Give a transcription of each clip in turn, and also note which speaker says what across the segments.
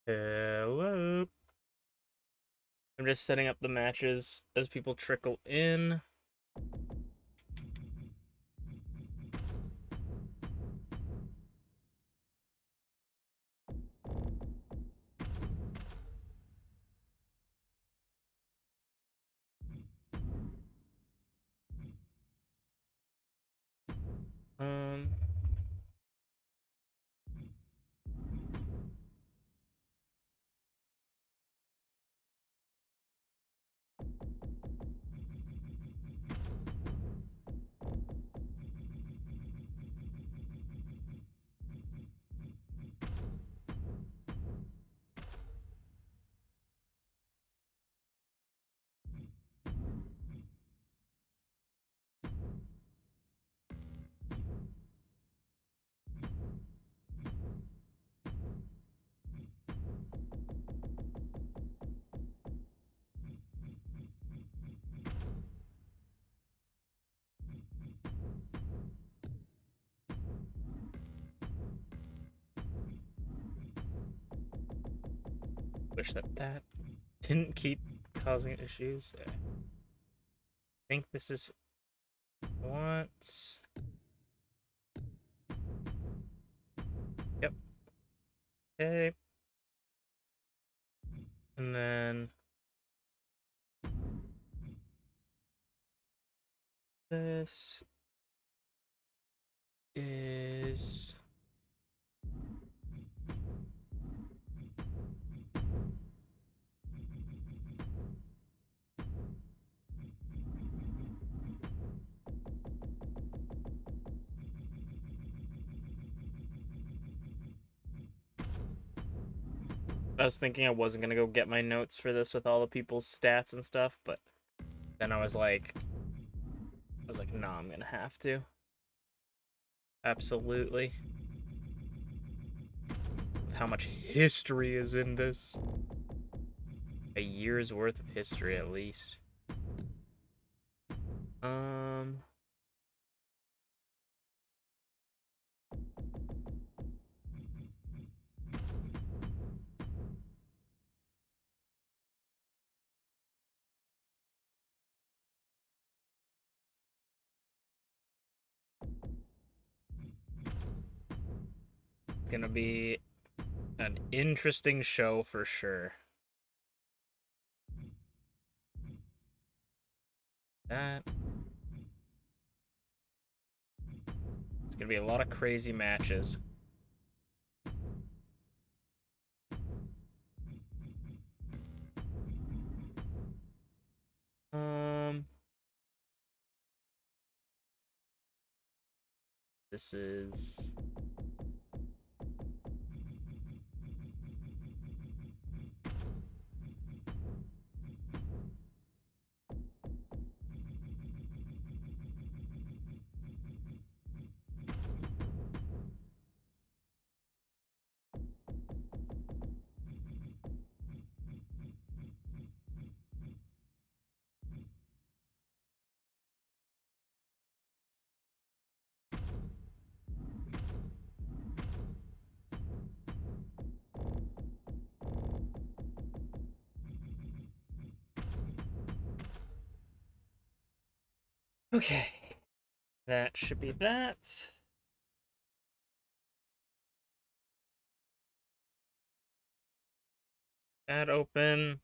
Speaker 1: Hello. I'm just setting up the matches as people trickle in. Um, wish that didn't keep causing issues. I think this is what. Yep. Okay. And then this is I was thinking I wasn't gonna go get my notes for this with all the people's stats and stuff, but then I was like, no, I'm gonna have to. Absolutely. With how much history is in this. A year's worth of history at least. It's gonna be an interesting show for sure. That. It's gonna be a lot of crazy matches. This is okay. That should be that. That open.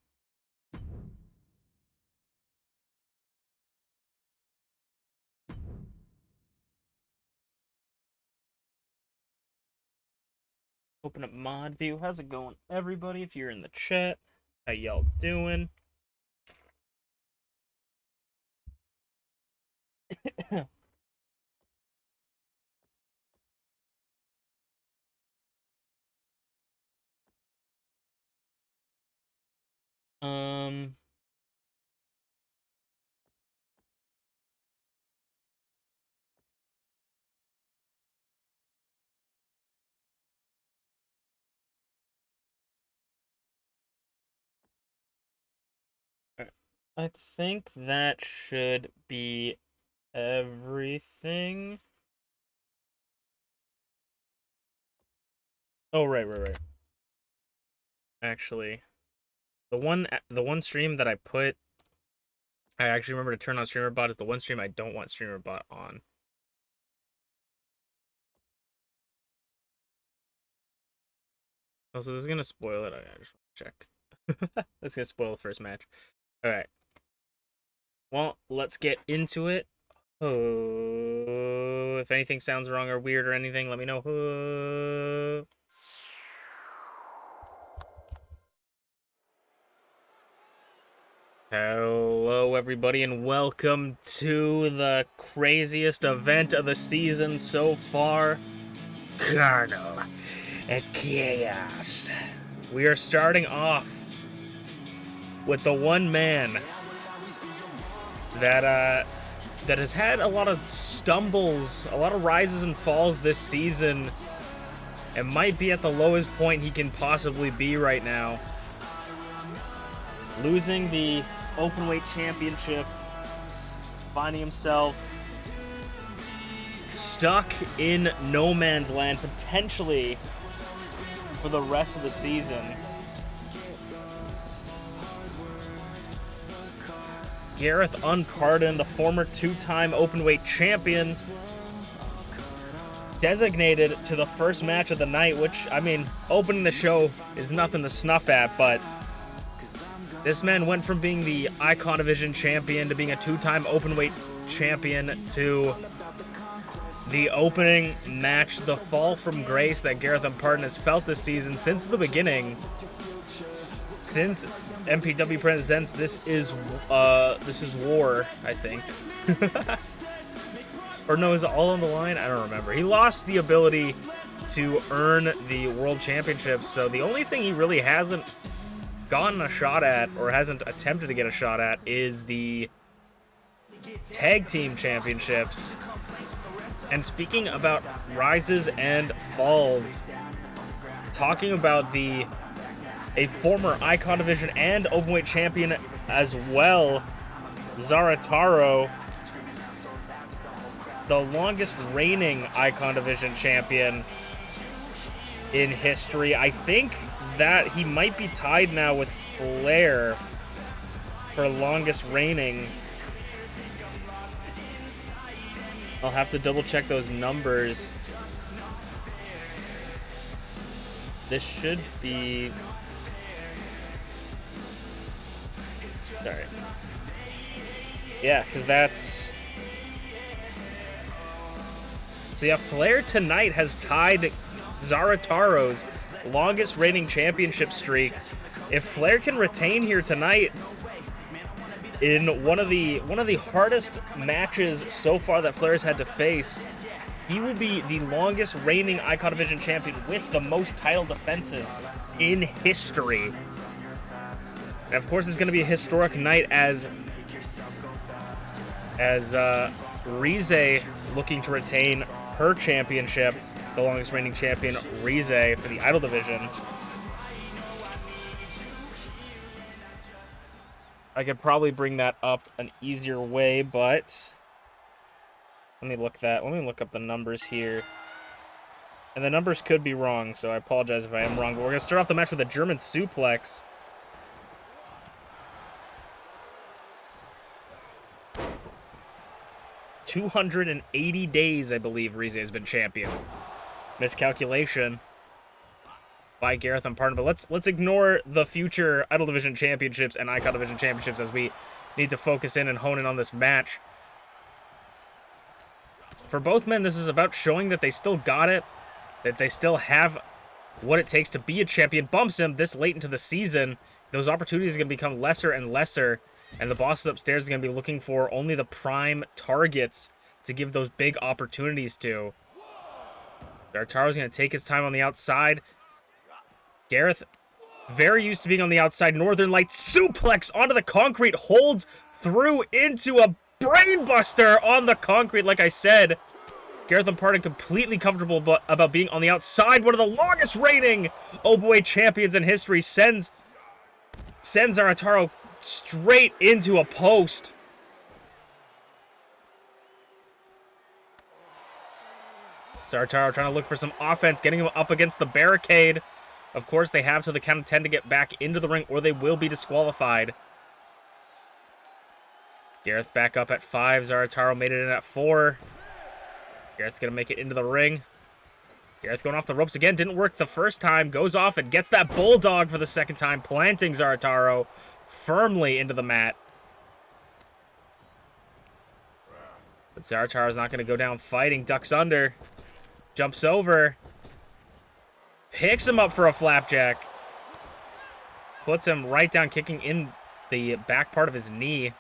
Speaker 1: Open up mod view. How's it going, everybody? If you're in the chat, how y'all doing? um. I think that should be everything. Oh, right. actually. The one stream that I actually remember to turn on StreamerBot is the one stream I don't want StreamerBot on. Oh, so this is gonna spoil it. I just want to check. That's gonna spoil the first match. Alright. Well, let's get into it. Oh, if anything sounds wrong or weird or anything, let me know. Oh. Hello, everybody, and welcome to the craziest event of the season so far, Carnal and Chaos. We are starting off with the one man that has had a lot of stumbles, a lot of rises and falls this season, and might be at the lowest point he can possibly be right now. Losing the Openweight Championship, finding himself stuck in no man's land, potentially for the rest of the season. Garreth Unported, the former two-time Openweight champion, designated to the first match of the night, which, I mean, opening the show is nothing to snuff at, but this man went from being the Icon Division champion to being a two-time Openweight champion to the opening match, the fall from grace that Garreth Unported has felt this season since the beginning. Since MPW presents This Is War, I think. Or no, is it All on the Line? I don't remember. He lost the ability to earn the World Championship, so the only thing he really hasn't gotten a shot at, or hasn't attempted to get a shot at, is the Tag Team Championships. And speaking about rises and falls, talking about a former Icon Division and Openweight champion as well, Zarataro, the longest reigning Icon Division champion in history. I think that he might be tied now with Flair for longest reigning. I'll have to double check those numbers. This should be... Sorry. Yeah, because that's... So yeah, Flair tonight has tied Zarataro's longest reigning championship streak. If Flair can retain here tonight in one of the hardest matches so far that Flair's had to face, he will be the longest reigning Icon Division champion with the most title defenses in history. And of course, it's going to be a historic night as Rize looking to retain her championship, the longest reigning champion, Rize, for the Idol Division. I could probably bring that up an easier way, but let me look up the numbers here. And the numbers could be wrong, so I apologize if I am wrong, but we're going to start off the match with a German suplex. "280 days, I believe, Rize has been champion. Miscalculation by Garreth Unported, but let's ignore the future Idol Division championships and Icon Division championships as we need to focus in and hone in on this match. For both men, this is about showing that they still got it, that they still have what it takes to be a champion. Bumps him this late into the season. Those opportunities are going to become lesser and lesser, and the bosses upstairs are going to be looking for only the prime targets to give those big opportunities to. Zarataro's going to take his time on the outside. Garreth, very used to being on the outside. Northern Light suplex onto the concrete, holds through into a brainbuster on the concrete. Like I said, Garreth Unported completely comfortable about being on the outside. One of the longest reigning Openweight champions in history sends Zarataro straight into a post. Zarataro trying to look for some offense, getting him up against the barricade. Of course, they have to the count of 10 to get back into the ring, or they will be disqualified. Garreth back up at 5. Zarataro made it in at 4. Garreth's going to make it into the ring. Garreth going off the ropes again. Didn't work the first time. Goes off and gets that bulldog for the second time, planting Zarataro firmly into the mat. But Zarataro's not going to go down fighting. Ducks under. Jumps over. Picks him up for a flapjack. Puts him right down, kicking in the back part of his knee.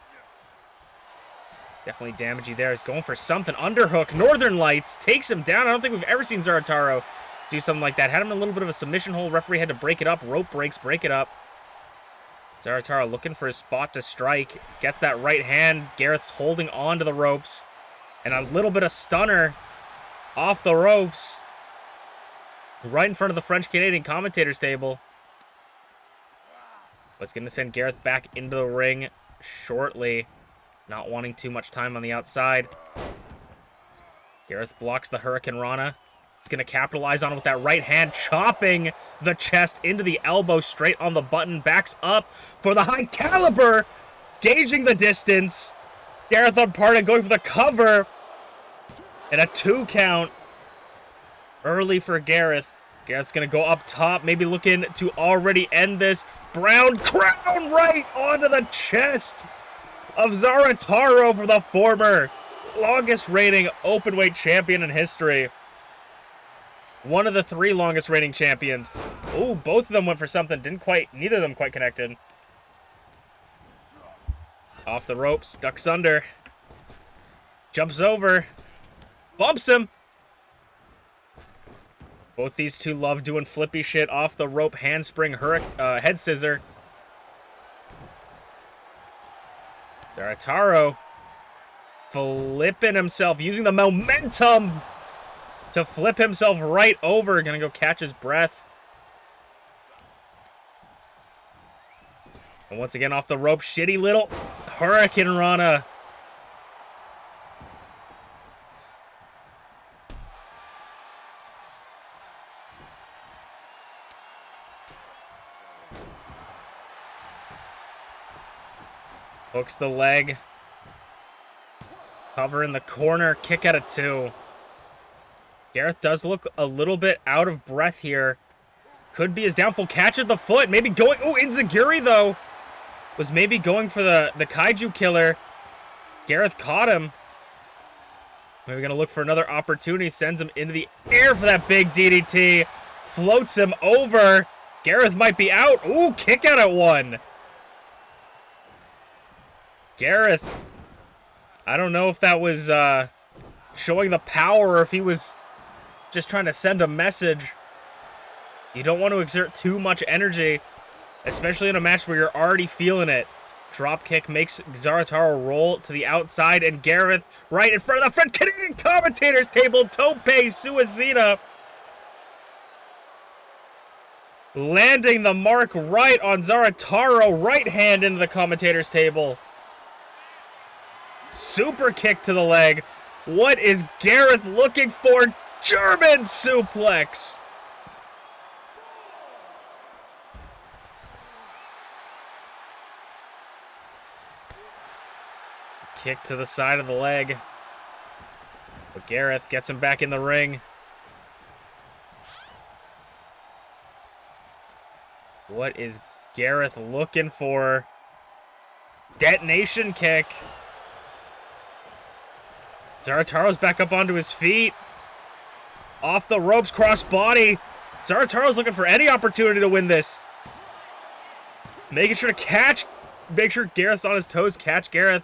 Speaker 1: Definitely damaging there. He's going for something. Underhook. Northern Lights takes him down. I don't think we've ever seen Zarataro do something like that. Had him in a little bit of a submission hold. Referee had to break it up. Rope breaks. Break it up. Zarataro looking for his spot to strike. Gets that right hand. Garreth's holding on to the ropes. And a little bit of stunner off the ropes. Right in front of the French-Canadian commentators table. What's going to send Garreth back into the ring shortly. Not wanting too much time on the outside. Garreth blocks the Hurricane Rana. He's going to capitalize on it with that right hand, chopping the chest into the elbow, straight on the button. Backs up for the high caliber, gauging the distance. Garreth Unported going for the cover. And a 2 count early for Garreth. Garreth's going to go up top, maybe looking to already end this. Brown crown right onto the chest of Zarataro for the former longest reigning openweight champion in history. One of the 3 longest reigning champions. Ooh, both of them went for something. Neither of them quite connected. Off the ropes, ducks under. Jumps over. Bumps him. Both these two love doing flippy shit. Off the rope, handspring, head scissor. Zarataro flipping himself, using the momentum to flip himself right over. Gonna go catch his breath. And once again off the rope, shitty little Hurricane Rana. Hooks the leg. Cover in the corner. Kick out of 2. Garreth does look a little bit out of breath here. Could be his downfall. Catches the foot. Maybe going... Oh, Inzaguri, though. Was maybe going for the Kaiju Killer. Garreth caught him. Maybe going to look for another opportunity. Sends him into the air for that big DDT. Floats him over. Garreth might be out. Ooh, kick out at 1. Garreth, I don't know if that was showing the power or if he was just trying to send a message. You don't want to exert too much energy, especially in a match where you're already feeling it. Drop kick makes Zarataro roll to the outside, and Garreth right in front of the French-Canadian commentators table. Tope Suicida landing the mark right on Zarataro. Right hand into the commentators table. Super kick to the leg. What is Garreth looking for? German suplex. Kick to the side of the leg. But Garreth gets him back in the ring. What is Garreth looking for? Detonation kick. Zarataro's back up onto his feet. Off the ropes, cross body. Zarataro's looking for any opportunity to win this. Making sure to catch. Make sure Gareth's on his toes. Catch Garreth.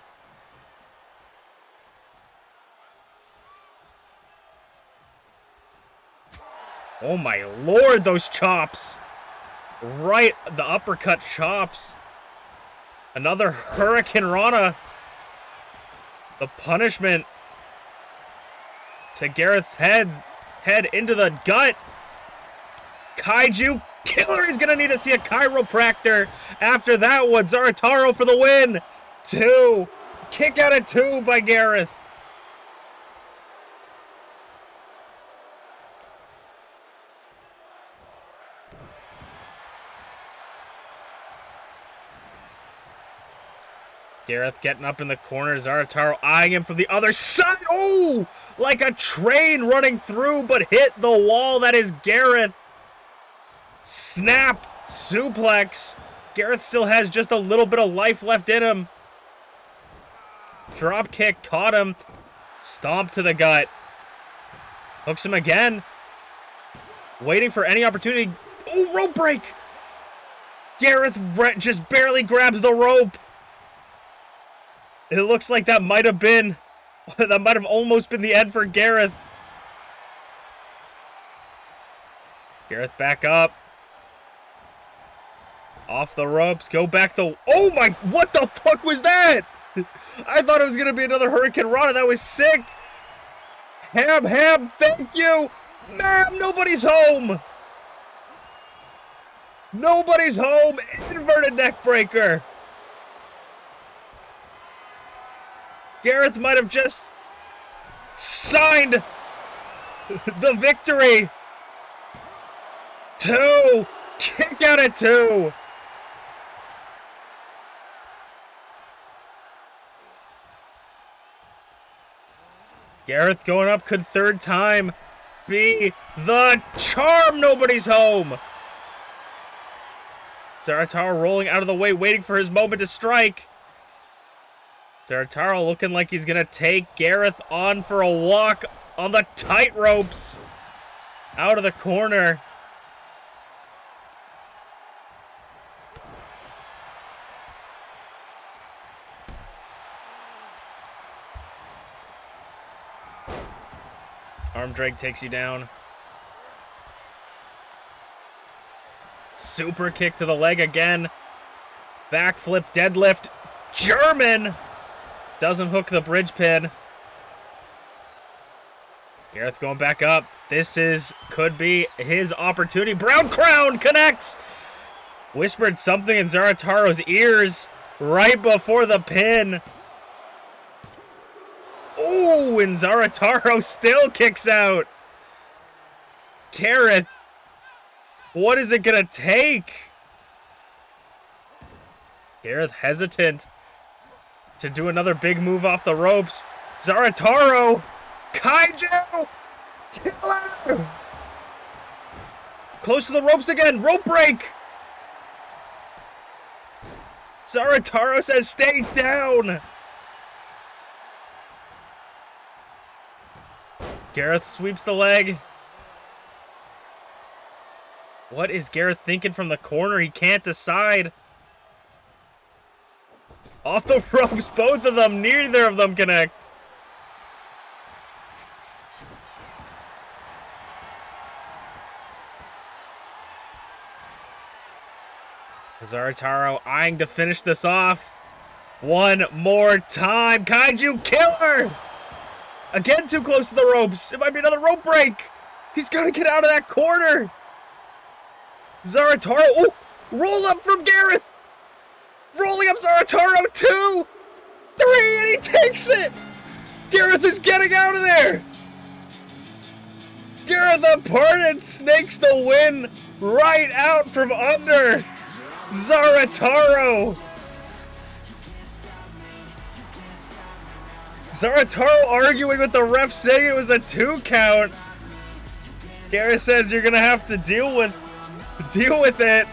Speaker 1: Oh my lord, those chops. Right, the uppercut chops. Another Hurricane Rana. The punishment to Gareth's head into the gut. Kaiju Killer is going to need to see a chiropractor after that one. Zarataro for the win. 2. Kick out of 2 by Garreth. Garreth getting up in the corner. Zarataro eyeing him from the other side. Oh! Like a train running through, but hit the wall. That is Garreth. Snap. Suplex. Garreth still has just a little bit of life left in him. Drop kick. Caught him. Stomp to the gut. Hooks him again. Waiting for any opportunity. Oh, rope break. Garreth just barely grabs the rope. It looks like that might have almost been the end for Garreth. Garreth back up. Off the ropes, go back the... Oh my, what the fuck was that? I thought it was gonna be another Hurricane Rana, that was sick. Ham, thank you. Ma'am, nobody's home. Nobody's home, inverted neck breaker. Garreth might have just signed the victory. 2. Kick out at 2. Garreth going up, could third time be the charm. Nobody's home. Zarataro rolling out of the way, waiting for his moment to strike. Zarataro looking like he's going to take Garreth on for a walk on the tight ropes. Out of the corner. Arm drag takes you down. Super kick to the leg again. Backflip, deadlift. German. Doesn't hook the bridge pin. Garreth going back up. Could be his opportunity. Brown Crown connects. Whispered something in Zarataro's ears right before the pin. Ooh, and Zarataro still kicks out. Garreth, what is it gonna take? Garreth hesitant to do another big move off the ropes. Zarataro! Kaiju! Killer! Close to the ropes again. Rope break! Zarataro says stay down! Garreth sweeps the leg. What is Garreth thinking from the corner? He can't decide. Off the ropes, both of them. Neither of them connect. Zarataro eyeing to finish this off. One more time. Kaiju killer! Again, too close to the ropes. It might be another rope break. He's got to get out of that corner. Zarataro. Oh, roll up from Garreth. Rolling up Zarataro. 2, 3, and he takes it. Garreth is getting out of there. Garreth Unported snakes the win right out from under Zarataro. Zarataro arguing with the ref, saying it was a 2 count. Garreth says you're gonna have to deal with it.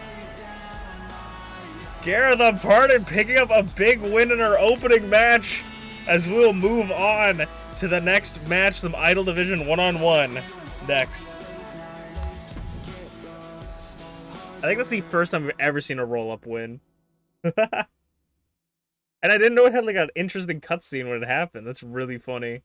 Speaker 1: Garreth Unported picking up a big win in her opening match, as we'll move on to the next match, some Idol Division 1-on-1 next. I think that's the first time I've ever seen a roll-up win. And I didn't know it had like an interesting cutscene when it happened. That's really funny.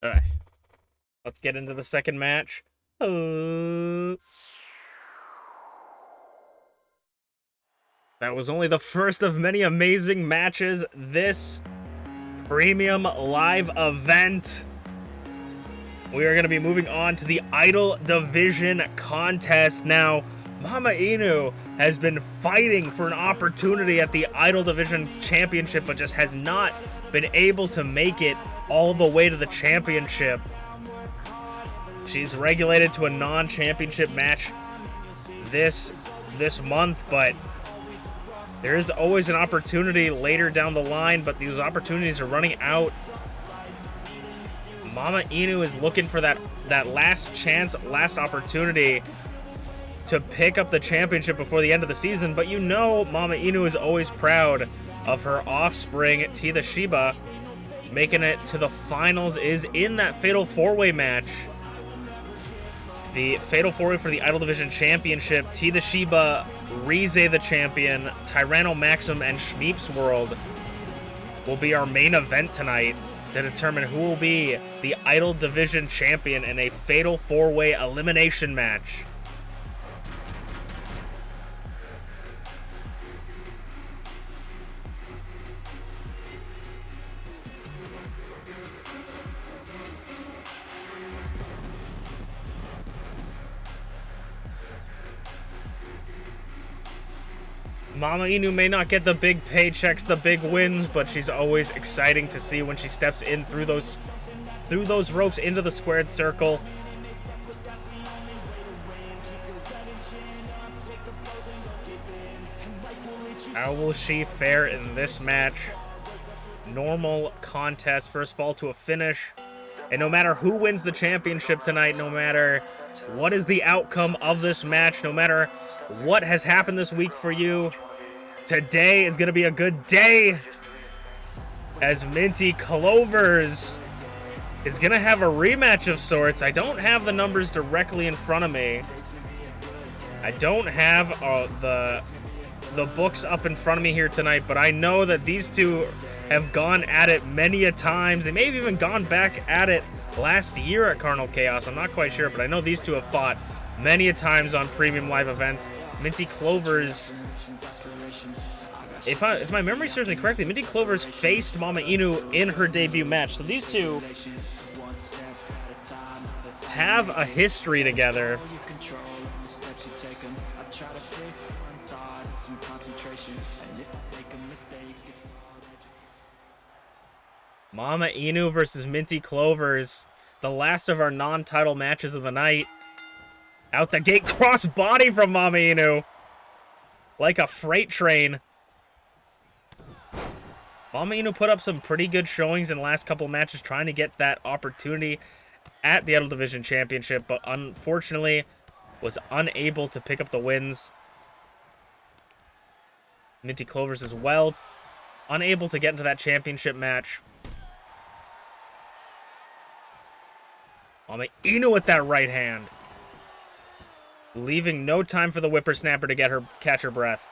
Speaker 1: All right. Let's get into the second match. That was only the first of many amazing matches this premium live event. we are going to be moving on to the Idol Division contest. Now, MamaInu has been fighting for an opportunity at the Idol Division Championship, but just has not been able to make it all the way to the championship. She's regulated to a non-championship match this month, but there is always an opportunity later down the line, but these opportunities are running out. MamaInu is looking for that last chance, last opportunity to pick up the championship before the end of the season, but you know MamaInu is always proud of her offspring, TeaTheShiba. Making it to the finals is in that Fatal 4-Way match. The Fatal 4-Way for the Idol Division Championship. TeaTheShiba, Rize the champion, Tyranno Maxim, and ShmeepsWorld will be our main event tonight to determine who will be the Idol Division champion in a Fatal 4-Way elimination match. MamaInu may not get the big paychecks, the big wins, but she's always exciting to see when she steps in through those ropes into the squared circle. How will she fare in this match? Normal contest, first fall to a finish. And no matter who wins the championship tonight, no matter what is the outcome of this match, no matter what has happened this week for you, today is going to be a good day, as MintyClovers is going to have a rematch of sorts. I don't have the numbers directly in front of me. I don't have the books up in front of me here tonight, but I know that these two have gone at it many a times. They may have even gone back at it last year at Carnal Chaos. I'm not quite sure, but I know these two have fought many a times on premium live events. MintyClovers, if my memory serves me correctly, MintyClovers faced MamaInu in her debut match. So these two have a history together. MamaInu versus MintyClovers, the last of our non-title matches of the night. Out the gate, cross body from MamaInu, like a freight train. MamaInu put up some pretty good showings in the last couple of matches, trying to get that opportunity at the Idol Division Championship, but unfortunately was unable to pick up the wins. MintyClovers as well, unable to get into that championship match. MamaInu with that right hand, leaving no time for the whippersnapper to catch her breath.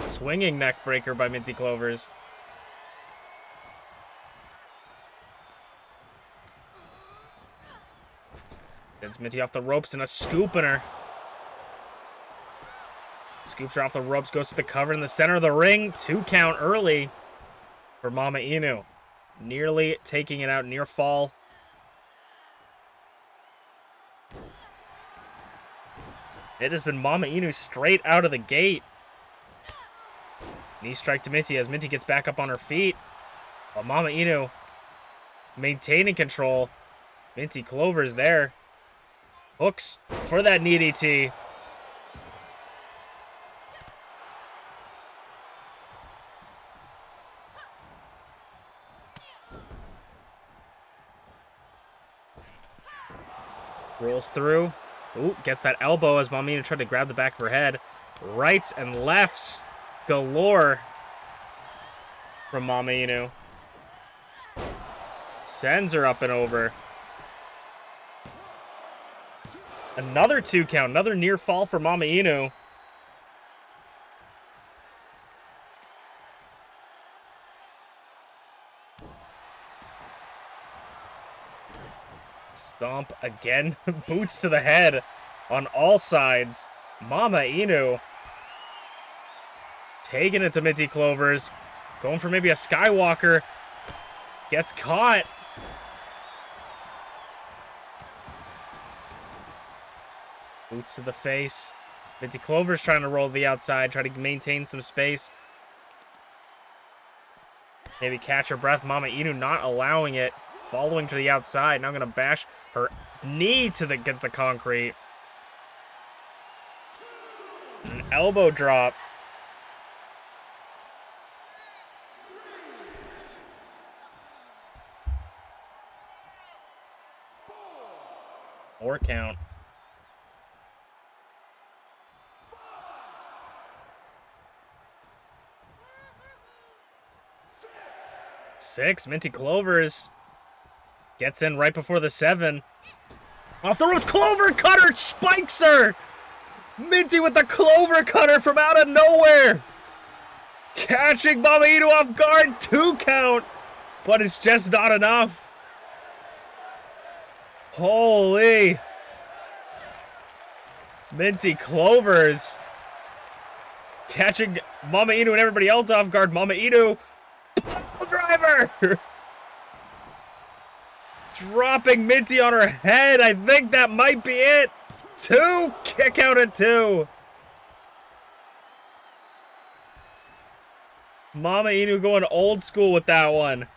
Speaker 1: Swinging neck breaker by MintyClovers. Sends Minty off the ropes and a scoop in her. Scoops her off the ropes, goes to the cover in the center of the ring. 2 count early for MamaInu. Nearly taking it out, near fall. It has been MamaInu straight out of the gate. Knee strike to Minty as Minty gets back up on her feet. While MamaInu maintaining control. MintyClovers there. Hooks for that knee DT. Rolls through. Ooh, gets that elbow as MamaInu tried to grab the back of her head. Rights and lefts galore from MamaInu. Sends her up and over. Another 2 count, another near fall for MamaInu. Stomp again. Boots to the head on all sides. MamaInu taking it to MintyClovers. Going for maybe a Skywalker. Gets caught. Boots to the face. MintyClovers trying to roll to the outside. Try to maintain some space. Maybe catch her breath. MamaInu not allowing it. Following to the outside. Now going to bash her knee against the concrete. An elbow drop. Or count. Six. MintyClovers gets in right before the 7. Off the ropes. Clover cutter spikes her. Minty with the clover cutter from out of nowhere. Catching MamaInu off guard. 2 count. But it's just not enough. Holy. MintyClovers catching MamaInu and everybody else off guard. MamaInu, driver. Dropping Minty on her head. I think that might be it. 2, kick out at 2. MamaInu going old school with that one.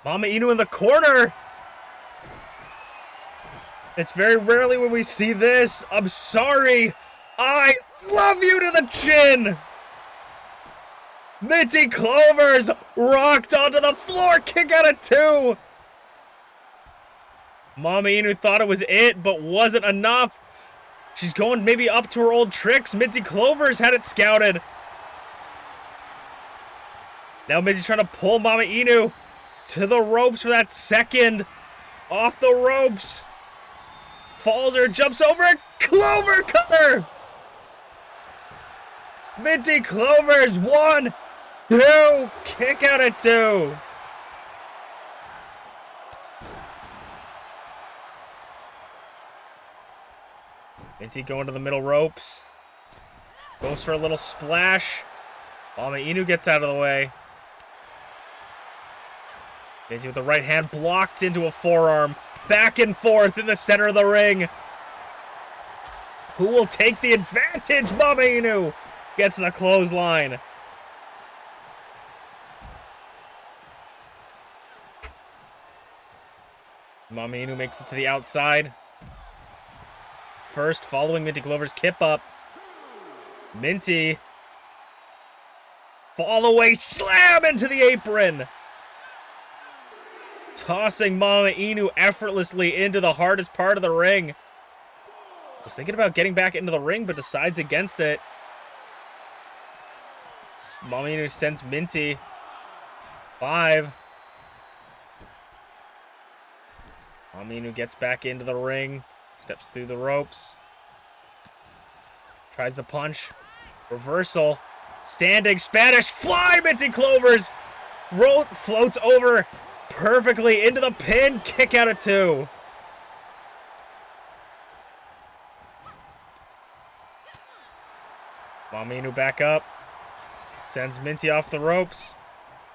Speaker 1: MamaInu in the corner. It's very rarely when we see this. I'm sorry. I love you to the chin. MintyClovers rocked onto the floor. Kick out at 2. MamaInu thought it was it, but wasn't enough. She's going maybe up to her old tricks. MintyClovers had it scouted. Now Minty trying to pull MamaInu to the ropes for that second. Off the ropes. Falls her, jumps over it. Clover cutter. MintyClovers, 1, 2. Kick out at 2. Minty going to the middle ropes. Goes for a little splash. MamaInu gets out of the way. Minty with the right hand blocked into a forearm. Back and forth in the center of the ring. Who will take the advantage? MamaInu gets the clothesline. MamaInu makes it to the outside. First, following MintyClovers' kip up. Minty. Fall away slam into the apron. Tossing MamaInu effortlessly into the hardest part of the ring. Was thinking about getting back into the ring, but decides against it. MamaInu sends Minty. 5. MamaInu gets back into the ring. Steps through the ropes. Tries to punch. Reversal. Standing Spanish fly. MintyClovers floats over perfectly into the pin. Kick out at 2. MamaInu back up. Sends Minty off the ropes.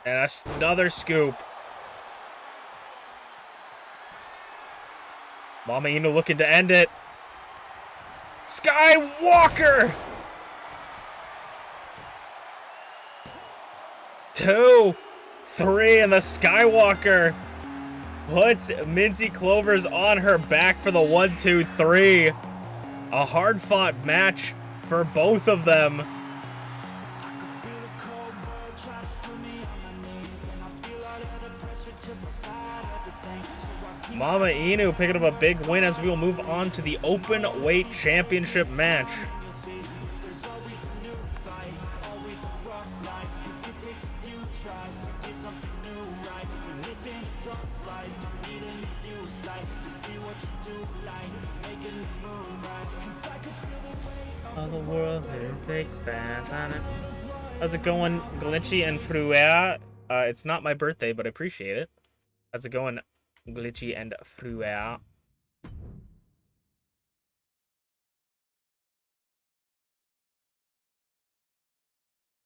Speaker 1: And another scoop. MamaInu looking to end it. Skywalker! 2, 3, and the Skywalker puts MintyClovers on her back for the 1, 2, 3. A hard-fought match for both of them. MamaInu picking up a big win as we will move on to the open weight championship match. All the world takes fast on it. How's it going, Glitchy and Fruer? It's not my birthday, but I appreciate it. How's it going, Glitchy and Fruer?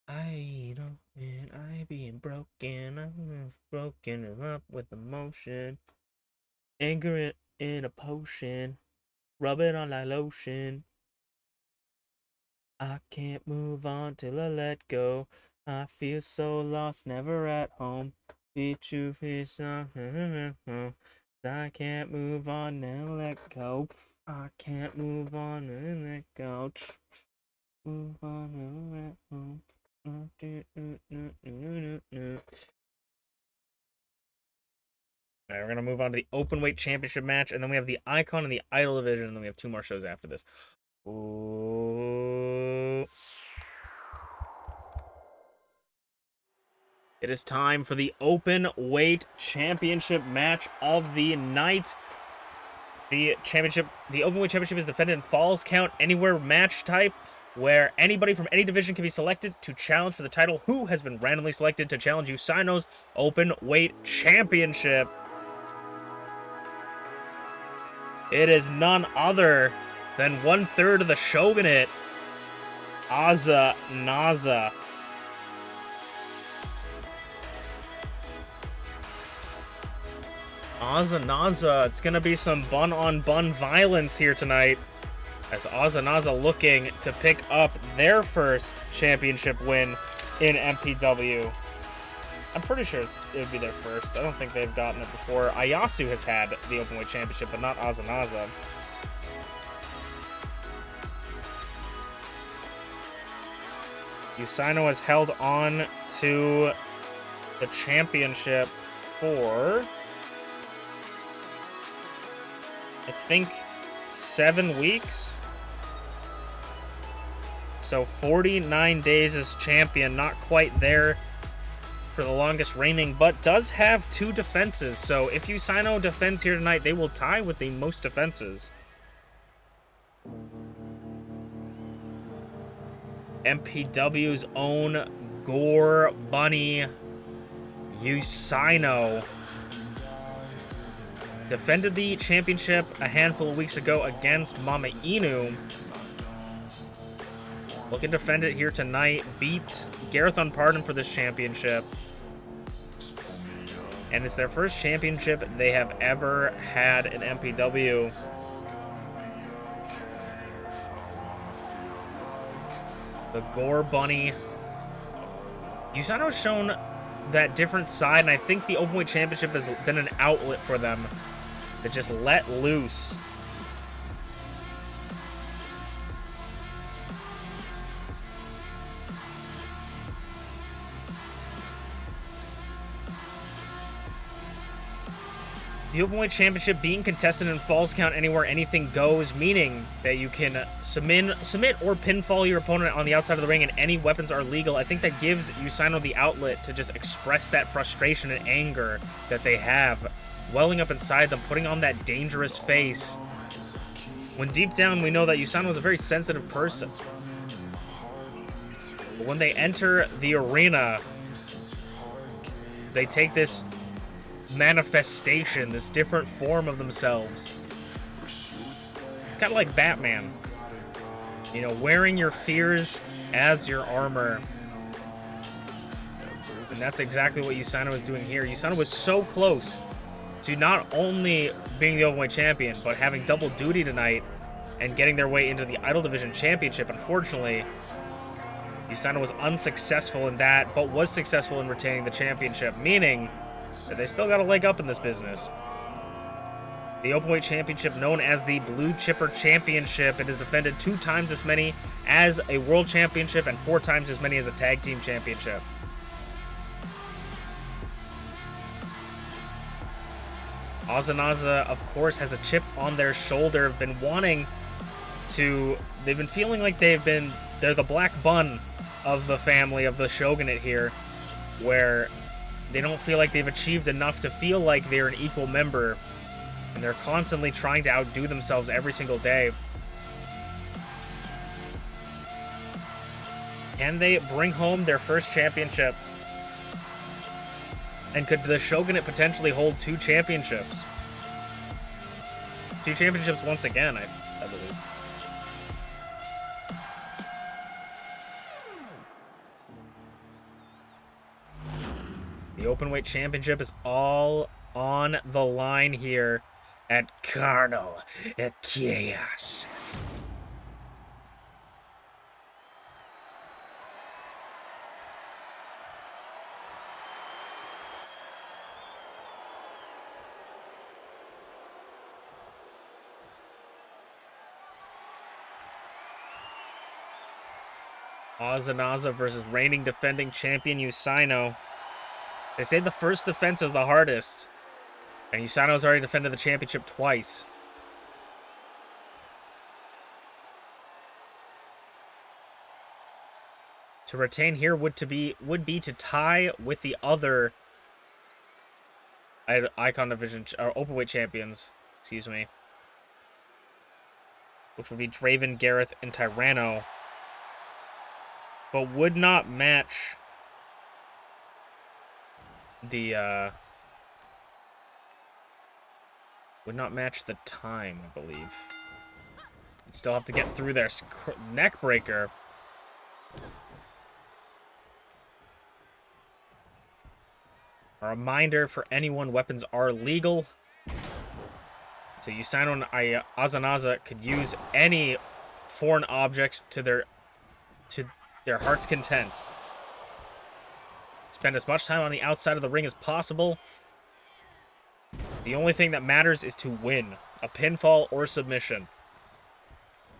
Speaker 1: I don't, and I being broken. I'm broken up with emotion. Anger in a potion. Rub it on like lotion. I can't move on till I let go. I feel so lost, never at home. Be true, peace, I can't move on, now let go. I can't move on and let go. Move on, never at home. Alright, we're gonna move on to the open weight championship match, and then we have the Icon and the Idol division, and then we have 2 more shows after this. Ooh. It is time for the open weight championship match of the night. The open weight championship is defended in falls count anywhere match type, where anybody from any division can be selected to challenge for the title. Who has been randomly selected to challenge Usaino's open weight championship? It is none other than 1/3 of the Shogunate, Aza Naza. Naza, it's gonna be some bun-on-bun violence here tonight, as Naza looking to pick up their first championship win in MPW. I'm pretty sure it would be their first. I don't think they've gotten it before. Ayasu has had the Openweight Championship, but not Naza. Usaino has held on to the championship for, I think, 7 weeks. So 49 days as champion, not quite there for the longest reigning, but does have 2 defenses. So if Usaino defends here tonight, they will tie with the most defenses. MPW's own Gore Bunny Usaino defended the championship a handful of weeks ago against MamaInu. Looking to defend it here tonight. Beat Garreth Unported for this championship. And it's their first championship they have ever had in MPW. The Gore Bunny. Usaino's shown that different side, and I think the Openweight Championship has been an outlet for them to just let loose. The Openweight Championship being contested in falls count anywhere anything goes, meaning that you can submit or pinfall your opponent on the outside of the ring, and any weapons are legal. I think that gives Usaino the outlet to just express that frustration and anger that they have welling up inside them, putting on that dangerous face. When deep down we know that Usaino is a very sensitive person. But when they enter the arena, they take this manifestation, this different form of themselves. Kind of like Batman. You know, wearing your fears as your armor. And that's exactly what Usaino is doing here. Usaino was so close to not only being the Openweight champion, but having double duty tonight and getting their way into the Idol Division Championship. Unfortunately, Usaino was unsuccessful in that, but was successful in retaining the championship, meaning that they still got a leg up in this business. The Openweight Championship, known as the Blue Chipper Championship, it is defended 2 times as many as a World Championship and 4 times as many as a Tag Team Championship. Naza, of course, has a chip on their shoulder. They've been feeling like they're the black bun of the family, of the Shogunate here, where they don't feel like they've achieved enough to feel like they're an equal member, and they're constantly trying to outdo themselves every single day. Can they bring home their first championship? And could the Shogunate potentially hold 2 championships? 2 championships once again, I believe. The Openweight Championship is all on the line here at Carnal at Chaos. Azanaza versus reigning defending champion Usaino. They say the first defense is the hardest. And Usaino's already defended the championship twice. To retain here would be to tie with the other Icon Division or Openweight champions, excuse me. Which would be Draven, Garreth, and Tyranno. But would not match the time, I believe. You'd still have to get through their neck breaker. A reminder for anyone, weapons are legal. So Usaino and Azanaza could use any foreign objects to their heart's content. Spend as much time on the outside of the ring as possible. The only thing that matters is to win. A pinfall or submission.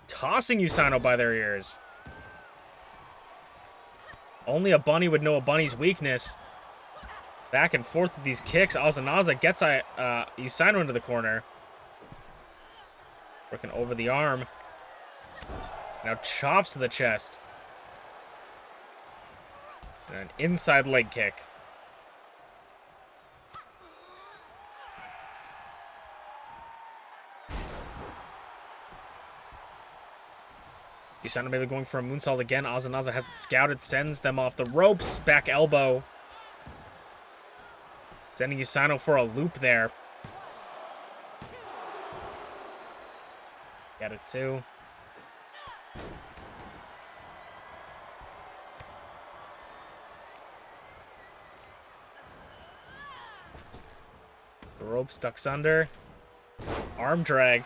Speaker 1: Tossing Usaino by their ears. Only a bunny would know a bunny's weakness. Back and forth with these kicks. Azanaza gets Usaino into the corner. Working over the arm. Now chops to the chest. And an inside leg kick. Usaino maybe going for a moonsault again. Azanaza has it scouted, sends them off the ropes. Back elbow. Sending Usaino for a loop there. Got it too. The rope stuck under. Arm drag.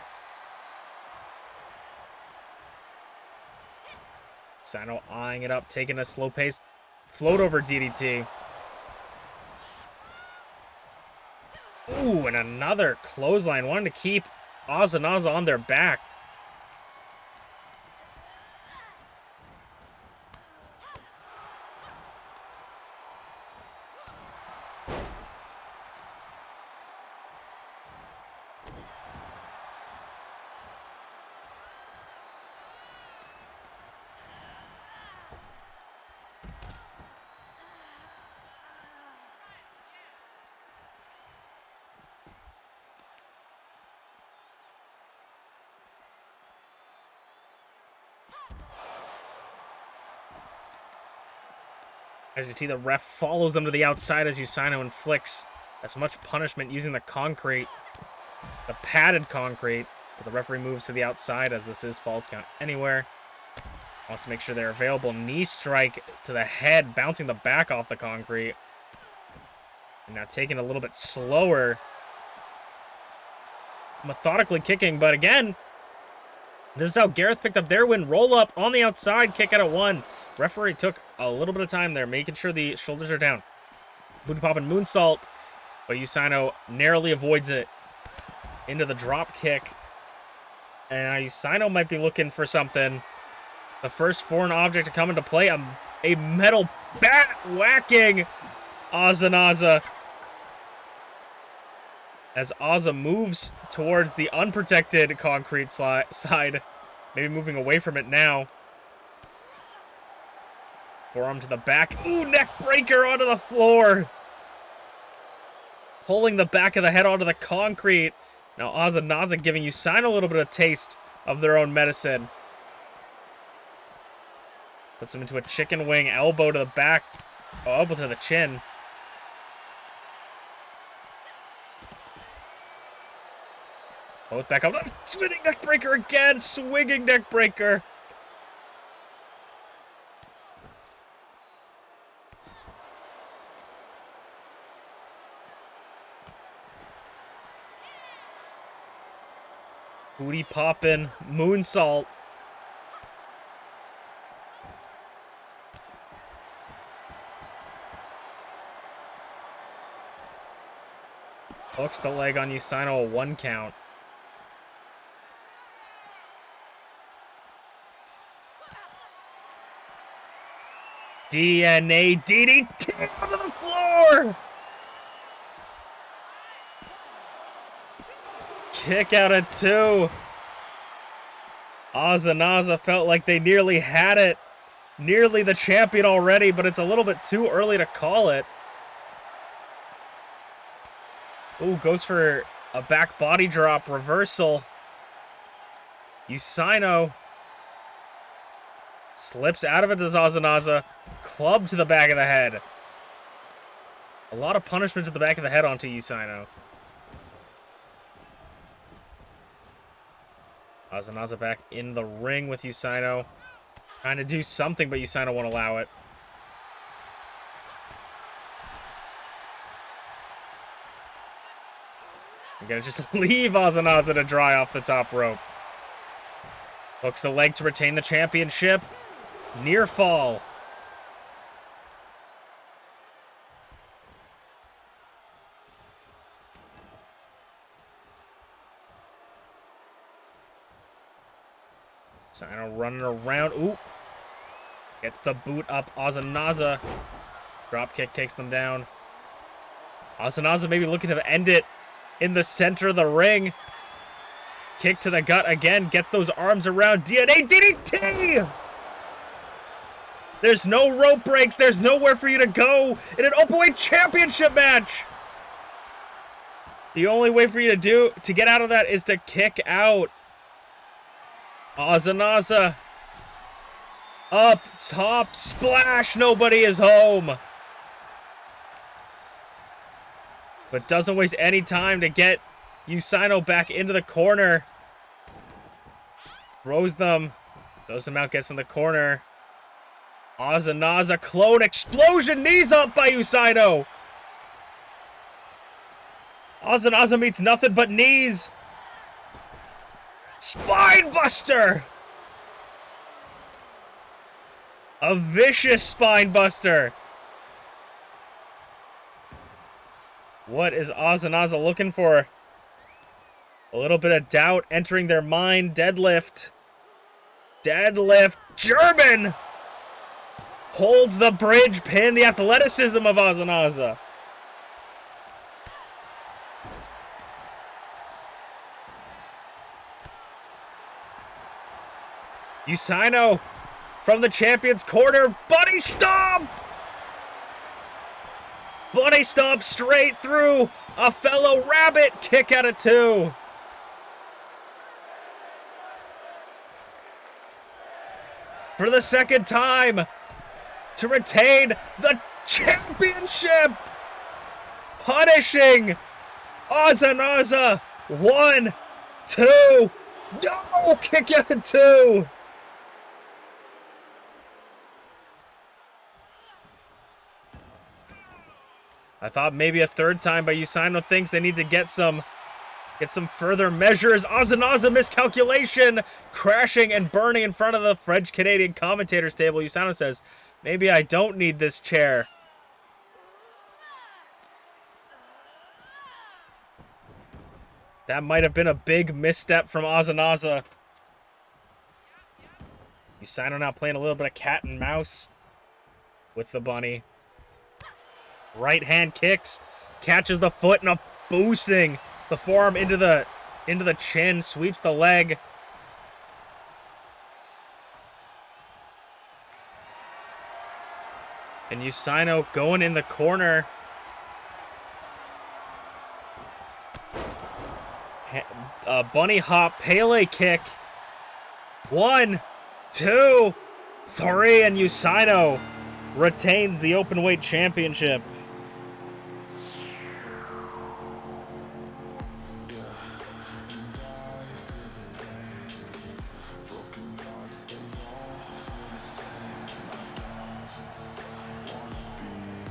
Speaker 1: Usaino eyeing it up, taking a slow pace. Float over DDT. Ooh, and another clothesline. Wanting to keep Azanaza on their back. As you see, the ref follows them to the outside as Usaino inflicts as much punishment using the concrete, the padded concrete. But the referee moves to the outside as this is falls count anywhere. Wants to make sure they're available. Knee strike to the head, bouncing the back off the concrete. And now taking a little bit slower. Methodically kicking, but again, this is how Garreth picked up their win. Roll up on the outside, kick out at 1. Referee took a little bit of time there, making sure the shoulders are down. Booty pop and moonsault, but Usaino narrowly avoids it into the drop kick. And Usaino might be looking for something. The first foreign object to come into play, a metal bat whacking Azanaza. As Aza moves towards the unprotected concrete side, maybe moving away from it now. Forearm to the back. Ooh, neck breaker onto the floor. Pulling the back of the head onto the concrete. Now Azanaza giving Usaino a little bit of taste of their own medicine. Puts him into a chicken wing, elbow to the back. Oh, elbow to the chin. Both back up. Spinning neck breaker again. Swinging neck breaker. Booty poppin'. Moonsault. Hooks the leg on Usaino, a 1 count. DNA DDT onto the floor! Kick out at 2. Ozanaza felt like they nearly had it. Nearly the champion already, but it's a little bit too early to call it. Ooh, goes for a back body drop reversal. Usaino slips out of it to Ozanaza. Club to the back of the head. A lot of punishment to the back of the head onto Usaino. Ozanaza back in the ring with Usaino. Trying to do something, but Usaino won't allow it. I'm gonna just leave Ozanaza to dry off the top rope. Hooks the leg to retain the championship. Near fall. Usaino running around. Ooh. Gets the boot up. Ozanaza. Drop kick takes them down. Ozanaza maybe looking to end it in the center of the ring. Kick to the gut again. Gets those arms around. DNA DDT! There's no rope breaks. There's nowhere for you to go in an Openweight Championship match. The only way for you to get out of that is to kick out. Ozanaza. Up top. Splash. Nobody is home. But doesn't waste any time to get Usaino back into the corner. Throws them. Throws them out. Gets in the corner. Ozanaza clone explosion. Knees up by Usaino. Ozanaza meets nothing but knees. Spine buster. A vicious spine buster. What is Ozanaza looking for? A little bit of doubt entering their mind. Deadlift. Deadlift. German. Holds the bridge pin. The athleticism of Ozanaza. Usaino from the champion's corner. Bunny stomp! Bunny stomp straight through a fellow rabbit. Kick out of 2. For the second time to retain the championship. Punishing Ozanaza. 1, 2. No! Kick out of 2. I thought maybe a third time, but Usaino thinks they need to get some further measures. Ozanaza miscalculation, crashing and burning in front of the French-Canadian commentators table. Usaino says, maybe I don't need this chair. That might have been a big misstep from Ozanaza. Usaino now playing a little bit of cat and mouse with the bunny. Right hand kicks, catches the foot and a boosting the forearm into the chin, sweeps the leg. And Usaino going in the corner. Bunny hop, Pele kick. 1, 2, 3, and Usaino retains the openweight championship.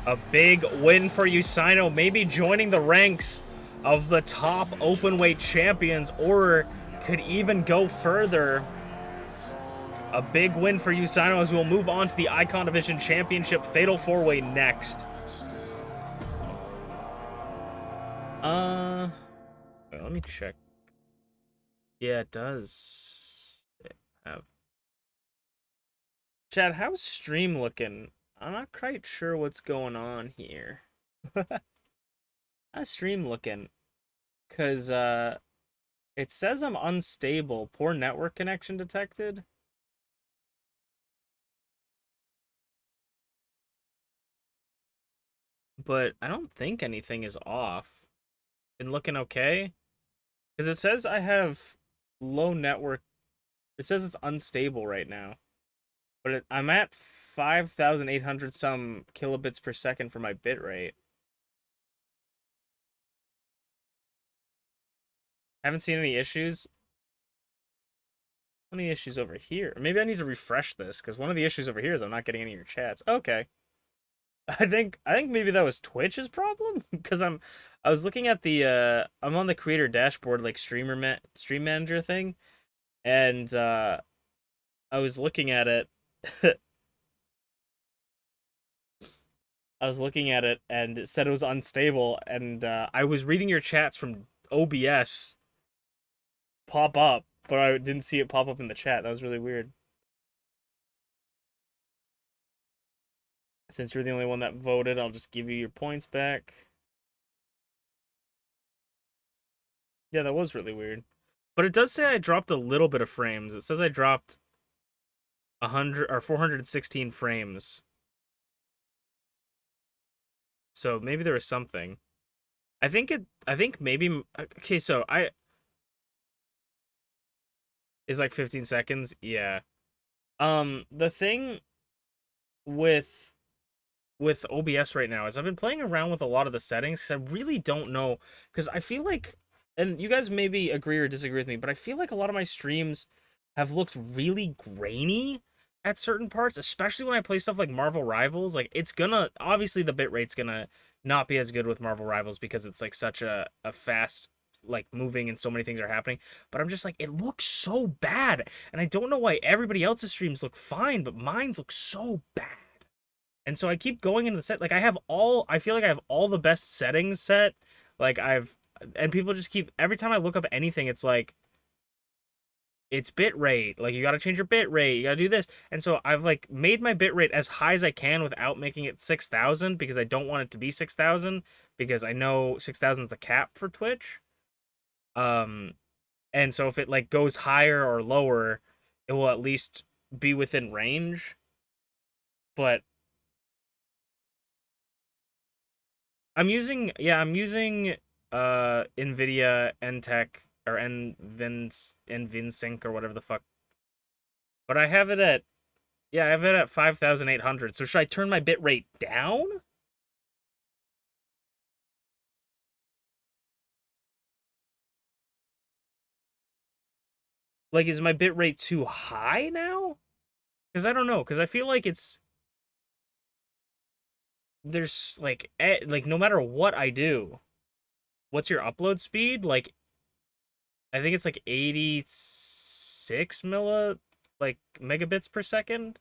Speaker 1: A big win for Usaino, maybe joining the ranks of the top openweight champions, or could even go further. A big win for Usaino as we'll move on to the Icon Division Championship Fatal 4-Way next. Wait, let me check. Yeah, it does have. Chad, how's stream looking? I'm not quite sure what's going on here. How's stream looking? Because, it says I'm unstable. Poor network connection detected. But I don't think anything is off. Been looking okay? Because it says I have low network. It says it's unstable right now. But I'm at 5,800 some kilobits per second for my bitrate. Haven't seen any issues. Any issues over here? Maybe I need to refresh this, because one of the issues over here is I'm not getting any of your chats. Okay. I think maybe that was Twitch's problem, because I was looking at the I'm on the creator dashboard, like stream manager thing, and I was looking at it. I was looking at it and it said it was unstable, and I was reading your chats from OBS pop up, but I didn't see it pop up in the chat. That was really weird. Since you're the only one that voted, I'll just give you your points back. Yeah, that was really weird. But it does say I dropped a little bit of frames. It says I dropped 100 or 416 frames. So maybe there was something. I think maybe okay, so is like 15 seconds. Yeah. The thing with OBS right now is I've been playing around with a lot of the settings because I really don't know, because I feel like, and you guys maybe agree or disagree with me, but I feel like a lot of my streams have looked really grainy at certain parts, especially when I play stuff like Marvel Rivals. Like, it's gonna, obviously the bitrate's gonna not be as good with Marvel Rivals because it's like such a fast, like, moving and so many things are happening, but I'm just like, it looks so bad, and I don't know why everybody else's streams look fine, but mine's look so bad. And so I keep going into the set. Like, I feel like I have all the best settings set. Like, and people just keep, every time I look up anything, it's like, it's bitrate. Like, you gotta change your bitrate. You gotta do this. And so I've, like, made my bitrate as high as I can without making it 6,000, because I don't want it to be 6,000, because I know 6,000 is the cap for Twitch. And so if it, like, goes higher or lower, it will at least be within range. But I'm using NVIDIA NTech or NVINSync or whatever the fuck. But I have it at, yeah, I have it at 5,800. So should I turn my bitrate down? Like, is my bitrate too high now? Because I don't know, because I feel like there's like no matter what I do, what's your upload speed? Like, I think it's like 86 megabits per second.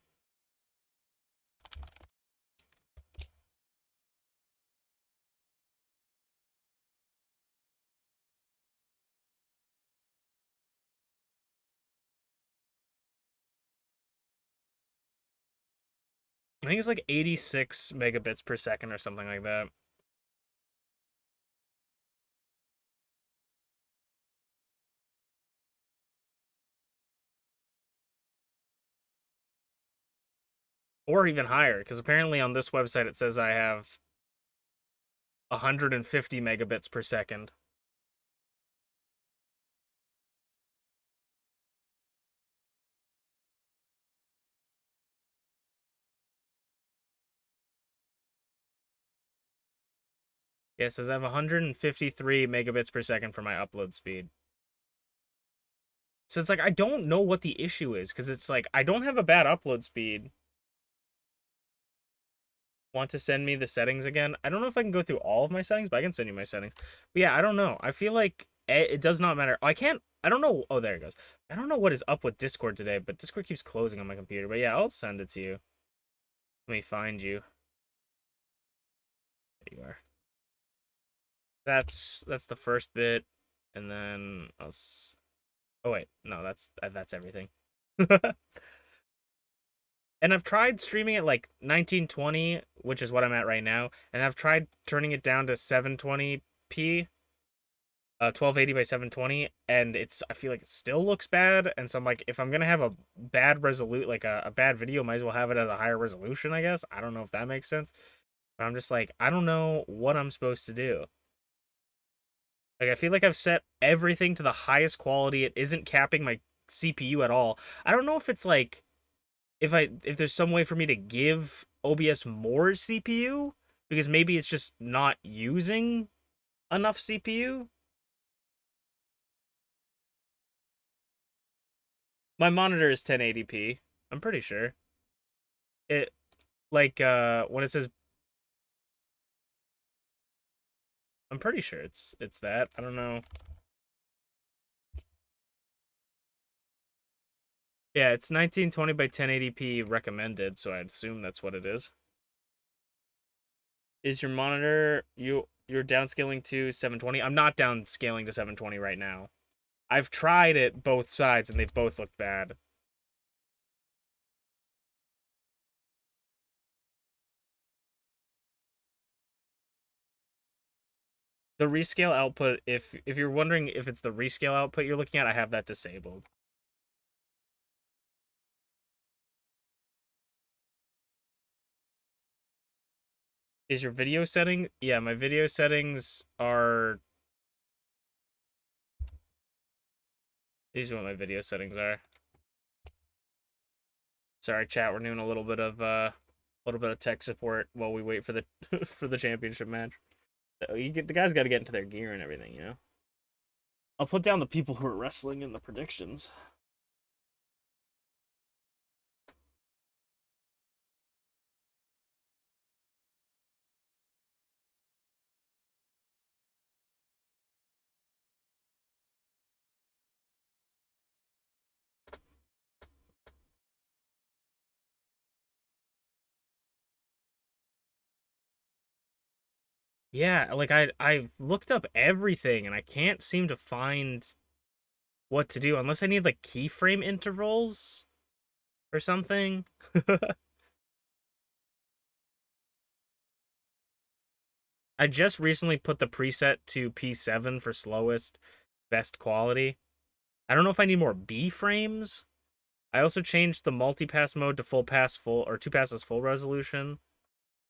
Speaker 1: I think it's like 86 megabits per second or something like that. Or even higher, because apparently on this website it says I have 150 megabits per second. Yeah, it says I have 153 megabits per second for my upload speed. So it's like, I don't know what the issue is, because it's like, I don't have a bad upload speed. Want to send me the settings again? I don't know if I can go through all of my settings, but I can send you my settings. But yeah, I don't know. I feel like it does not matter. I don't know. Oh, there it goes. I don't know what is up with Discord today, but Discord keeps closing on my computer. But yeah, I'll send it to you. Let me find you. There you are. That's the first bit, and then oh wait, no, that's everything. And I've tried streaming at like 1920, which is what I'm at right now, and I've tried turning it down to 720p, 1280 by 720, and I feel like it still looks bad, and so I'm like, if I'm gonna have a bad like a bad video, might as well have it at a higher resolution, I guess. I don't know if that makes sense, but I'm just like, I don't know what I'm supposed to do. Like, I feel like I've set everything to the highest quality. It isn't capping my CPU at all. I don't know if it's like, if there's some way for me to give OBS more CPU, because maybe it's just not using enough CPU. My monitor is 1080p. I'm pretty sure. It like when it says, I'm pretty sure it's that. I don't know. Yeah, it's 1920 by 1080p recommended, so I'd assume that's what it is. Is your monitor you're downscaling to 720? I'm not downscaling to 720 right now. I've tried it both sides and they've both looked bad. The rescale output, if you're wondering if it's the rescale output you're looking at, I have that disabled. Is your video setting? Yeah, my video settings are... These are what my video settings are. Sorry, chat, we're doing a little bit of tech support while we wait for the for the championship match. The guys got to get into their gear and everything, you know. I'll put down the people who are wrestling in the predictions. Yeah, like I looked up everything and I can't seem to find what to do unless I need like keyframe intervals or something. I just recently put the preset to P7 for slowest, best quality. I don't know if I need more B frames. I also changed the multi-pass mode to full pass full or two passes full resolution.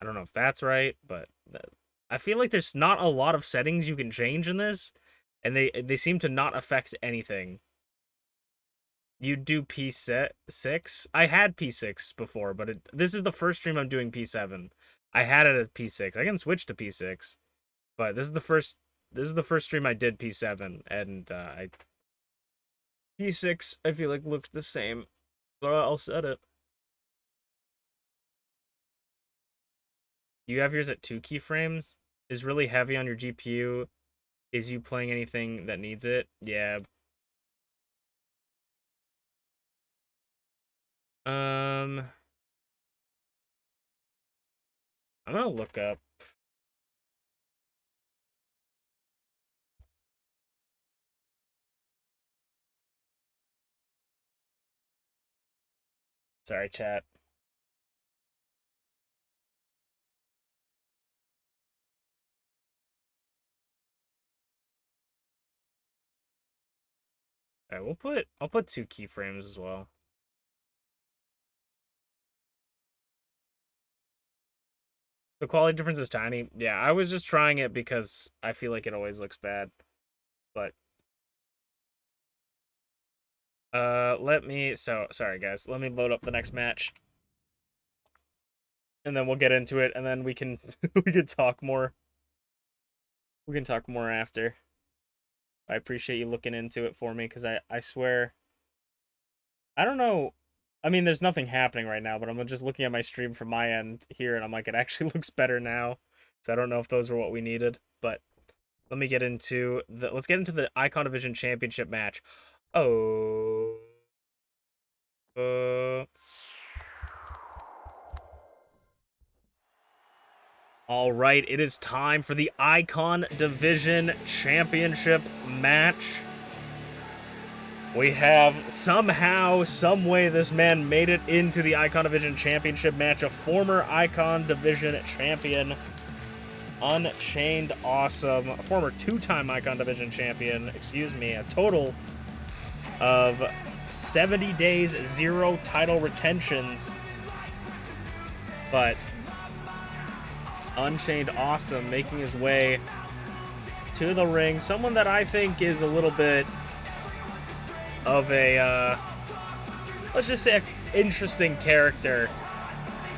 Speaker 1: I don't know if that's right, but I feel like there's not a lot of settings you can change in this, and they seem to not affect anything. You do P6? I had P6 before, but this is the first stream I'm doing P7. I had it at P6. I can switch to P6, but this is the first stream I did P7, and P6 I feel like looked the same. So I'll set it. You have yours at 2 keyframes? Is really heavy on your GPU? Is you playing anything that needs it? Yeah. I'm gonna look up. Sorry, chat. All right, I'll put 2 keyframes as well. The quality difference is tiny. Yeah, I was just trying it because I feel like it always looks bad. But sorry guys. Let me load up the next match. And then we'll get into it and then we can we can talk more. We can talk more after. I appreciate you looking into it for me, because I swear... I don't know... I mean, there's nothing happening right now, but I'm just looking at my stream from my end here, and I'm like, it actually looks better now. So I don't know if those were what we needed, but let me get into the... Let's get into the Icon Division Championship match. Oh... All right, it is time for the Icon Division Championship match. We have somehow, someway, this man made it into the Icon Division Championship match. A former Icon Division champion, UnchainedAwesome, a former two-time Icon Division champion, excuse me, a total of 70 days, 0 title retentions. But UnchainedAwesome making his way to the ring. Someone that I think is a little bit of a, let's just say, an interesting character.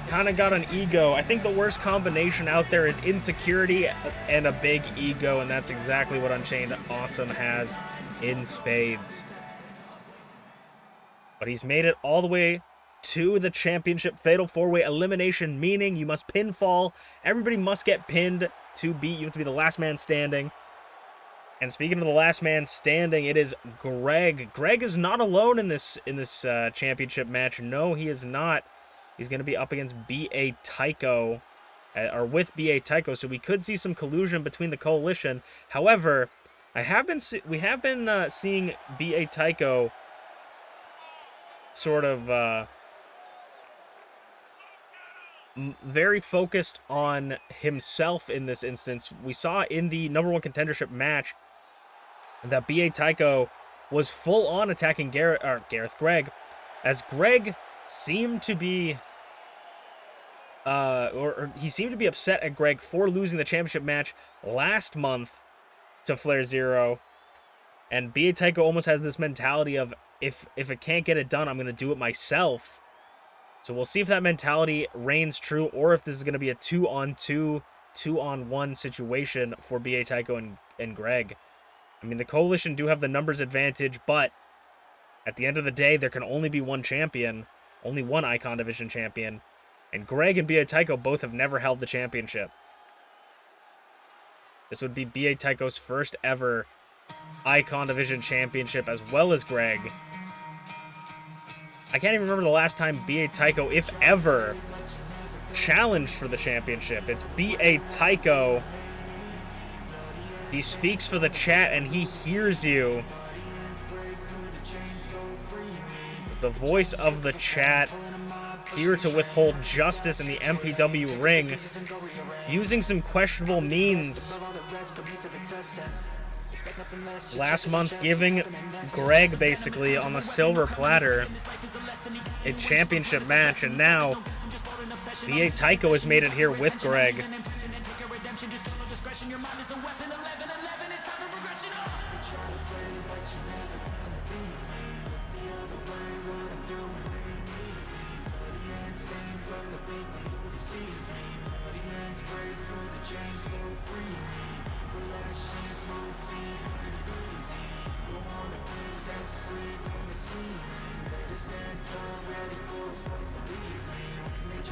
Speaker 1: Kind of got an ego. I think the worst combination out there is insecurity and a big ego, and that's exactly what UnchainedAwesome has in spades. But he's made it all the way to the championship fatal four-way elimination, meaning you must pinfall. Everybody must get pinned to beat. You have to be the last man standing. And speaking of the last man standing, it is Greg. Greg is not alone in this championship match. No, he is not. He's going to be up against B.A. Tycho, or with B.A. Tycho, so we could see some collusion between the coalition. However, we have been seeing B.A. Tycho sort of very focused on himself in this instance. We saw in the #1 contendership match that B.A. Tycho was full on attacking Greg, as Greg seemed to be he seemed to be upset at Greg for losing the championship match last month to FlairZero, and B.A. Tycho almost has this mentality of, if it can't get it done, I'm going to do it myself. So we'll see if that mentality reigns true, or if this is going to be a 2-on-2, 2-on-1 situation for B.A. Tycho and Greg. I mean, the coalition do have the numbers advantage, but at the end of the day, there can only be one champion, only one Icon Division champion, and Greg and B.A. Tycho both have never held the championship. This would be B.A. Tycho's first ever Icon Division championship, as well as Greg. I can't even remember the last time B.A. Tycho, if ever, challenged for the championship. It's B.A. Tycho. He speaks for the chat and he hears you. The voice of the chat, here to withhold justice in the MPW ring, using some questionable means. Last month, giving Greg, basically, on the silver platter, a championship match, and now B.A. Tycho has made it here with Greg.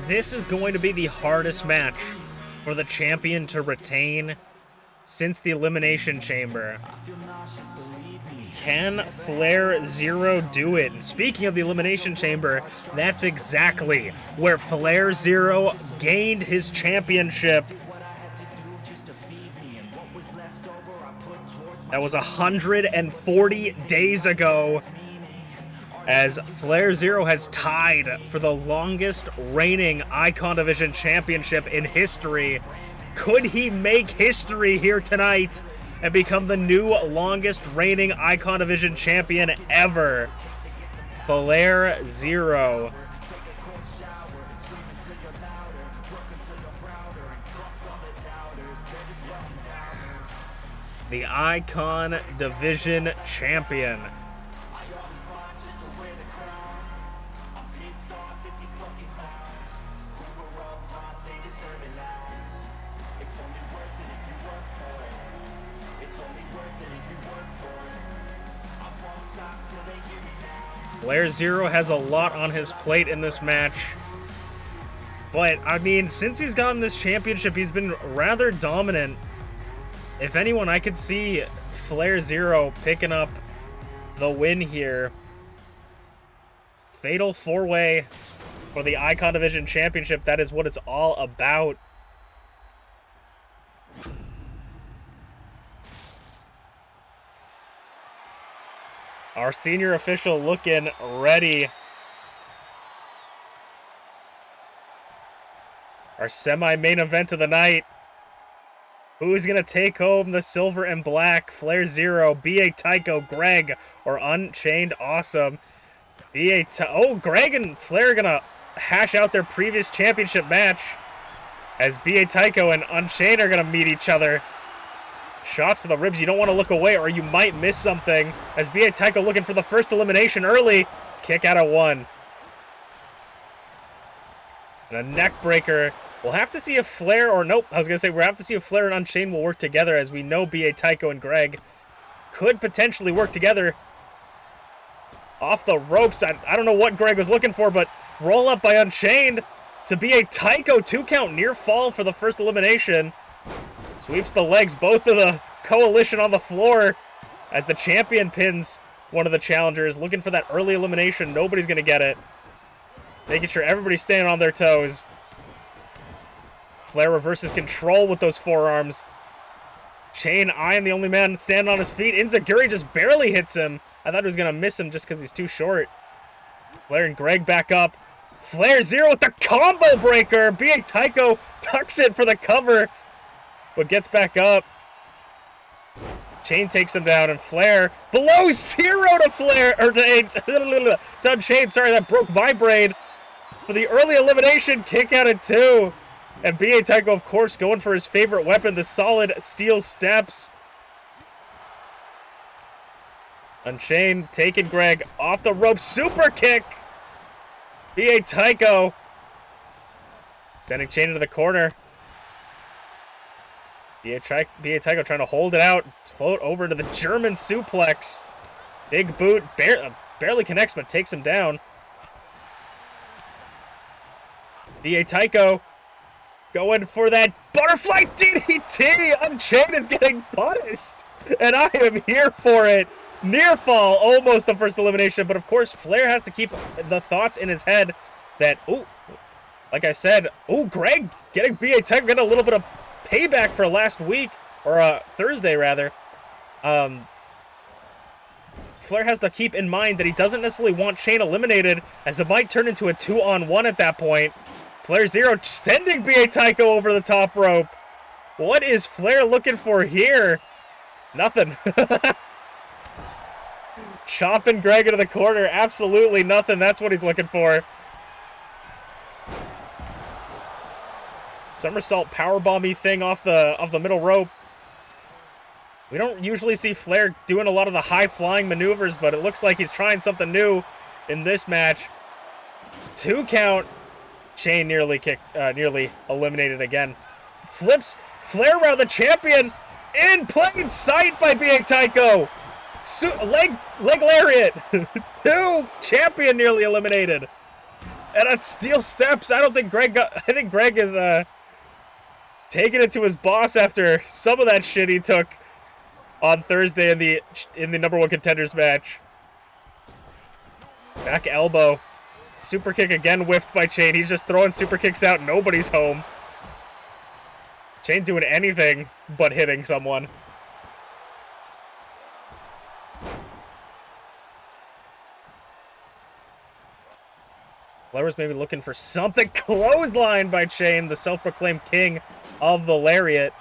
Speaker 1: This is going to be the hardest match for the champion to retain since the Elimination Chamber. Can FlairZero do it? And speaking of the Elimination Chamber, that's exactly where FlairZero gained his championship. That was 140 days ago, as FlairZero has tied for the longest reigning Icon Division championship in history. Could he make history here tonight and become the new longest reigning Icon Division champion ever? FlairZero. The Icon Division champion. FlairZero has a lot on his plate in this match. But, I mean, since he's gotten this championship, he's been rather dominant. If anyone, I could see FlairZero picking up the win here. Fatal 4-way for the Icon Division Championship. That is what it's all about. Our senior official looking ready. Our semi-main event of the night. Who's going to take home the silver and black? FlairZero, B.A. Tycho, Greg, or UnchainedAwesome. Oh, Greg and Flair are going to hash out their previous championship match as B.A. Tycho and Unchained are going to meet each other. Shots to the ribs. You don't want to look away or you might miss something. As B.A. Tycho looking for the first elimination early. Kick out of one. And a neck breaker. We'll have to see if Flair or nope. I was going to say we'll have to see if Flair and Unchained will work together, as we know B.A. Tycho and Greg could potentially work together. Off the ropes. I don't know what Greg was looking for, but roll up by Unchained to B.A. Tycho. 2 count near fall for the first elimination. Sweeps the legs, both of the coalition on the floor as the champion pins one of the challengers. Looking for that early elimination. Nobody's going to get it. Making sure everybody's staying on their toes. Flair reverses control with those forearms. Chain eyeing the only man standing on his feet. Inzaguri just barely hits him. I thought he was going to miss him just because he's too short. Flair and Greg back up. FlairZero with the combo breaker. B.A. Tycho tucks it for the cover, but gets back up. Chain takes him down, and Flair below 0 to Flair, or to Unchained. Sorry, that broke my brain. For the early elimination, kick out at 2. And B.A. Tycho, of course, going for his favorite weapon, the solid steel steps. Unchained taking Greg off the rope. Super kick. B.A. Tycho sending Chain into the corner. B.A. Tycho trying to hold it out. Float over to the German suplex. Big boot. Barely connects, but takes him down. B.A. Tycho going for that butterfly DDT. Unchained is getting punished, and I am here for it. Near fall, almost the first elimination, but of course Flair has to keep the thoughts in his head that, like I said, Greg getting B.A. Tycho, getting a little bit of payback for last week, or Thursday rather. Flair has to keep in mind that he doesn't necessarily want Chain eliminated, as it might turn into a 2-on-1 at that point. FlairZero sending B.A. Tycho over the top rope. What is Flair looking for here? Nothing. Chopping Greg into the corner. Absolutely nothing. That's what he's looking for. Somersault powerbomb-y thing off the middle rope. We don't usually see Flair doing a lot of the high-flying maneuvers, but it looks like he's trying something new in this match. 2 count. Chain nearly eliminated again. Flips Flair around the champion in plain sight by B.A. Tycho. Leg lariat. 2 champion nearly eliminated. And on steel steps, I think Greg is taking it to his boss after some of that shit he took on Thursday in the number 1 contenders match. Back elbow. Super kick again whiffed by Chain. He's just throwing super kicks out. Nobody's home. Chain doing anything but hitting someone. Flair was maybe looking for something. Clothesline by Chain, the self-proclaimed king of the lariat.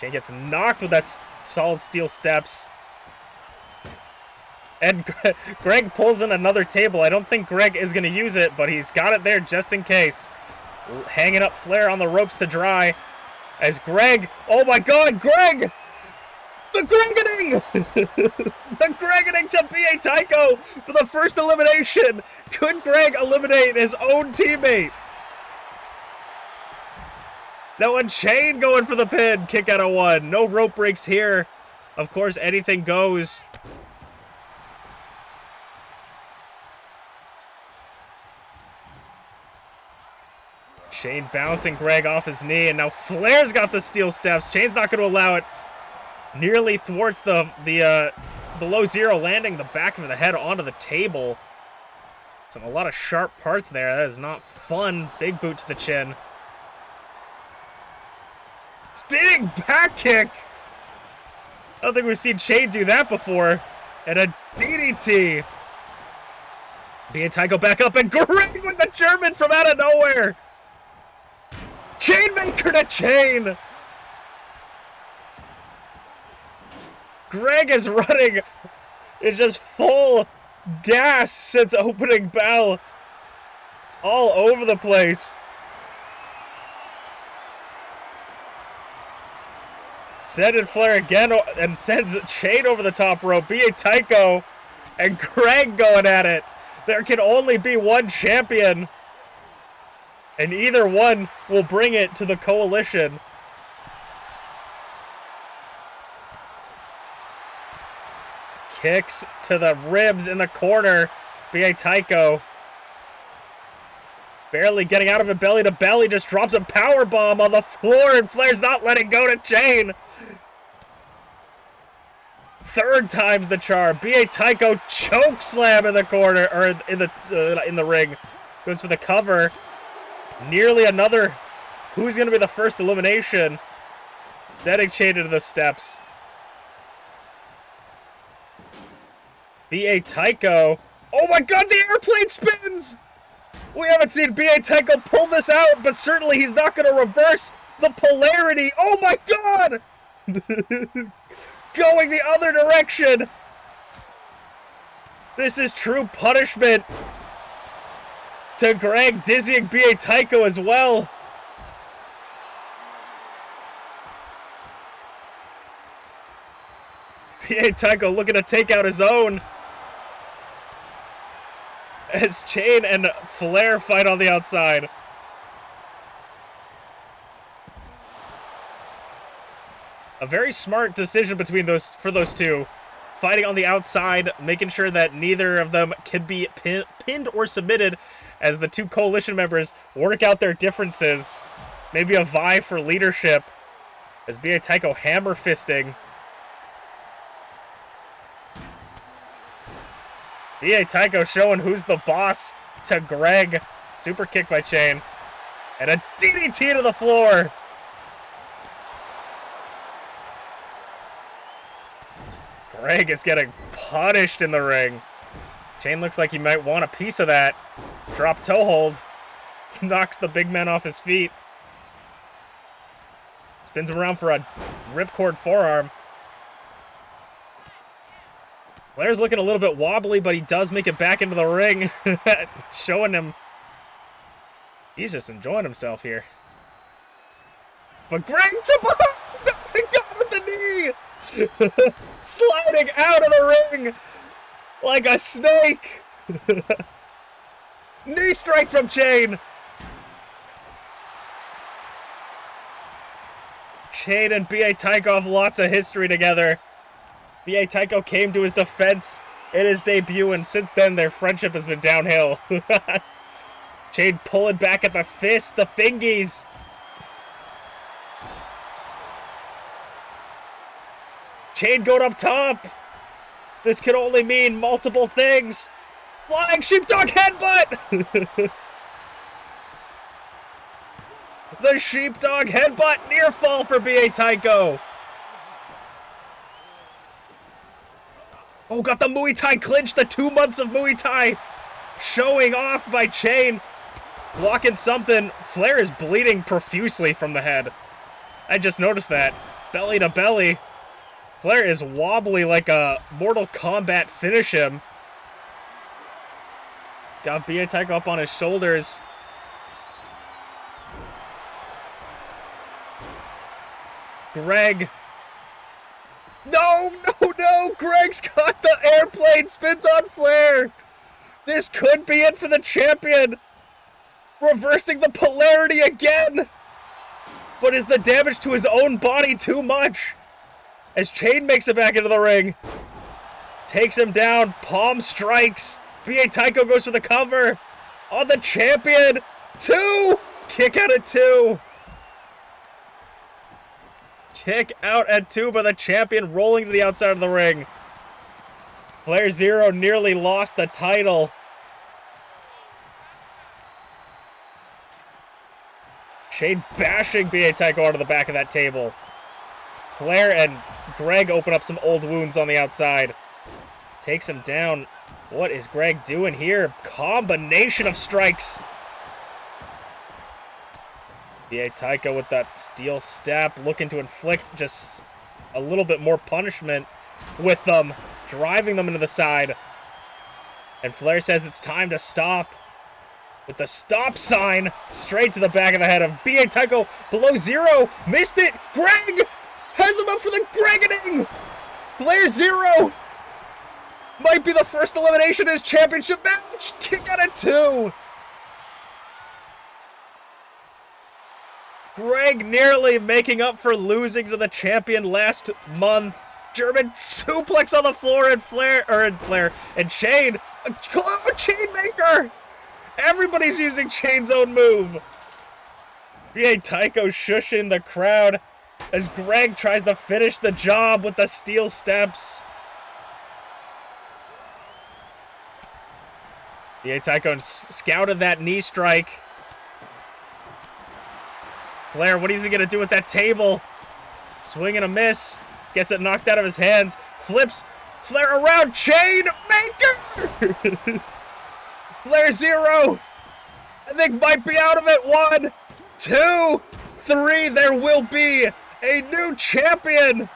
Speaker 1: Chain gets knocked with that solid steel steps. And Greg pulls in another table. I don't think Greg is going to use it, but he's got it there just in case. Hanging up Flair on the ropes to dry. As Greg, oh my god, Greg! The Gregening! The Gregening to B.A. Tycho for the first elimination. Could Greg eliminate his own teammate? No, Unchained going for the pin. Kick out of 1. No rope breaks here. Of course, anything goes. Shane bouncing Greg off his knee, and now Flair's got the steel steps. Shane's not going to allow it. Nearly thwarts the below zero, landing the back of the head onto the table. So a lot of sharp parts there. That is not fun. Big boot to the chin. Spinning back kick. I don't think we've seen Shane do that before. And a DDT. Tycho back up, and Greg with the German from out of nowhere. Chainmaker to chain. Greg is running. It's just full gas since opening bell. All over the place. Sending Flair again and sends Chain over the top rope. Tycho and Greg going at it. There can only be one champion. And either one will bring it to the coalition. Kicks to the ribs in the corner. Tycho. Barely getting out of it belly to belly. Just drops a power bomb on the floor, and Flair's not letting go to Chain. Third time's the charm. Tycho choke slam in the corner, or in the ring. Goes for the cover. Nearly another. Who's going to be the first elimination? Setting Chain into the steps. Tycho. Oh my god, the airplane spins! We haven't seen Tycho pull this out, but certainly he's not going to reverse the polarity. Oh my god! Going the other direction. This is true punishment to Greg, dizzying Tycho as well. Tycho looking to take out his own. As Chain and Flair fight on the outside. A very smart decision between those two. Fighting on the outside, making sure that neither of them can be pinned or submitted as the two coalition members work out their differences. Maybe a vie for leadership as Tycho hammer fisting. Tycho showing who's the boss to Greg. Super kick by Chain. And a DDT to the floor. Greg is getting punished in the ring. Chain looks like he might want a piece of that. Drop toe hold. Knocks the big man off his feet. Spins him around for a ripcord forearm. Flair's looking a little bit wobbly, but he does make it back into the ring. Showing him he's just enjoying himself here. But Greg got with the knee! Sliding out of the ring like a snake! Knee strike from Chain! Chain and Tycho have lots of history together. Tycho came to his defense in his debut, and since then their friendship has been downhill. Chain pulling back at the fist, the fingies. Chain going up top. This could only mean multiple things. Flying sheepdog headbutt! The sheepdog headbutt, near fall for Tycho. Oh, got the Muay Thai clinch, the 2 months of Muay Thai. Showing off by Chain. Blocking something. Flair is bleeding profusely from the head. I just noticed that. Belly to belly. Flair is wobbly like a Mortal Kombat finish him. Got Tycho up on his shoulders. Greg. No! Greg's got the airplane, spins on Flair. This could be it for the champion. Reversing the polarity again. But is the damage to his own body too much? As Chain makes it back into the ring. Takes him down. Palm strikes. B.A. Tycho goes for the cover. On the champion. 2. Kick out at 2. Kick out at 2 by the champion, rolling to the outside of the ring. FlairZero nearly lost the title. Shade bashing B.A. Tycho onto the back of that table. Flair and Greg open up some old wounds on the outside. Takes him down. What is Greg doing here? Combination of strikes. B.A. Tycho with that steel step, looking to inflict just a little bit more punishment with them, driving them into the side. And Flair says it's time to stop. With the stop sign straight to the back of the head of B.A. Tycho below 0. Missed it. Greg has him up for the Gregening. FlairZero might be the first elimination in his championship match. Kick out at 2. Greg nearly making up for losing to the champion last month. German suplex on the floor, and Flair, and Chain, a chain maker. Everybody's using Chain's own move. B.A. Tycho shushing the crowd as Greg tries to finish the job with the steel steps. B.A. Tycho scouted that knee strike. Flair, what is he going to do with that table? Swing and a miss. Gets it knocked out of his hands. Flips Flair around. Chain maker! FlairZero, I think, might be out of it. 1, 2, 3. There will be a new champion.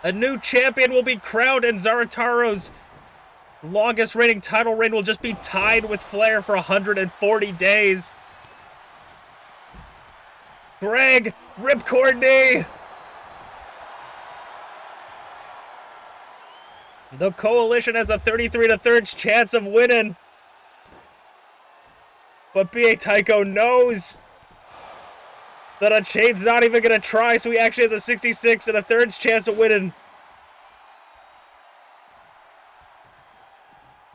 Speaker 1: A new champion will be crowned, and Zarataro's longest reigning title reign will just be tied with Flair for 140 days. Greg, ripcord knee. The Coalition has a 33-3 chance of winning. But B.A. Tycho knows that Unchained's not even going to try, so he actually has a 66-3 chance of winning.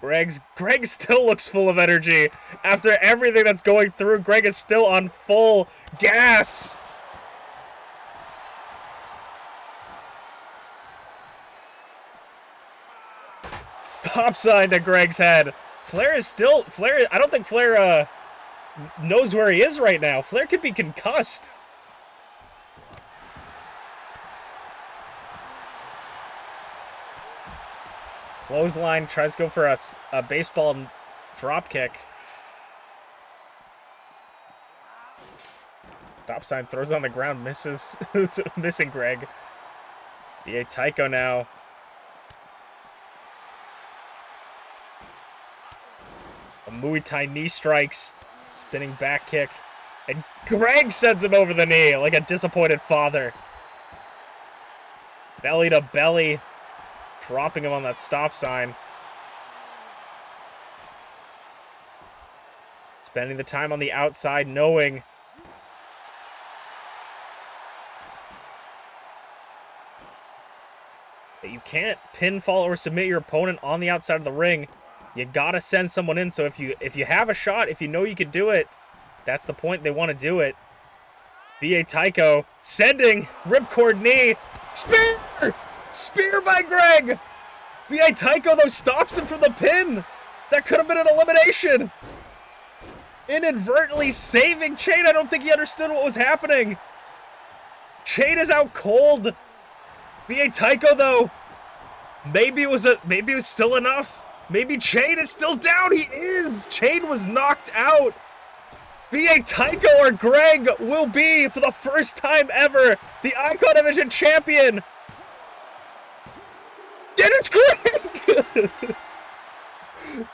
Speaker 1: Greg still looks full of energy. After everything that's going through, Greg is still on full gas. Stop sign to Greg's head. Flair, I don't think Flair knows where he is right now. Flair could be concussed. Clothesline, tries to go for a baseball drop kick. Stop sign, throws on the ground, misses. Missing Greg. B.A. Tycho now. A Muay Thai knee strikes. Spinning back kick. And Greg sends him over the knee like a disappointed father. Belly to belly. Dropping him on that stop sign. Spending the time on the outside, knowing that you can't pinfall or submit your opponent on the outside of the ring. You gotta send someone in. So if you have a shot, if you know you can do it, that's the point. They want to do it. B.A. Tycho sending ripcord knee. Spear! Spear by Greg! B.A. Tycho, though, stops him from the pin. That could have been an elimination. Inadvertently saving Chain. I don't think he understood what was happening. Chain is out cold. B.A. Tycho, though, maybe it was still enough. Maybe Chain is still down. He is. Chain was knocked out. B.A. Tycho or Greg will be, for the first time ever, the Icon Division champion. And it's Greg!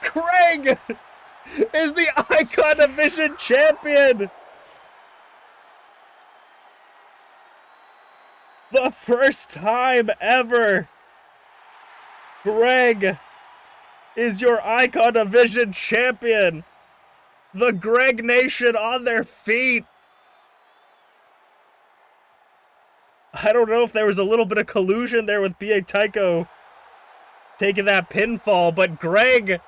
Speaker 1: Greg is the Icon Division champion. The first time ever. Greg is your Icon Division champion. The Greg Nation on their feet. I don't know if there was a little bit of collusion there with B.A. Tycho taking that pinfall, but Greg,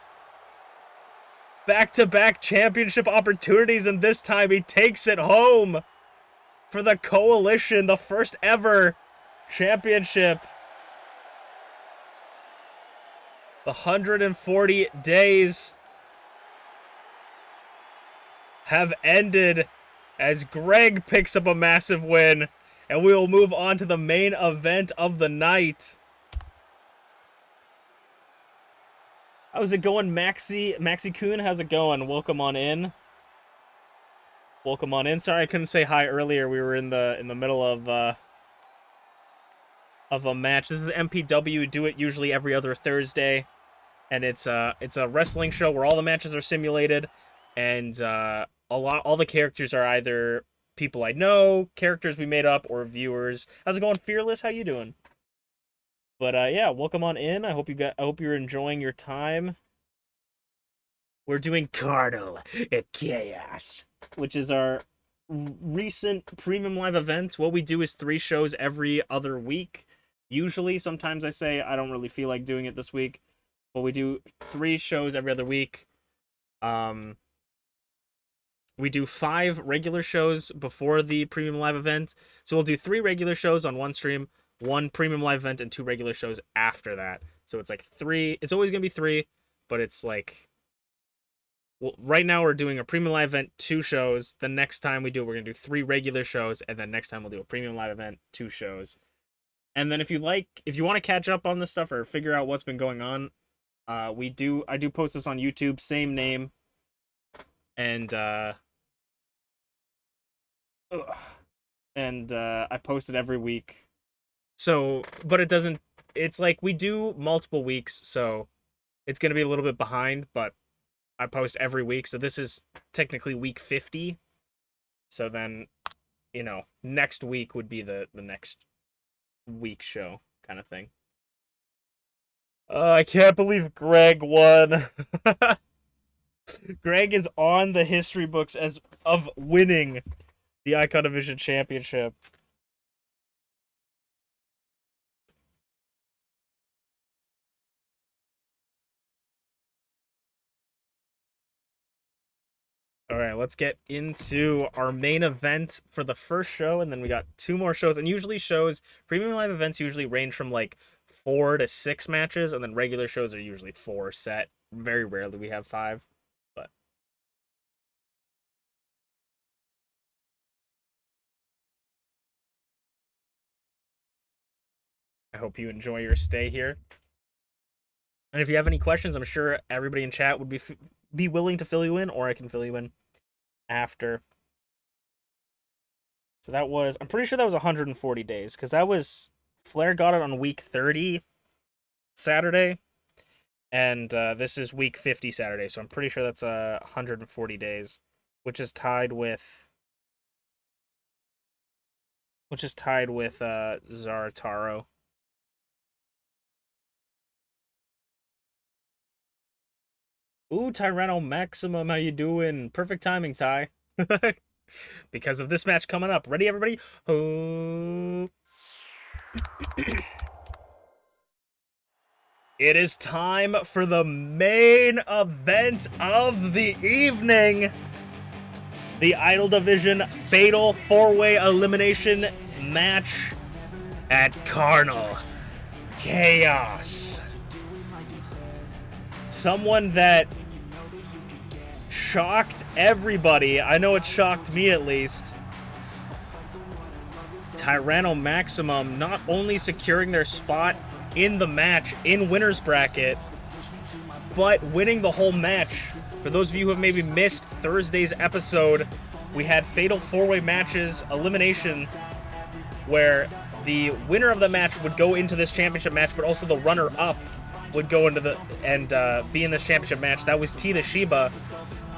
Speaker 1: back-to-back championship opportunities, and this time he takes it home for the Coalition, the first ever championship. The 140 days have ended as Greg picks up a massive win, and we will move on to the main event of the night. How's it going, Maxi Kuhn? How's it going? Welcome on in. Welcome on in. Sorry I couldn't say hi earlier. We were in the middle of a match. This is the MPW. We do it usually every other Thursday, and it's a wrestling show where all the matches are simulated, and all the characters are either people I know, characters we made up, or viewers. How's it going, Fearless? How you doing? But yeah, welcome on in. I hope you're enjoying your time. We're doing Carnal at Chaos, which is our recent premium live event. What we do is 3 shows every other week. Usually, sometimes I say I don't really feel like doing it this week, but we do 3 shows every other week. We do 5 regular shows before the premium live event. So we'll do 3 regular shows on one stream, 1 premium live event, and 2 regular shows after that. So it's like 3. It's always going to be 3, but it's like... Well, right now we're doing a premium live event, 2 shows. The next time we do it, we're going to do 3 regular shows, and then next time we'll do a premium live event, 2 shows. And then if you want to catch up on this stuff or figure out what's been going on, I do post this on YouTube, same name. And I post it every week. So, but it's like we do multiple weeks, so it's going to be a little bit behind, but I post every week. So this is technically week 50. So then, next week would be the next week show kind of thing. I can't believe Greg won. Greg is on the history books of winning the Icon Division Championship. All right, let's get into our main event for the first show, and then we got 2 more shows. And usually premium live events usually range from like 4 to 6 matches, and then regular shows are usually 4 set. Very rarely we have 5, but I hope you enjoy your stay here. And if you have any questions, I'm sure everybody in chat would be willing to fill you in, or I can fill you in after. So I'm pretty sure that was 140 days, because that was, Flair got it on week 30 Saturday, and this is week 50 Saturday, so I'm pretty sure that's 140 days, which is tied with Zarataro. Ooh, Tyranno Maximum, how you doing? Perfect timing, Ty. Because of this match coming up. Ready, everybody? Oh. It is time for the main event of the evening. The Idol Division Fatal 4-Way Elimination match at Carnal Chaos. Someone that shocked everybody. I know it shocked me at least. Tyranno Maximum not only securing their spot in the match in winner's bracket, but winning the whole match. For those of you who have maybe missed Thursday's episode, we had fatal 4-way matches, elimination, where the winner of the match would go into this championship match, but also the runner-up would go into be in this championship match. That was TeaTheShiba.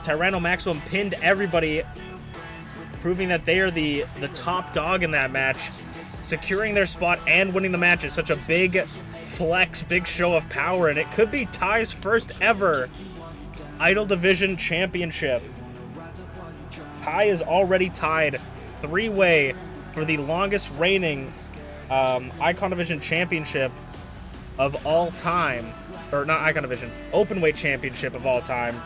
Speaker 1: Tyranno Maximum pinned everybody, proving that they are the top dog in that match. Securing their spot and winning the match is such a big flex, big show of power, and it could be Ty's first ever Idol Division Championship. Ty is already tied 3-way for the longest reigning Icon Division Championship of all time. Or not Icon Division, Openweight Championship of all time.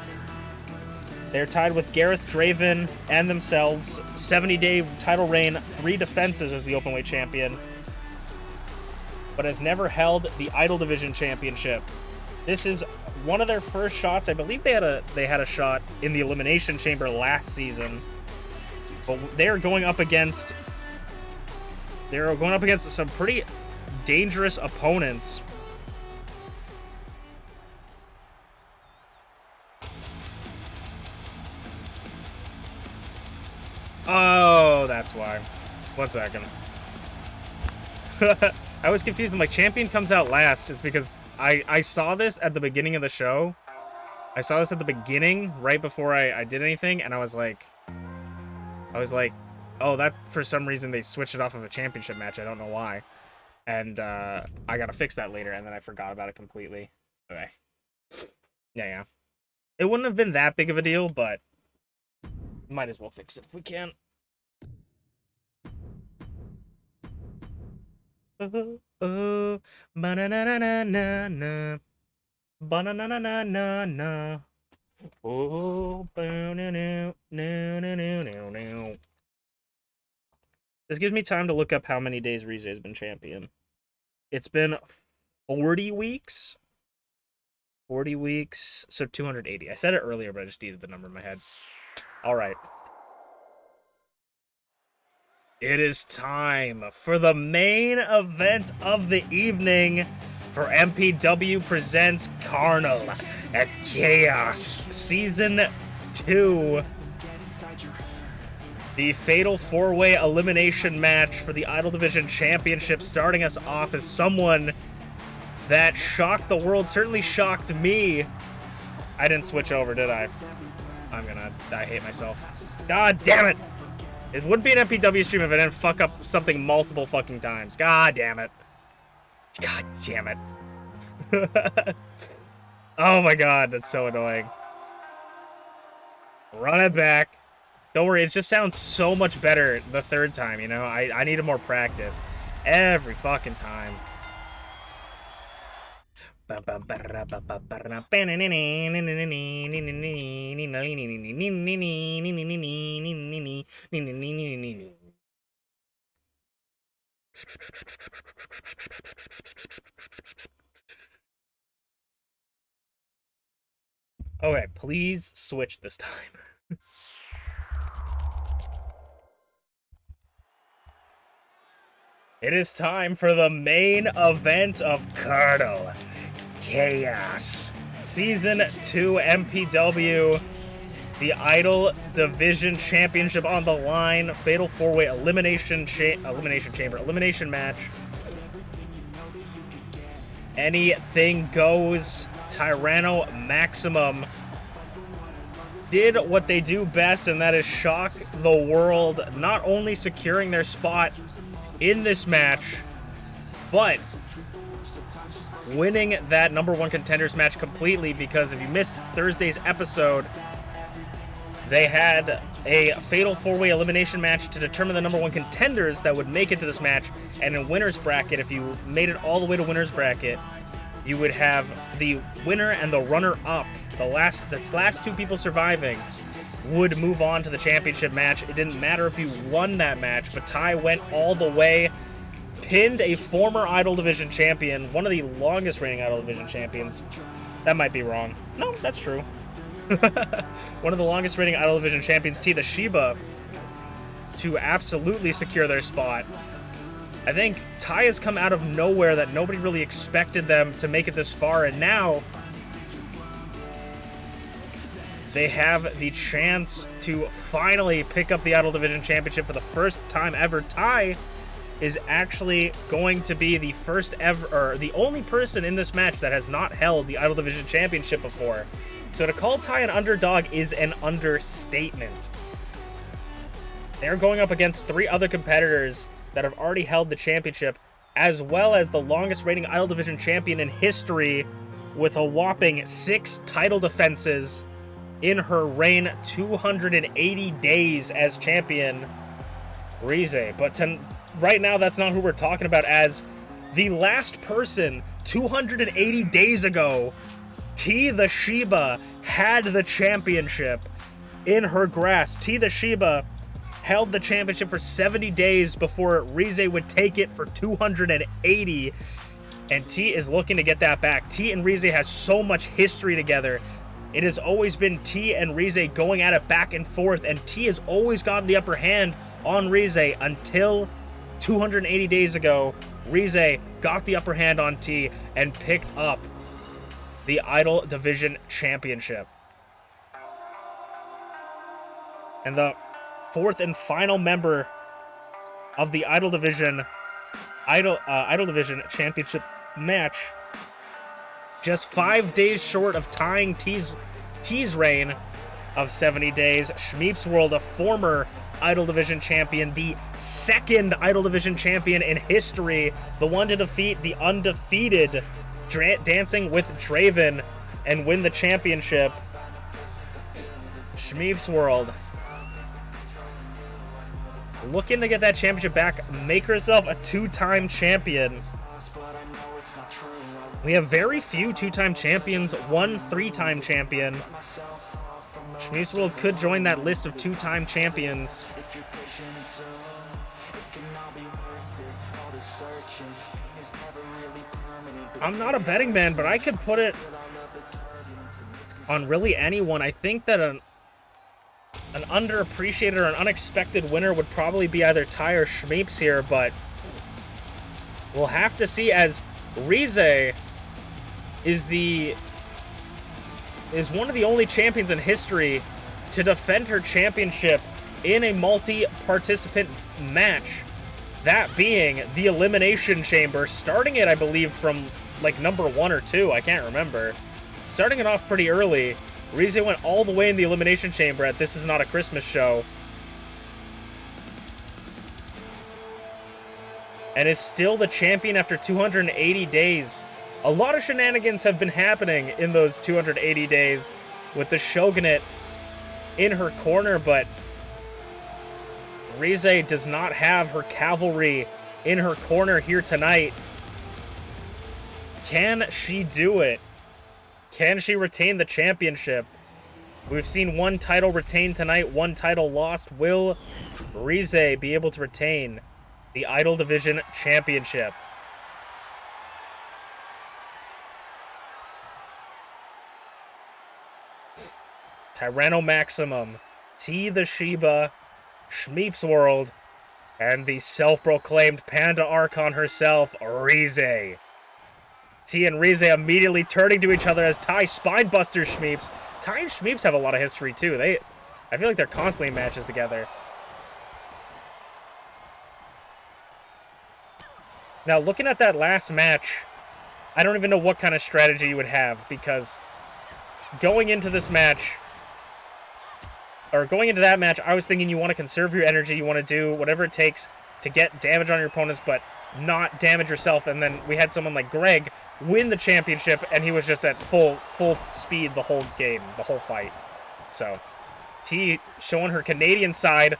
Speaker 1: They're tied with Garreth, Draven, and themselves. 70-day title reign, 3 defenses as the Openweight Champion. But has never held the Idol Division Championship. This is one of their first shots. I believe they had a shot in the Elimination Chamber last season. But they're going up against some pretty dangerous opponents. Oh, that's why. 1 second. I was confused. I'm like, Champion comes out last. It's because I saw this at the beginning of the show. I saw this at the beginning, right before I did anything, and I was like, oh, that, for some reason, they switched it off of a championship match. I don't know why. And I gotta fix that later, and then I forgot about it completely. Okay. Yeah. It wouldn't have been that big of a deal, but might as well fix it if we can. Oh, ba-na-na-na-na-na. Ba-na-na-na-na-na. Oh, no. This gives me time to look up how many days Rize has been champion. It's been 40 weeks. 40 weeks, so 280. I said it earlier, but I just needed the number in my head. All right. It is time for the main event of the evening for MPW Presents Carnal at Chaos Season 2. The Fatal 4-Way Elimination match for the Idol Division Championship. Starting us off as someone that shocked the world, certainly shocked me. I didn't switch over, did I? I hate myself. God damn it! It wouldn't be an MPW stream if I didn't fuck up something multiple fucking times. God damn it. God damn it. Oh my god, that's so annoying. Run it back. Don't worry, it just sounds so much better the third time, you know? I needed more practice. Every fucking time. Okay, please switch this time. It is time for the main event of Carnal Chaos Season 2 MPW. The Idol Division Championship on the line. Fatal 4-Way Elimination match. Anything goes. Tyranno Maximum did what they do best, and that is shock the world, not only securing their spot in this match, but winning that #1 contenders match completely, because if you missed Thursday's episode, they had a fatal 4-way elimination match to determine the #1 contenders that would make it to this match. And in winner's bracket, if you made it all the way to winner's bracket, you would have the winner and the runner-up. The last 2 people surviving would move on to the championship match. It didn't matter if you won that match, but Ty went all the way, pinned a former Idol Division champion, one of the longest reigning Idol Division champions. That might be wrong. No, that's true. One of the longest reigning Idol Division champions, TeaTheShiba, to absolutely secure their spot. I think Ty has come out of nowhere that nobody really expected them to make it this far, and now they have the chance to finally pick up the Idol Division Championship for the first time ever. Ty is actually going to be the first ever, or the only person in this match that has not held the Idol Division Championship before. So to call Ty an underdog is an understatement. They're going up against 3 other competitors that have already held the championship, as well as the longest reigning Idol Division champion in history, with a whopping 6 title defenses in her reign, 280 days as champion, Rize. But right now, that's not who we're talking about, as the last person 280 days ago, TeaTheShiba had the championship in her grasp. TeaTheShiba held the championship for 70 days before Rize would take it for 280, and T is looking to get that back. T and Rize has so much history together. It has always been T and Rize going at it back and forth, and T has always gotten the upper hand on Rize until 280 days ago. Rize got the upper hand on T and picked up the Idol Division Championship. And the fourth and final member of the Idol Division Championship match, just 5 days short of tying T's reign of 70 days. ShmeepsWorld, a former Idol Division champion, the second Idol Division champion in history, the one to defeat the undefeated DancingWithDraven and win the championship. ShmeepsWorld looking to get that championship back, make herself a two-time champion. We have very few two-time champions, one three-time champion. ShmeepsWorld could join that list of two-time champions. I'm not a betting man, but I could put it on really anyone. I think that an underappreciated or an unexpected winner would probably be either Ty or Shmeeps here, but we'll have to see, as Rize is one of the only champions in history to defend her championship in a multi-participant match, that being the Elimination Chamber, starting it, I believe, from like number 1 or 2, I can't remember. Starting it off pretty early. Rize went all the way in the Elimination Chamber at This Is Not a Christmas Show, and is still the champion after 280 days. A lot of shenanigans have been happening in those 280 days with the Shogunate in her corner, but Rize does not have her cavalry in her corner here tonight. Can she do it? Can she retain the championship? We've seen one title retained tonight, one title lost. Will Rize be able to retain the Idol Division Championship? Tyranno Maximum, TeaTheShiba, ShmeepsWorld, and the self-proclaimed Panda Archon herself, Rize. T and Rize immediately turning to each other as Ty spinebusters Shmeeps. Ty and Shmeeps have a lot of history too. I feel like they're constantly in matches together. Now, looking at that last match, I don't even know what kind of strategy you would have, because going into that match, I was thinking you want to conserve your energy, you want to do whatever it takes to get damage on your opponents, but not damage yourself. And then we had someone like Greg win the championship, and he was just at full speed the whole game, the whole fight. So T showing her Canadian side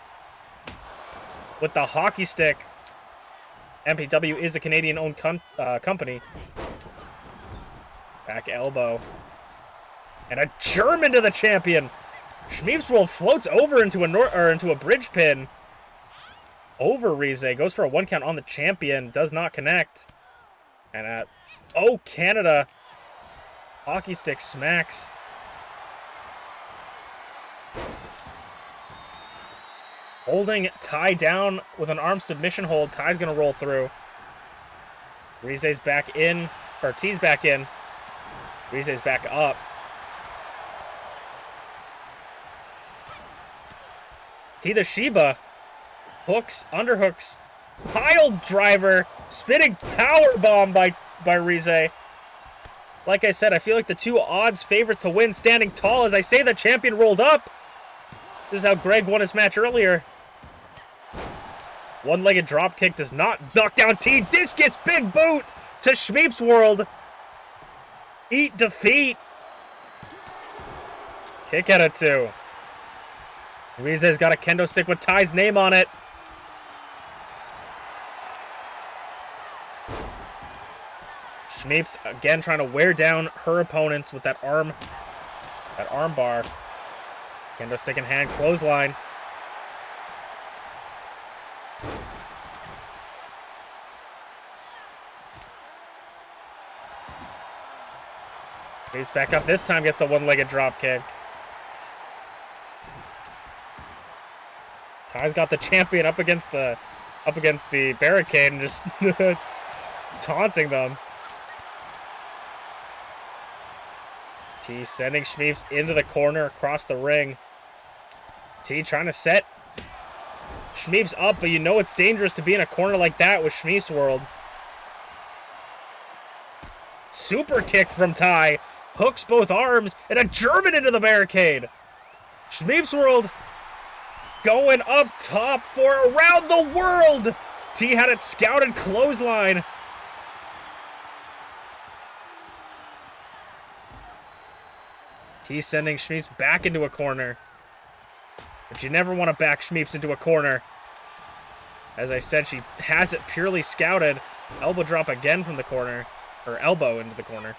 Speaker 1: with the hockey stick. MPW is a Canadian-owned company. Back elbow. And a German to the champion. ShmeepsWorld floats over into a bridge pin. Over Rize. Goes for a 1 count on the champion. Does not connect. And oh, Canada. Hockey stick smacks. Holding Ty down with an arm submission hold. Ty's going to roll through. Rize's back in. Or T's back in. Rize's back up. TeaTheShiba. Hooks, underhooks. Pile driver. Spinning power bomb by Rize. Like I said, I feel like the two odds favorites to win standing tall. As I say, the champion rolled up. This is how Greg won his match earlier. One-legged drop kick does not knock down T. Discus big boot to ShmeepsWorld. Eat defeat. Kick out of 2. Rize's got a kendo stick with Ty's name on it. Shmeeps again trying to wear down her opponents with that arm bar. Kendo stick in hand, clothesline. Shmeeps back up this time, gets the one-legged drop kick. Ty's got the champion up against the barricade and just taunting them. T sending Shmeeps into the corner across the ring. T trying to set Shmeeps up, but you know it's dangerous to be in a corner like that with ShmeepsWorld. Super kick from Ty. Hooks both arms and a German into the barricade. ShmeepsWorld going up top for around the world. T had it scouted, clothesline. T sending Shmeeps back into a corner. But you never want to back Shmeeps into a corner. As I said, she has it purely scouted. Elbow drop again from the corner. Or elbow into the corner.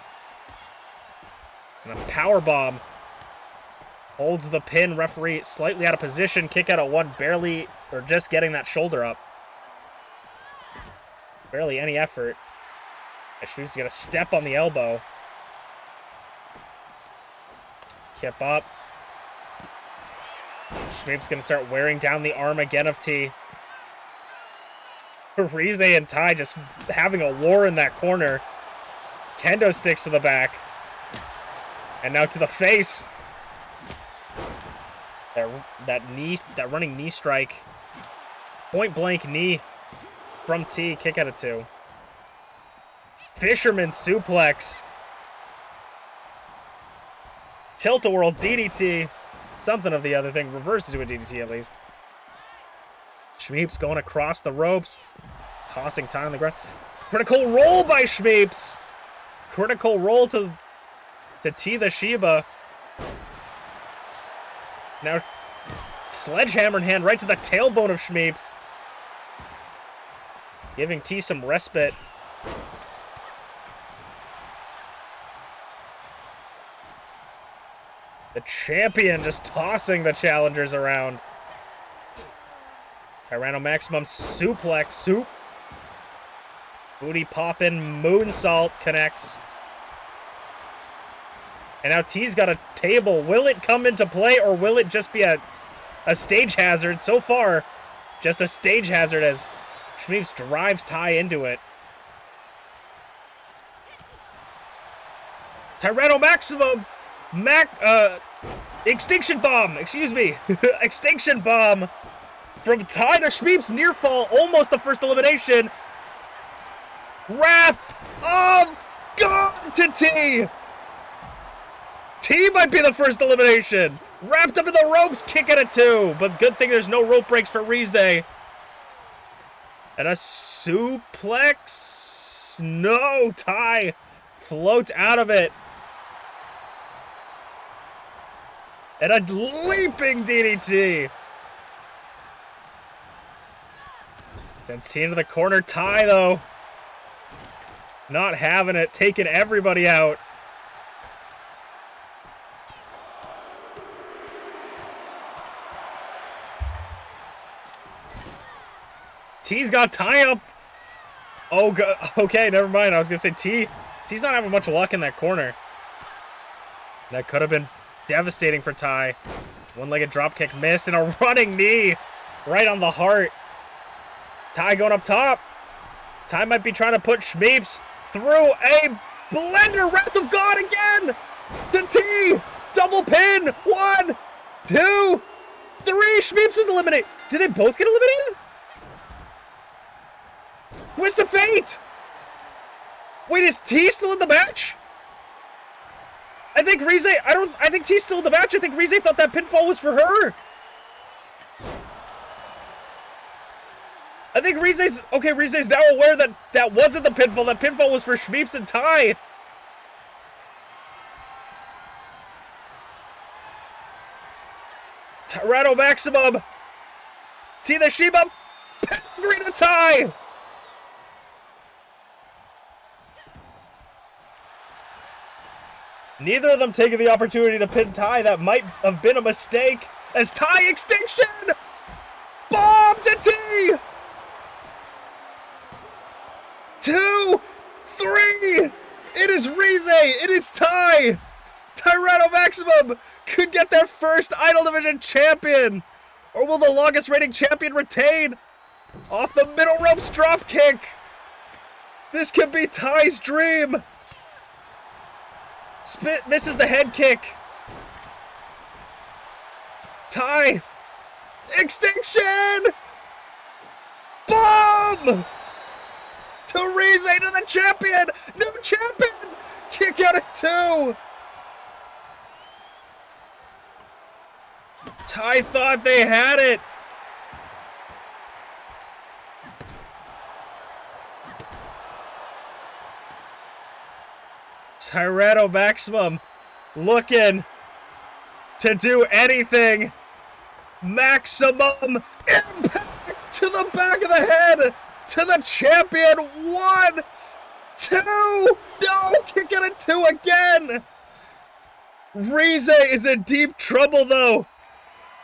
Speaker 1: And a power bomb. Holds the pin. Referee slightly out of position. Kick out at 1. Barely, or just getting that shoulder up. Barely any effort. And Shmeeps is going to step on the elbow. Kip up. Shmeeps going to start wearing down the arm again of T. Rize and Ty just having a war in that corner. Kendo sticks to the back. And now to the face. That running knee strike. Point blank knee from T. Kick out of 2. Fisherman suplex. Tilt-a-whirl DDT. Something of the other thing. Reversed to a DDT at least. Shmeeps going across the ropes. Tossing Ty on the ground. Critical roll by Shmeeps. Critical roll to TeaTheShiba. Now, sledgehammer in hand right to the tailbone of Shmeeps. Giving T some respite. The champion just tossing the challengers around. Tyranno Maximum suplex. Soup. Booty poppin'. Moonsault connects. And now T's got a table. Will it come into play or will it just be a stage hazard? So far, just a stage hazard as Shmeeps drives Ty into it. Tyranno Maximum. Extinction Bomb. Excuse me. Extinction Bomb from Ty to Shmeeps. Near fall. Almost the first elimination. Wrath of God to T. T might be the first elimination. Wrapped up in the ropes, kick at it 2. But good thing there's no rope breaks for Rize. And a suplex. No, Ty floats out of it. And a leaping DDT. Sends T into the corner. Ty, though, not having it, taking everybody out. T's got Ty up. Oh, okay, never mind. I was going to say T's not having much luck in that corner. That could have been devastating for Ty. One-legged dropkick missed and a running knee right on the heart. Ty going up top. Ty might be trying to put Shmeeps through a blender. Wrath of God again to T. Double pin. 1, 2, 3. Shmeeps is eliminated. Did they both get eliminated? Twist of fate. Wait, is T still in the match? I think Rize, I think T's still in the match. I think Rize thought that pinfall was for her. I think Rize's now aware that that wasn't the pinfall. That pinfall was for Shmeeps and Ty. Tyranno Maximum. TeaTheShiba Pengu to tie. Neither of them taking the opportunity to pin Ty. That might have been a mistake. As Ty extinction! Bomb to T! 2, 3! It is Rize! It is Ty! Tyranno Maximum could get their first Idol Division champion! Or will the longest reigning champion retain? Off the middle ropes drop kick! This could be Ty's dream! Spit misses the head kick. Ty. Extinction! Bomb! To Rize to the champion! New champion! Kick out at 2! Ty thought they had it! Tyranno Maximum looking to do anything. Maximum impact to the back of the head to the champion. 1, 2. No, kick it at 2 again. Rize is in deep trouble though.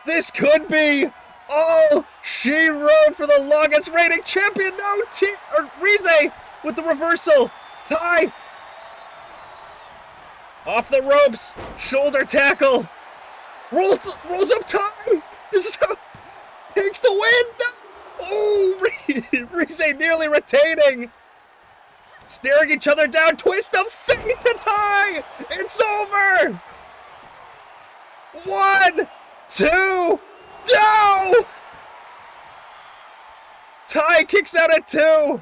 Speaker 1: This could be all she wrote for the longest reigning champion. No, Rize with the reversal. Ty. Off the ropes, shoulder tackle, rolls up Ty. This is how takes the win. No. Oh, Rize nearly retaining. Staring each other down, twist of fate to Ty. It's over. 1, 2, no. Ty kicks out at 2.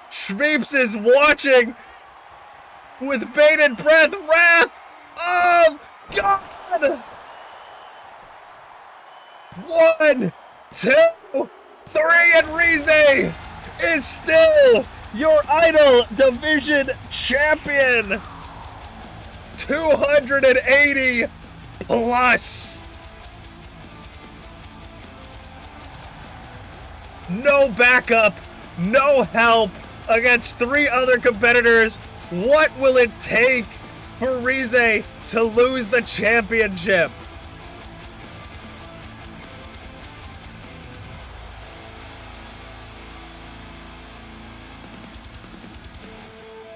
Speaker 1: Shmeeps is watching. With bated breath, wrath of God! 1, 2, 3, and Rize is still your Idol Division champion! 280 plus! No backup, no help against 3 other competitors. What will it take for Rize to lose the championship?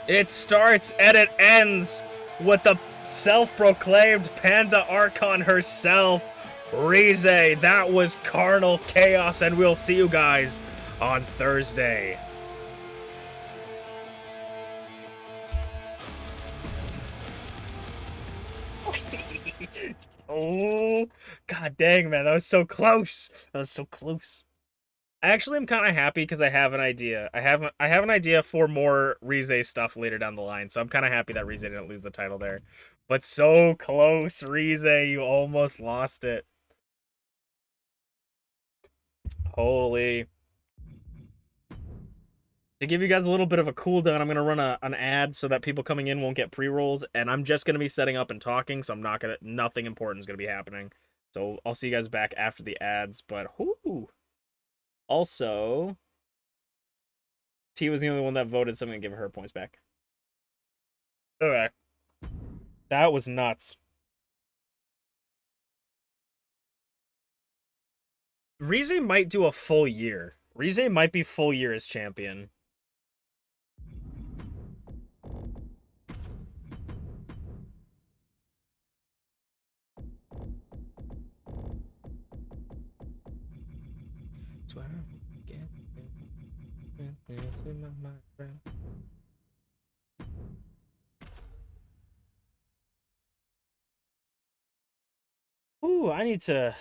Speaker 1: It starts and it ends with the self-proclaimed Panda Archon herself, Rize. That was Carnal Chaos, and we'll see you guys on Thursday. Oh, god dang, man, that was so close. That was so close. I actually am kind of happy because I have an idea. I have an idea for more Rize stuff later down the line, so I'm kind of happy that Rize didn't lose the title there. But so close, Rize, you almost lost it. Holy. To give you guys a little bit of a cooldown, I'm going to run an ad so that people coming in won't get pre-rolls, and I'm just going to be setting up and talking, so nothing important is going to be happening. So I'll see you guys back after the ads, but whoo. Also, T was the only one that voted, so I'm going to give her points back. Okay. That was nuts. Rize might do a full year. Rize might be full year as champion. Ooh, I need to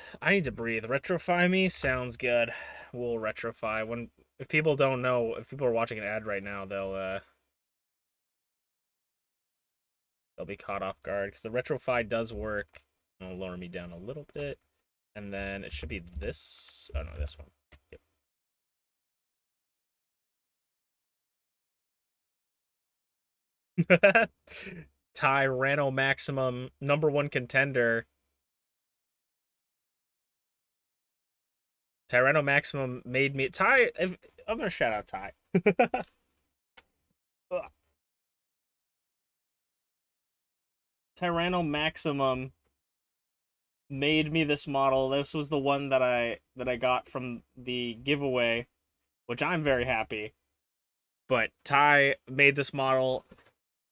Speaker 1: breathe. Retrofy me sounds good. We'll retrofy. If people don't know, if people are watching an ad right now, they'll be caught off guard because the retrofy does work. It'll lower me down a little bit, and then it should be this. Oh no, this one. Yep. Tyranno Maximum, #1 contender. Tyranno Maximum made me... Ty... I'm going to shout out Ty. Tyranno Maximum made me this model. This was the one that I got from the giveaway, which I'm very happy. But Ty made this model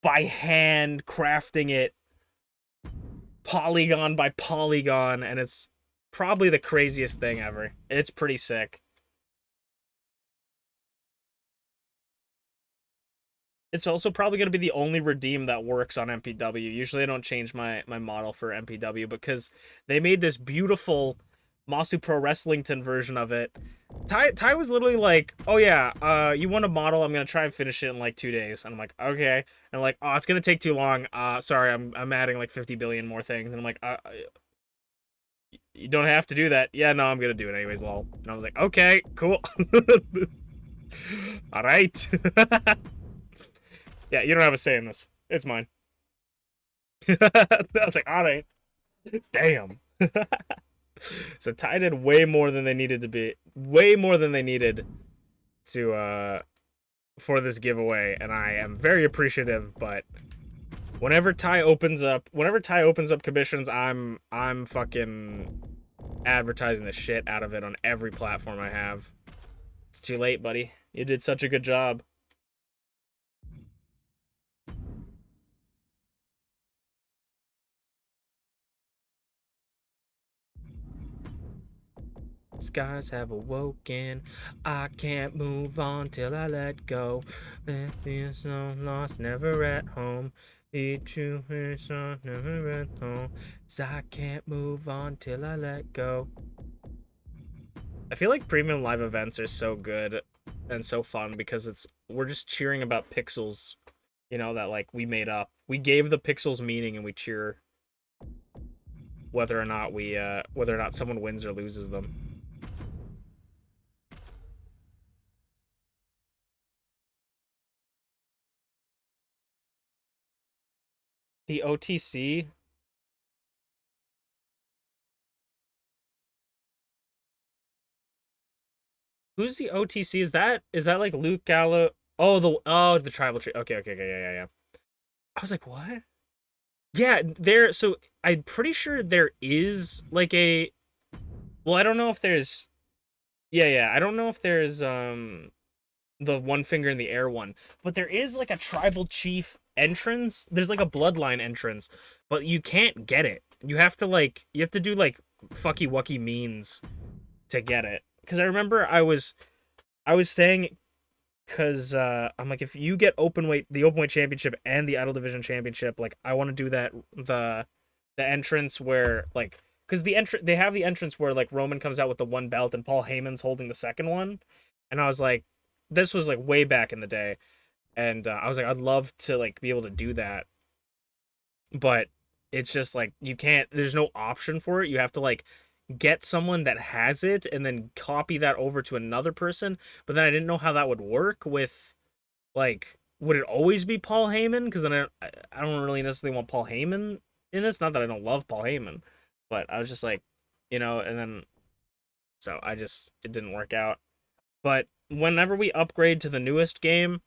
Speaker 1: by hand, crafting it polygon by polygon, and it's probably the craziest thing ever. It's pretty sick. It's also probably going to be the only redeem that works on MPW. Usually I don't change my model for MPW because they made this beautiful Masu Pro Wrestlington version of it. Ty was literally like, oh yeah, you want a model, I'm going to try and finish it in like 2 days. And I'm like, okay. And like, oh, it's going to take too long. Sorry, I'm adding like 50 billion more things. And I'm like, you don't have to do that. Yeah, no, I'm going to do it anyways, lol. And I was like, okay, cool. All right. Yeah, you don't have a say in this. It's mine. I was like, all right. Damn. So Ty did way more than they needed to be. Way more than they needed to, for this giveaway. And I am very appreciative, but whenever Ty opens up commissions, I'm fucking advertising the shit out of it on every platform I have. It's too late, buddy. You did such a good job. Skies have awoken. I can't move on till I let go. Let me so lost, never at home. The truth is never at home. So I can't move on till I let go. I feel like premium live events are so good and so fun because we're just cheering about pixels, you know, that like we made up. We gave the pixels meaning and we cheer whether or not someone wins or loses them. The OTC? Who's the OTC? Is that like Luke Gallo? Oh, the tribal tree. Okay, yeah. I was like, what? Yeah, so I'm pretty sure there is like a, well, I don't know if there's, yeah, I don't know if there's the one finger in the air one, but there is like a tribal chief entrance. There's like a bloodline entrance, but you can't get it. You have to do like fucky wucky means to get it. Because I remember I was saying, because I'm like, if you get the open weight championship and the idol division championship, like I want to do that the entrance where like, because they have the entrance where like Roman comes out with the one belt and Paul Heyman's holding the second one, and I was like, this was like way back in the day, and I was like, I'd love to like be able to do that, but it's just like you can't. There's no option for it. You have to like get someone that has it and then copy that over to another person. But then I didn't know how that would work with, like, would it always be Paul Heyman? Because then I don't really necessarily want Paul Heyman in this. Not that I don't love Paul Heyman, but I was just like, you know, and then so it didn't work out. But whenever we upgrade to the newest game,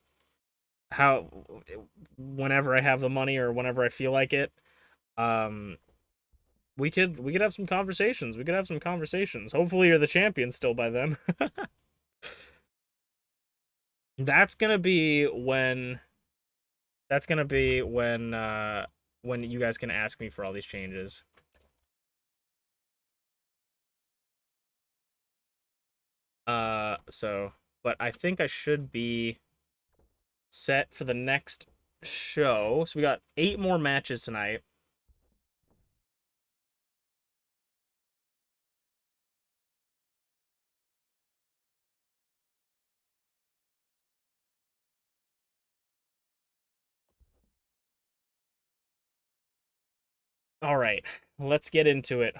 Speaker 1: whenever I have the money or whenever I feel like it, we could have some conversations. Hopefully you're the champion still by then. That's gonna be when you guys can ask me for all these changes. But I think I should be set for the next show. So we got 8 more matches tonight. All right, let's get into it.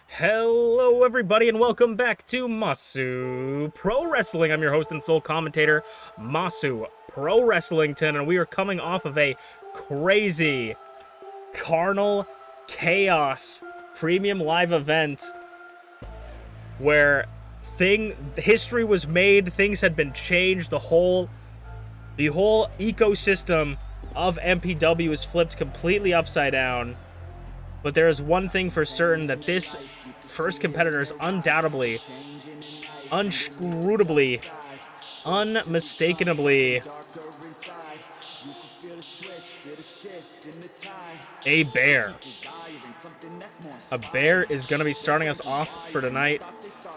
Speaker 1: Hello, everybody, and welcome back to Masu Pro Wrestling. I'm your host and sole commentator, Masu Pro Wrestlington, and we are coming off of a crazy Carnal Chaos premium live event where history was made, things had been changed, the whole ecosystem of MPW is flipped completely upside down. But there is one thing for certain, that this first competitor is undoubtedly, unscrutably, unmistakably a bear. A bear is going to be starting us off for tonight.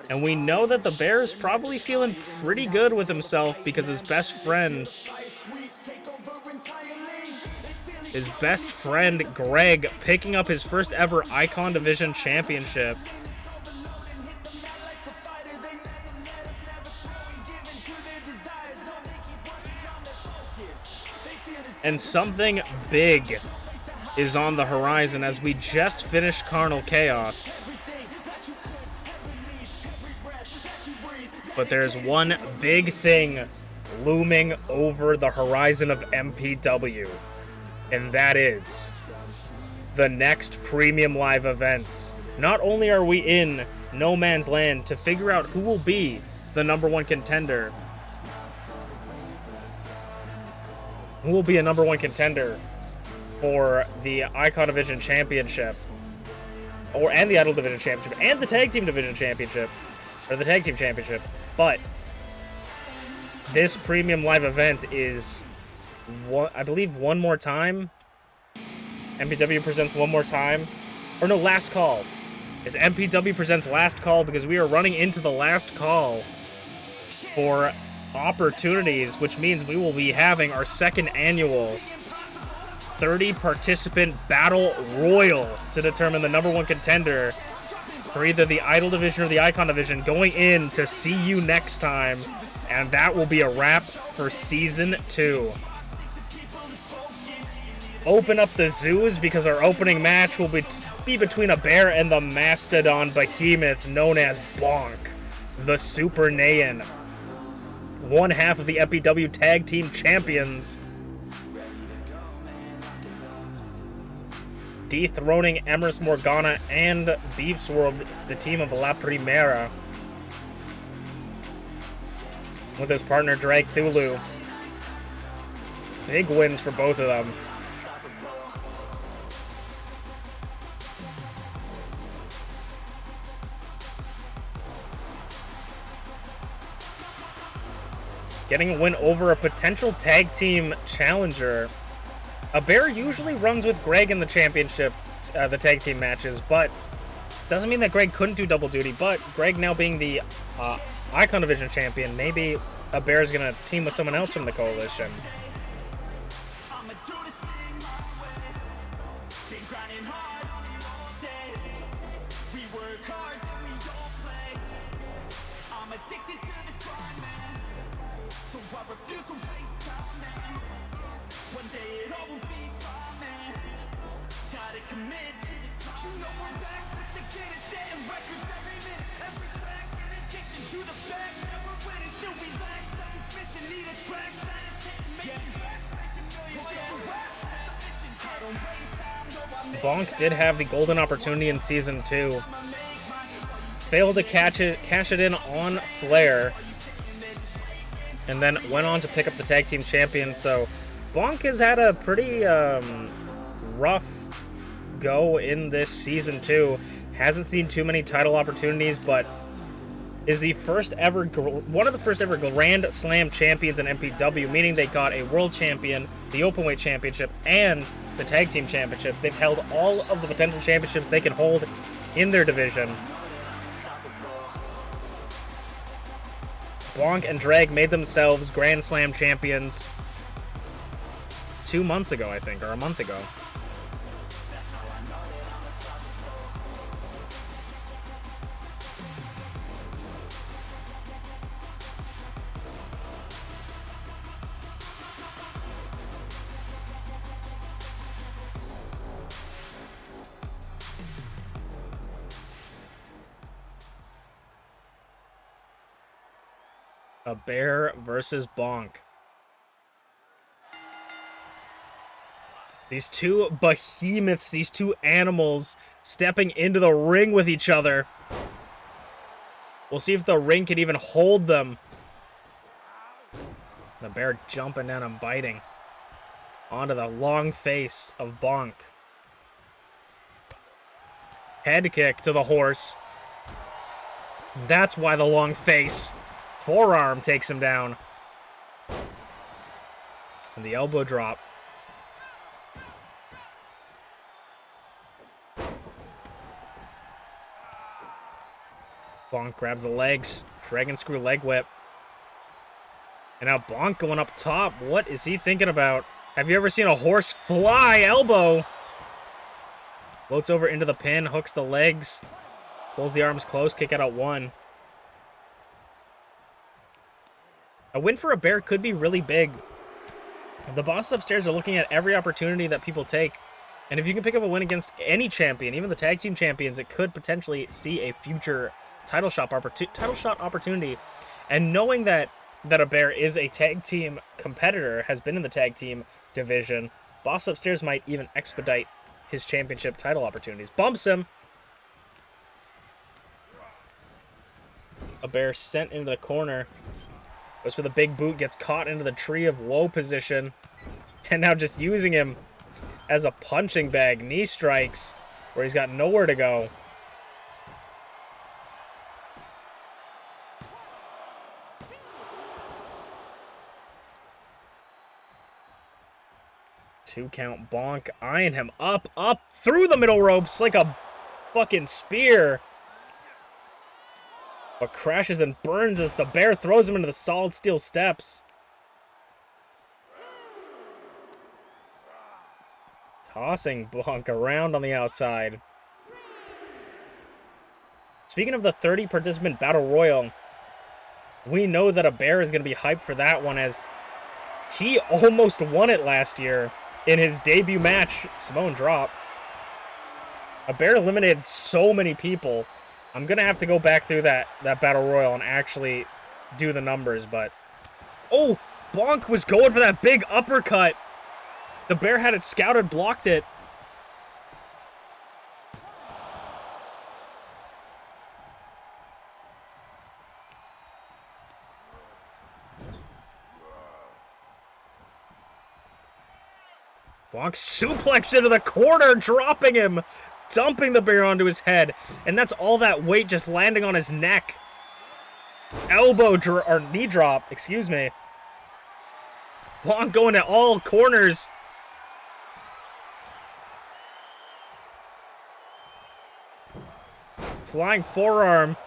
Speaker 1: And we know that the bear is probably feeling pretty good with himself because his best friend, Greg, picking up his first ever Icon Division Championship. And something big is on the horizon as we just finished Carnal Chaos. But there's one big thing looming over the horizon of MPW. And that is the next premium live event. Not only are we in no man's land to figure out who will be the #1 contender, who will be a #1 contender for the Icon Division Championship, and the Idol Division Championship, and the Tag Team Division Championship, or the Tag Team Championship, but this premium live event is, I believe, one more time. MPW presents one more time. Or no, last call. It's MPW presents last call because we are running into the last call for opportunities, which means we will be having our second annual 30-participant battle royal to determine the #1 contender for either the Idol Division or the Icon Division, going in to see you next time. And that will be a wrap for Season 2. Open up the zoos because our opening match will be between a bear and the mastodon behemoth known as Bonk, the Super Naiyan, one half of the MPW Tag Team Champions, dethroning Emrys Morgana and MintyClovers, the team of La Primera, with his partner Dragthulu. Big wins for both of them. Getting a win over a potential tag team challenger. A bear usually runs with Greg in the championship, the tag team matches, but doesn't mean that Greg couldn't do double duty. But Greg now being the Icon Division champion, maybe a bear is going to team with someone else from the coalition. Bonk did have the golden opportunity in Season 2. Failed to cash it in on Flair. And then went on to pick up the Tag Team Champion. So Bonk has had a pretty rough go in this Season 2. Hasn't seen too many title opportunities, but is the one of the first ever Grand Slam champions in MPW, meaning they got a World Champion, the Openweight Championship, and the Tag Team Championships. They've held all of the potential championships they can hold in their division. Bonk and Drag made themselves Grand Slam champions 2 months ago, I think, or a month ago. A bear versus Bonk. These two behemoths, these two animals stepping into the ring with each other. We'll see if the ring can even hold them. The bear jumping down and biting onto the long face of Bonk. Head kick to the horse. That's why the long face. Forearm takes him down. And the elbow drop. Bonk grabs the legs. Dragon screw leg whip. And now Bonk going up top. What is he thinking about? Have you ever seen a horse fly elbow? Floats over into the pin, hooks the legs, pulls the arms close, kick out at 1. A win for a bear could be really big. The bosses upstairs are looking at every opportunity that people take. And if you can pick up a win against any champion, even the tag team champions, it could potentially see a future title shot opportunity. And knowing that a bear is a tag team competitor, has been in the tag team division, boss upstairs might even expedite his championship title opportunities. Bumps him. A bear sent into the corner. Goes for the big boot, gets caught into the tree of woe position. And now just using him as a punching bag. Knee strikes where he's got nowhere to go. Two count. Bonk eyeing him up through the middle ropes like a fucking spear. But crashes and burns as the bear throws him into the solid steel steps. Tossing Bonk around on the outside. Speaking of the 30 participant battle royal, we know that a bear is going to be hyped for that one, as he almost won it last year in his debut match, Samoan Drop. A bear eliminated so many people. I'm going to have to go back through that battle royal and actually do the numbers, but... Oh, Bonk was going for that big uppercut. The bear had it scouted, blocked it. Bonk suplex into the corner, dropping him, dumping the bear onto his head, and that's all that weight just landing on his neck. Or knee drop, excuse me. Bonk going to all corners. Flying forearm.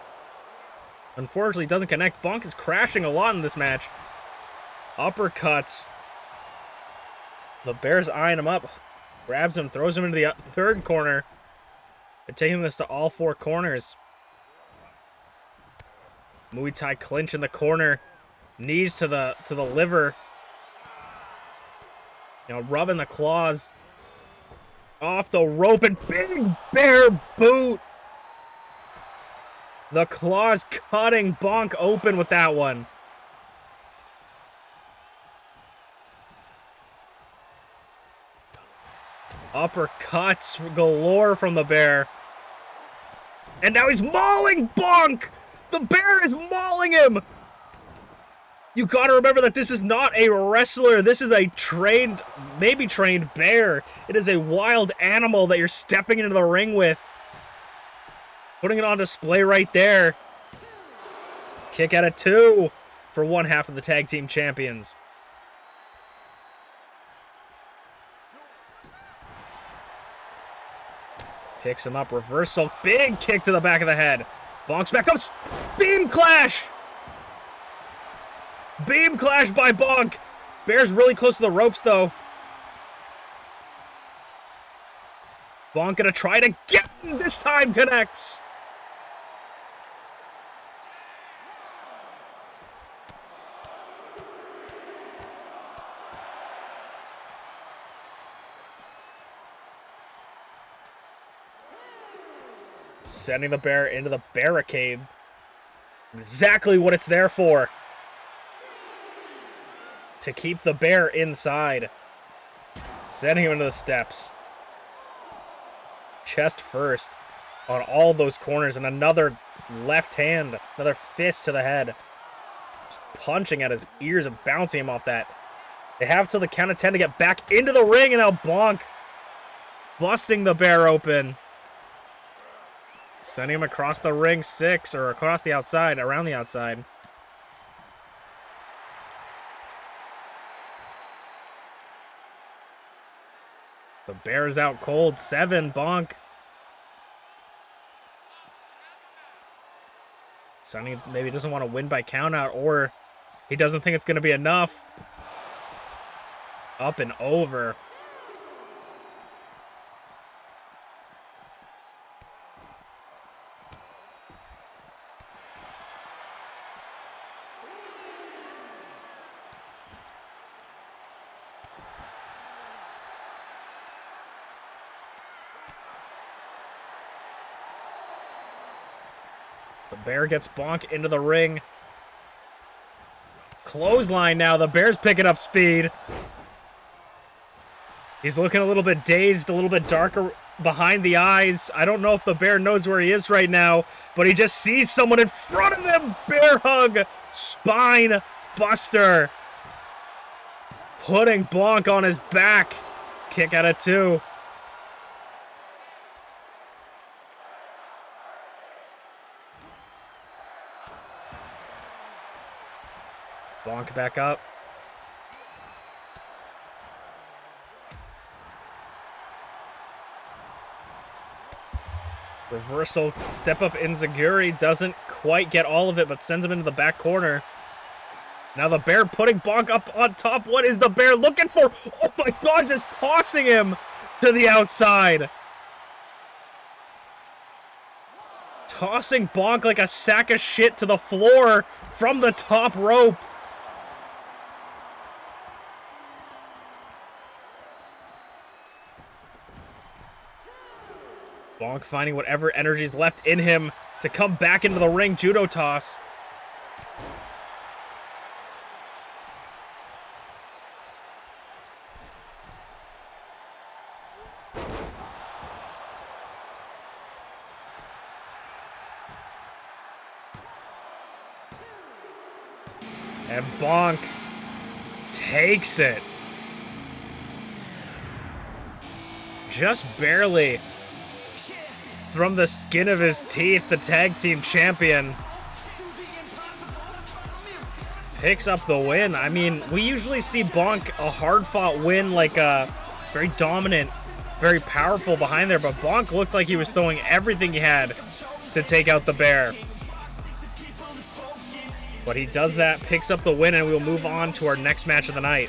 Speaker 1: Unfortunately, doesn't connect. Bonk is crashing a lot in this match. Uppercuts. The bear's eyeing him up. Grabs him, throws him into the third corner. They're taking this to all 4 corners. Muay Thai clinch in the corner. Knees to the liver. You know, rubbing the claws. Off the rope and big bear boot. The claws cutting Bonk open with that one. Uppercuts galore from the bear. And now he's mauling Bonk! The bear is mauling him! You gotta remember that this is not a wrestler. This is a trained, maybe trained bear. It is a wild animal that you're stepping into the ring with. Putting it on display right there. Kick out of 2 for one half of the tag team champions. Picks him up, reversal, big kick to the back of the head. Bonk's back up, beam clash! Beam clash by Bonk. Bear's really close to the ropes, though. Bonk gonna try it again, this time connects. Sending the bear into the barricade. Exactly what it's there for. To keep the bear inside. Sending him into the steps. Chest first on all those corners, and another left hand, another fist to the head. Just punching at his ears and bouncing him off that. They have till the count of 10 to get back into the ring, and now Bonk busting the bear open. Sending him across the ring 6, or across the outside, around the outside. The bear is out cold. 7, Bonk. Sonny maybe doesn't want to win by countout, or he doesn't think it's going to be enough. Up and over. The bear gets Bonk into the ring. Clothesline now. The bear's picking up speed. He's looking a little bit dazed, a little bit darker behind the eyes. I don't know if the bear knows where he is right now, but he just sees someone in front of him. Bear hug. Spine buster. Putting Bonk on his back. Kick out of 2. Bonk back up. Reversal step up Enziguri doesn't quite get all of it, but sends him into the back corner. Now the bear putting Bonk up on top. What is the bear looking for? Oh my god, just tossing him to the outside. Tossing Bonk like a sack of shit to the floor from the top rope. Bonk finding whatever energy is left in him to come back into the ring. Judo toss. And Bonk takes it. Just barely. From the skin of his teeth, the tag team champion picks up the win. I mean, we usually see Bonk a hard-fought win, like a very dominant, very powerful behind there, but Bonk looked like he was throwing everything he had to take out the bear. But he does that, picks up the win, and we'll move on to our next match of the night.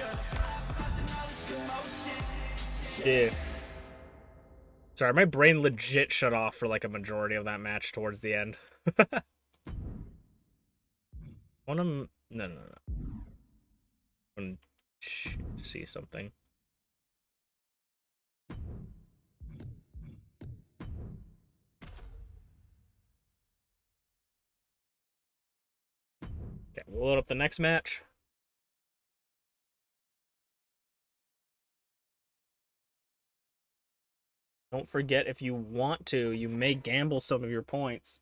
Speaker 1: Yeah. Sorry, my brain legit shut off for like a majority of that match towards the end. No. I want to see something. Okay, we'll load up the next match. Don't forget, if you want to, you may gamble some of your points.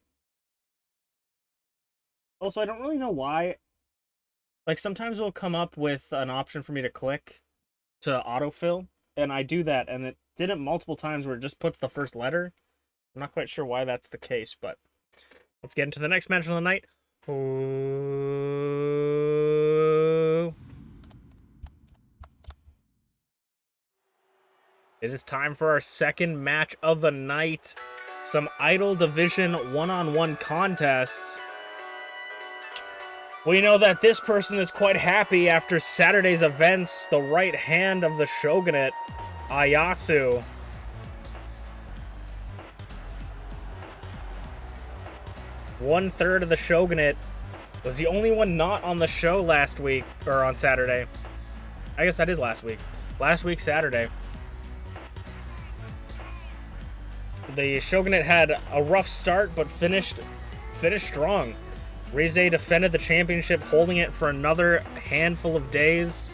Speaker 1: Also, I don't really know why. Like, sometimes it'll come up with an option for me to click to autofill, and I do that, and it did it multiple times where it just puts the first letter. I'm not quite sure why that's the case, but let's get into the next match of the night. It is time for our second match of the night. Some Idol Division one-on-one contest. We know that this person is quite happy after Saturday's events. The right hand of the Shogunate, Ayasu. One-third of the Shogunate was the only one not on the show last week, or on Saturday. I guess that is last week. Last week, Saturday. The Shogunate had a rough start, but finished strong. Rize defended the championship, holding it for another handful of days.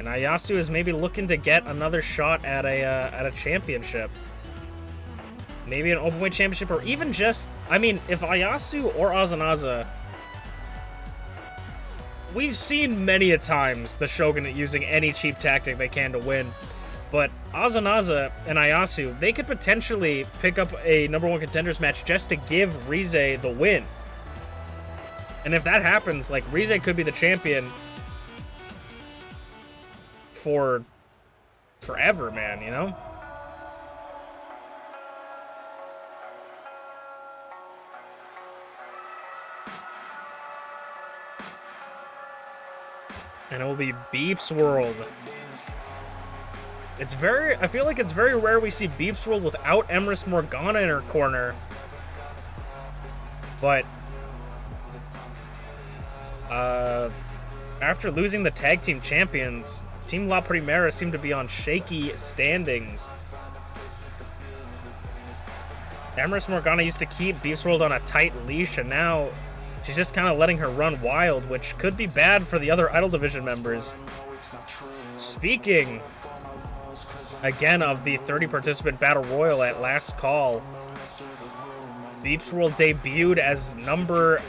Speaker 1: And Ayasu is maybe looking to get another shot at a championship. Maybe an openweight championship, or even just, I mean, if Ayasu or Azanaza, we've seen many a times the Shogunate using any cheap tactic they can to win. But Azanaza and Ayasu, they could potentially pick up a #1 contenders match just to give Rize the win. And if that happens, like, Rize could be the champion for forever, man, you know? And it will be MintyClovers. I feel like it's very rare we see MintyClovers without Empress Morgana in her corner. But after losing the tag team champions, Team La Primera seemed to be on shaky standings. Empress Morgana used to keep MintyClovers on a tight leash, and now she's just kind of letting her run wild, which could be bad for the other Idol Division members. Speaking, again, of the 30-participant Battle Royal at Last Call, MintyClovers debuted as number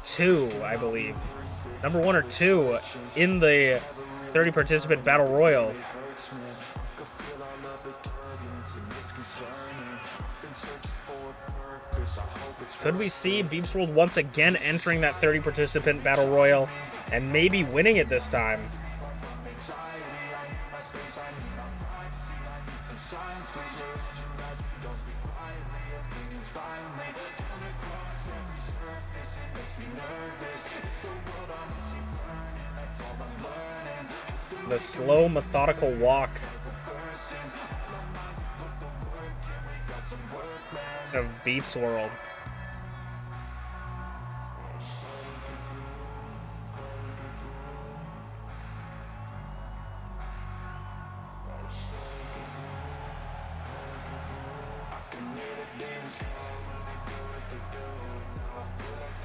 Speaker 1: 2, I believe. Number 1 or 2 in the 30-participant Battle Royal. Could we see MintyClovers once again entering that 30-participant Battle Royal and maybe winning it this time? The slow, methodical walk of MintyClovers.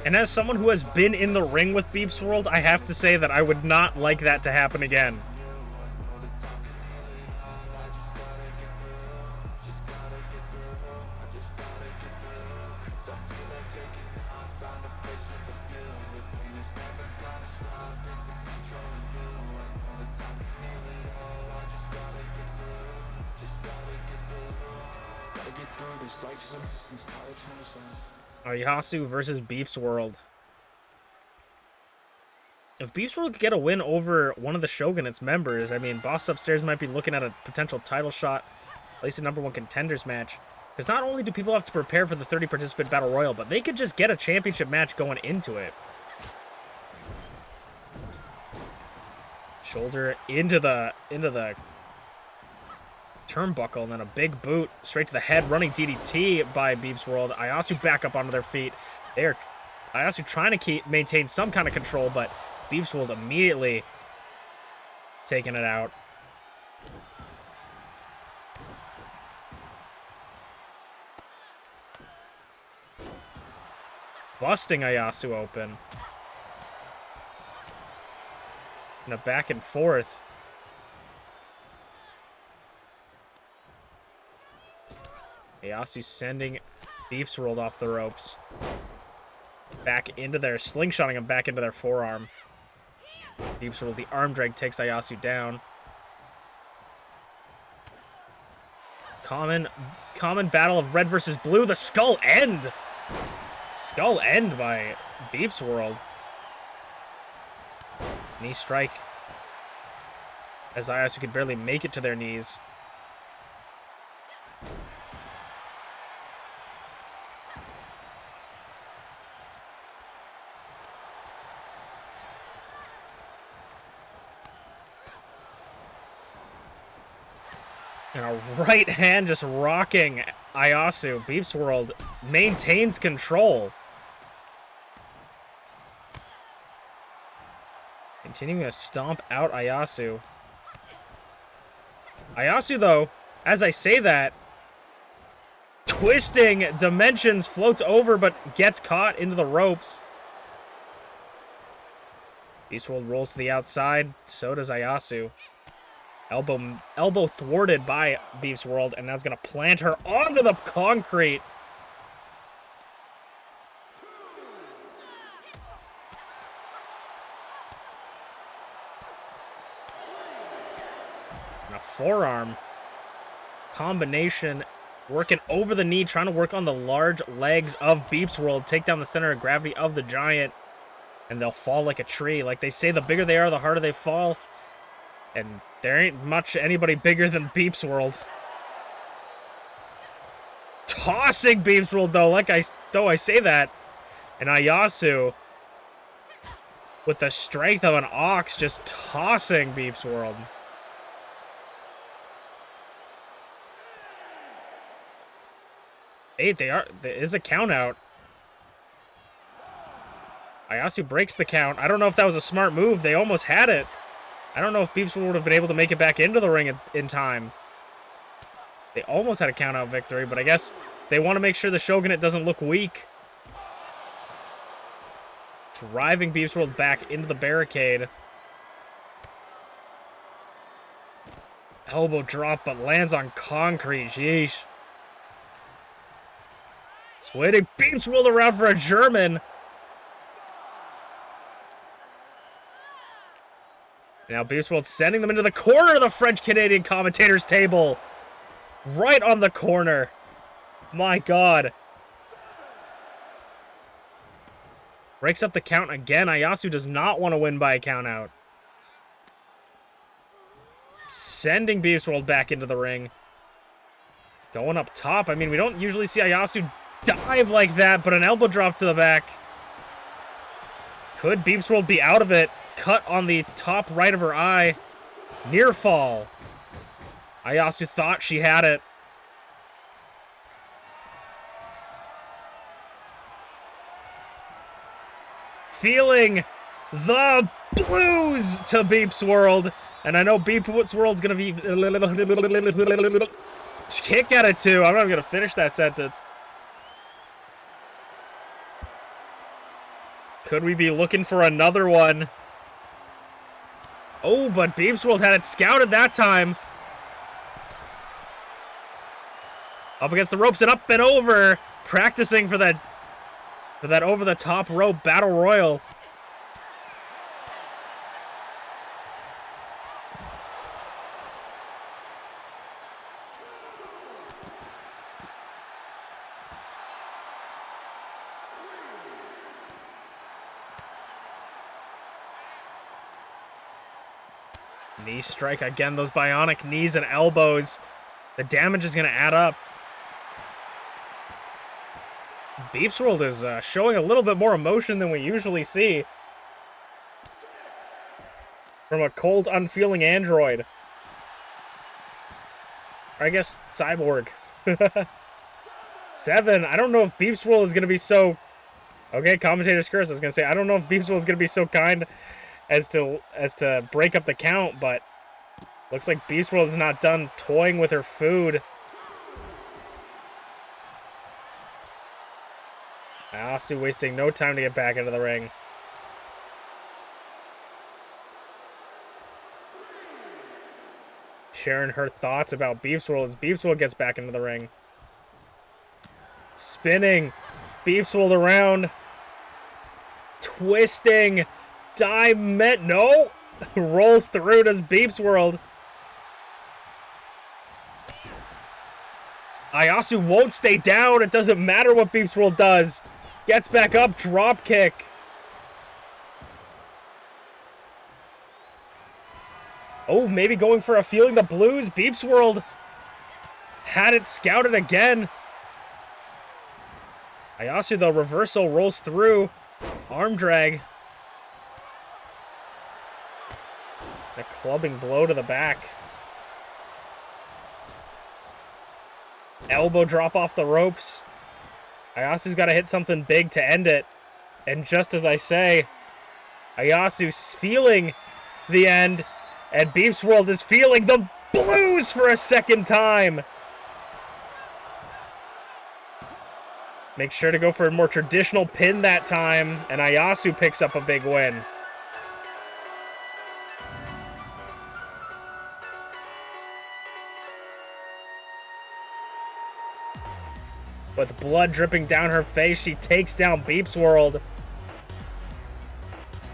Speaker 1: And as someone who has been in the ring with MintyClovers, I have to say that I would not like that to happen again. Ayasu versus MintyClovers. If MintyClovers could get a win over one of the Shogunate's members, I mean, Boss Upstairs might be looking at a potential title shot, at least a #1 contenders match. Because not only do people have to prepare for the 30-participant Battle Royal, but they could just get a championship match going into it. Shoulder into the turnbuckle, and then a big boot straight to the head. Running DDT by MintyClovers. Ayasu back up onto their feet. Ayasu trying to maintain some kind of control, but MintyClovers immediately taking it out. Busting Ayasu open. And a back and forth. Ayasu sending MintyClovers off the ropes. Back into their slingshotting him back into their forearm. MintyClovers, the arm drag takes Ayasu down. Common battle of red versus blue. The skull end. Skull end by MintyClovers. Knee strike. As Ayasu could barely make it to their knees. And a right hand just rocking Ayasu. MintyClovers maintains control. Continuing to stomp out Ayasu. Ayasu, though, as I say that, twisting dimensions, floats over but gets caught into the ropes. BeepsWorld rolls to the outside. So does Ayasu. Elbow thwarted by BeepsWorld, and that's going to plant her onto the concrete. And a forearm combination, working over the knee, trying to work on the large legs of BeepsWorld, take down the center of gravity of the giant, and they'll fall like a tree. Like they say, the bigger they are, the harder they fall. And there ain't much anybody bigger than BeepsWorld. Tossing BeepsWorld, though, I say that. And Ayasu, with the strength of an ox, just tossing BeepsWorld. Hey, there is a count out. Ayasu breaks the count. I don't know if that was a smart move. They almost had it. I don't know if BeepsWorld would have been able to make it back into the ring in time. They almost had a count-out victory, but I guess they want to make sure the Shogunate doesn't look weak. Driving BeepsWorld back into the barricade. Elbow drop, but lands on concrete. Sheesh. Switching BeepsWorld around for a German. Now BeepsWorld sending them into the corner of the French-Canadian commentator's table. Right on the corner. My God. Breaks up the count again. Ayasu does not want to win by a count out. Sending BeepsWorld back into the ring. Going up top. I mean, we don't usually see Ayasu dive like that, but an elbow drop to the back. Could BeepsWorld be out of it? Cut on the top right of her eye. Near fall. Ayasu thought she had it. Feeling the blues to BeepsWorld. And I know BeepsWorld's going to be kick at it too. I'm not going to finish that sentence. Could we be looking for another one? Oh, but BeepsWorld had it scouted that time. Up against the ropes and up and over. Practicing for that over-the-top rope battle royal. Knee strike again, those bionic knees and elbows. The damage is going to add up. BeepsWorld is showing a little bit more emotion than we usually see from a cold, unfeeling android. Or I guess cyborg. 7. I don't know if BeepsWorld is going to be so... Okay, commentator's curse. I was going to say, I don't know if BeepsWorld is going to be so kind as to break up the count, but looks like BeepsWorld is not done toying with her food. Ayasu wasting no time to get back into the ring. Sharing her thoughts about BeepsWorld as BeepsWorld gets back into the ring. Spinning BeepsWorld around. Twisting. No! Rolls through, does BeepsWorld. Ayasu won't stay down. It doesn't matter what BeepsWorld does. Gets back up, drop kick. Oh, maybe going for a feeling the blues. BeepsWorld had it scouted again. Ayasu, though, reversal rolls through. Arm drag. A clubbing blow to the back. Elbow drop off the ropes. Ayasu's got to hit something big to end it. And just as I say, Ayasu's feeling the end, and BeepsWorld is feeling the blues for a second time. Make sure to go for a more traditional pin that time, and Ayasu picks up a big win. With blood dripping down her face, she takes down MPW.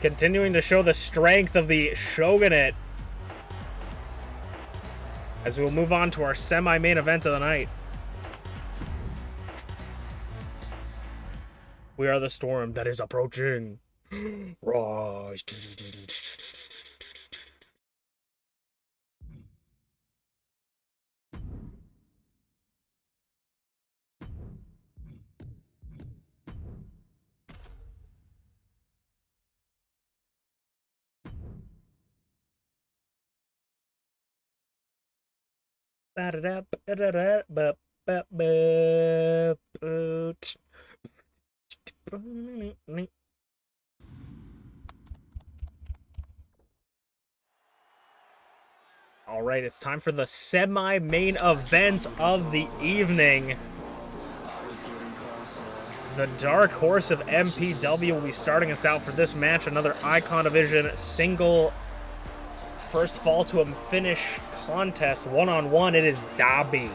Speaker 1: Continuing to show the strength of the Shogunate. As we'll move on to our semi-main event of the night. We are the storm that is approaching. Rise. All right, it's time for the semi-main event of the evening. The Dark Horse of MPW will be starting us out for this match. Another Icon Division single first fall to a finish contest. One-on-one, it is Dobby.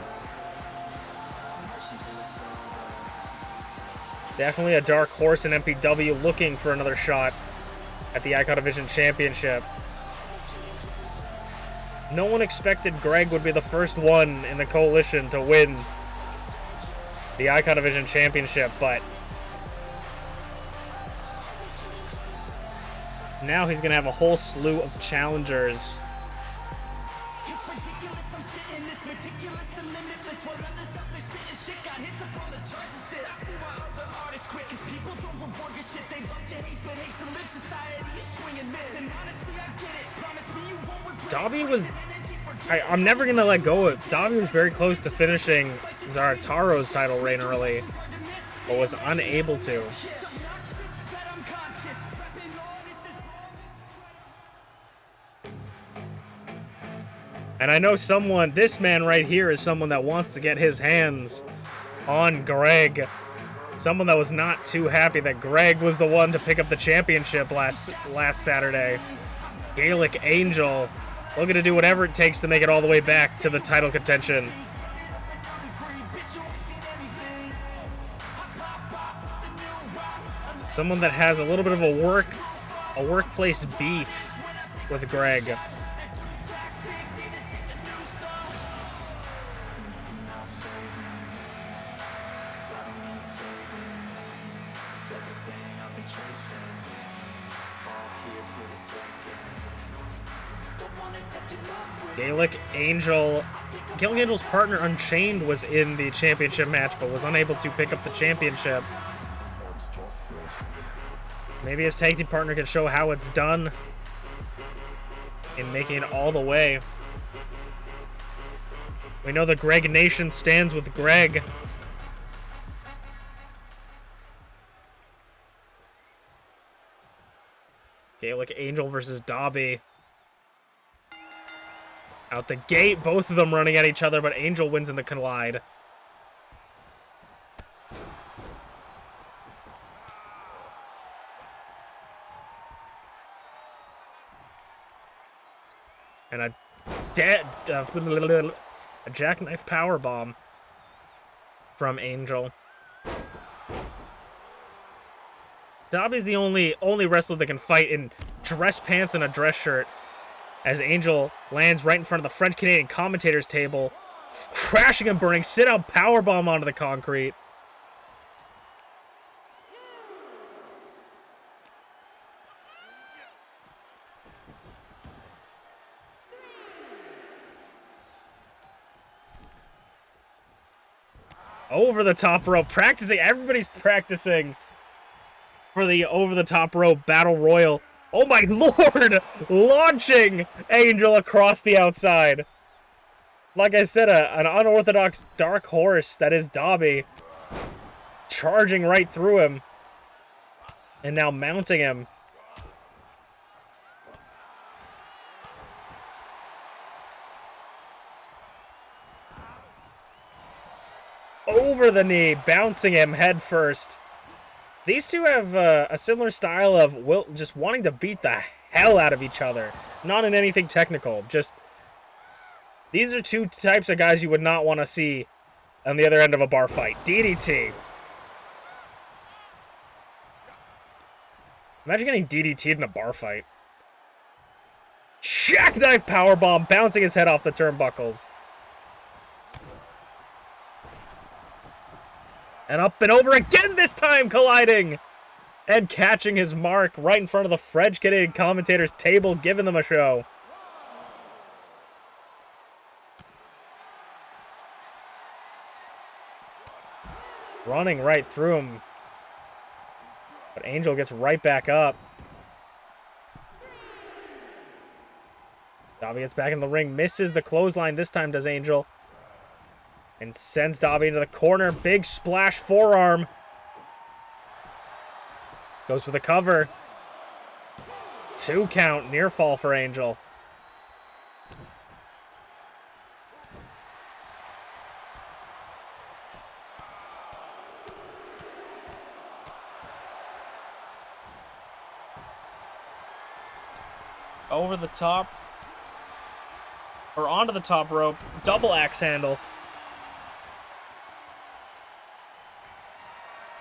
Speaker 1: Definitely a Dark Horse in MPW looking for another shot at the Icon Division Championship. No one expected Greg would be the first one in the coalition to win the Icon Division Championship, but now he's going to have a whole slew of challengers. Dobby was... I'm never going to let go of it. Dobby was very close to finishing Zarataro's title reign early, but was unable to. And I know someone, this man right here is someone that wants to get his hands on Greg. Someone that was not too happy that Greg was the one to pick up the championship last Saturday. Gaelic Angel looking to do whatever it takes to make it all the way back to the title contention. Someone that has a little bit of a workplace beef with Greg. Gaelic Angel's partner Unchained was in the championship match, but was unable to pick up the championship. Maybe his tag team partner can show how it's done in making it all the way. We know the Greg Nation stands with Greg. Gaelic Angel versus Dobby. Out the gate, both of them running at each other, but Angel wins in the collide. And a jackknife powerbomb from Angel. Dobby's the only wrestler that can fight in dress pants and a dress shirt, as Angel lands right in front of the French-Canadian commentator's table, crashing and burning, sit-out powerbomb onto the concrete. Over the top rope, practicing. Everybody's practicing for the over the top rope battle royal. Oh my lord! Launching Angel across the outside. Like I said, an unorthodox Dark Horse that is Dobby. Charging right through him. And now mounting him. Over the knee, bouncing him head first. These two have a similar style of just wanting to beat the hell out of each other. Not in anything technical. Just, these are two types of guys you would not want to see on the other end of a bar fight. DDT. Imagine getting DDT'd in a bar fight. Jackknife powerbomb, bouncing his head off the turnbuckles. And up and over again this time, colliding. And catching his mark right in front of the French Canadian commentators' table, giving them a show. Running right through him. But Angel gets right back up. Dobby gets back in the ring. Misses the clothesline this time, does Angel. And sends Dobby into the corner. Big splash forearm. Goes for the cover. 2 count. Near fall for Angel. Over the top. Or onto the top rope. Double axe handle.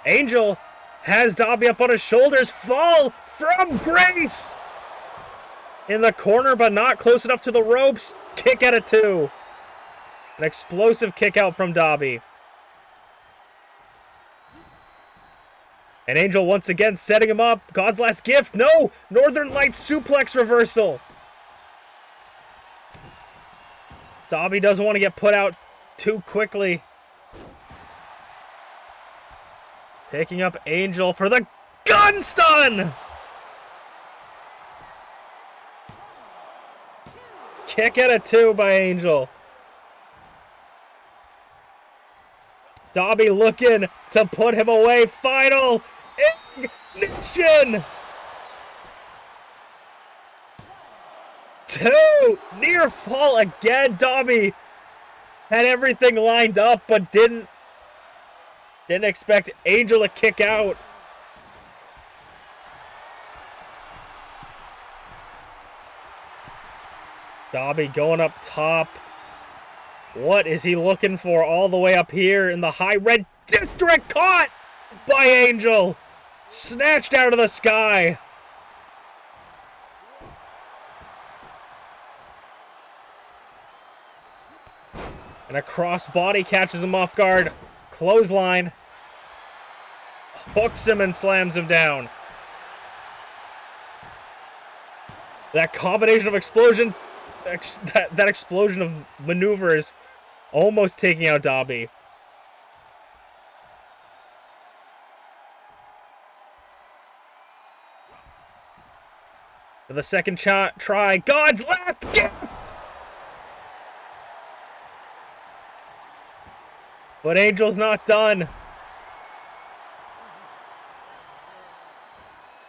Speaker 1: Angel has Dobby up on his shoulders. Fall from grace. In the corner, but not close enough to the ropes. Kick out of 2. An explosive kick out from Dobby. And Angel once again setting him up. God's last gift. No! Northern Lights suplex reversal. Dobby doesn't want to get put out too quickly. Picking up Angel for the gun stun! Kick out of 2 by Angel. Dobby looking to put him away. Final ignition! 2! Near fall again. Dobby had everything lined up, but didn't expect Angel to kick out. Dobby going up top. What is he looking for all the way up here in the high red district? Caught by Angel. Snatched out of the sky. And a crossbody catches him off guard. Clothesline. Hooks him and slams him down. That combination of explosion, that explosion of maneuvers, almost taking out Dobby. For the second try, God's last gift! But Angel's not done.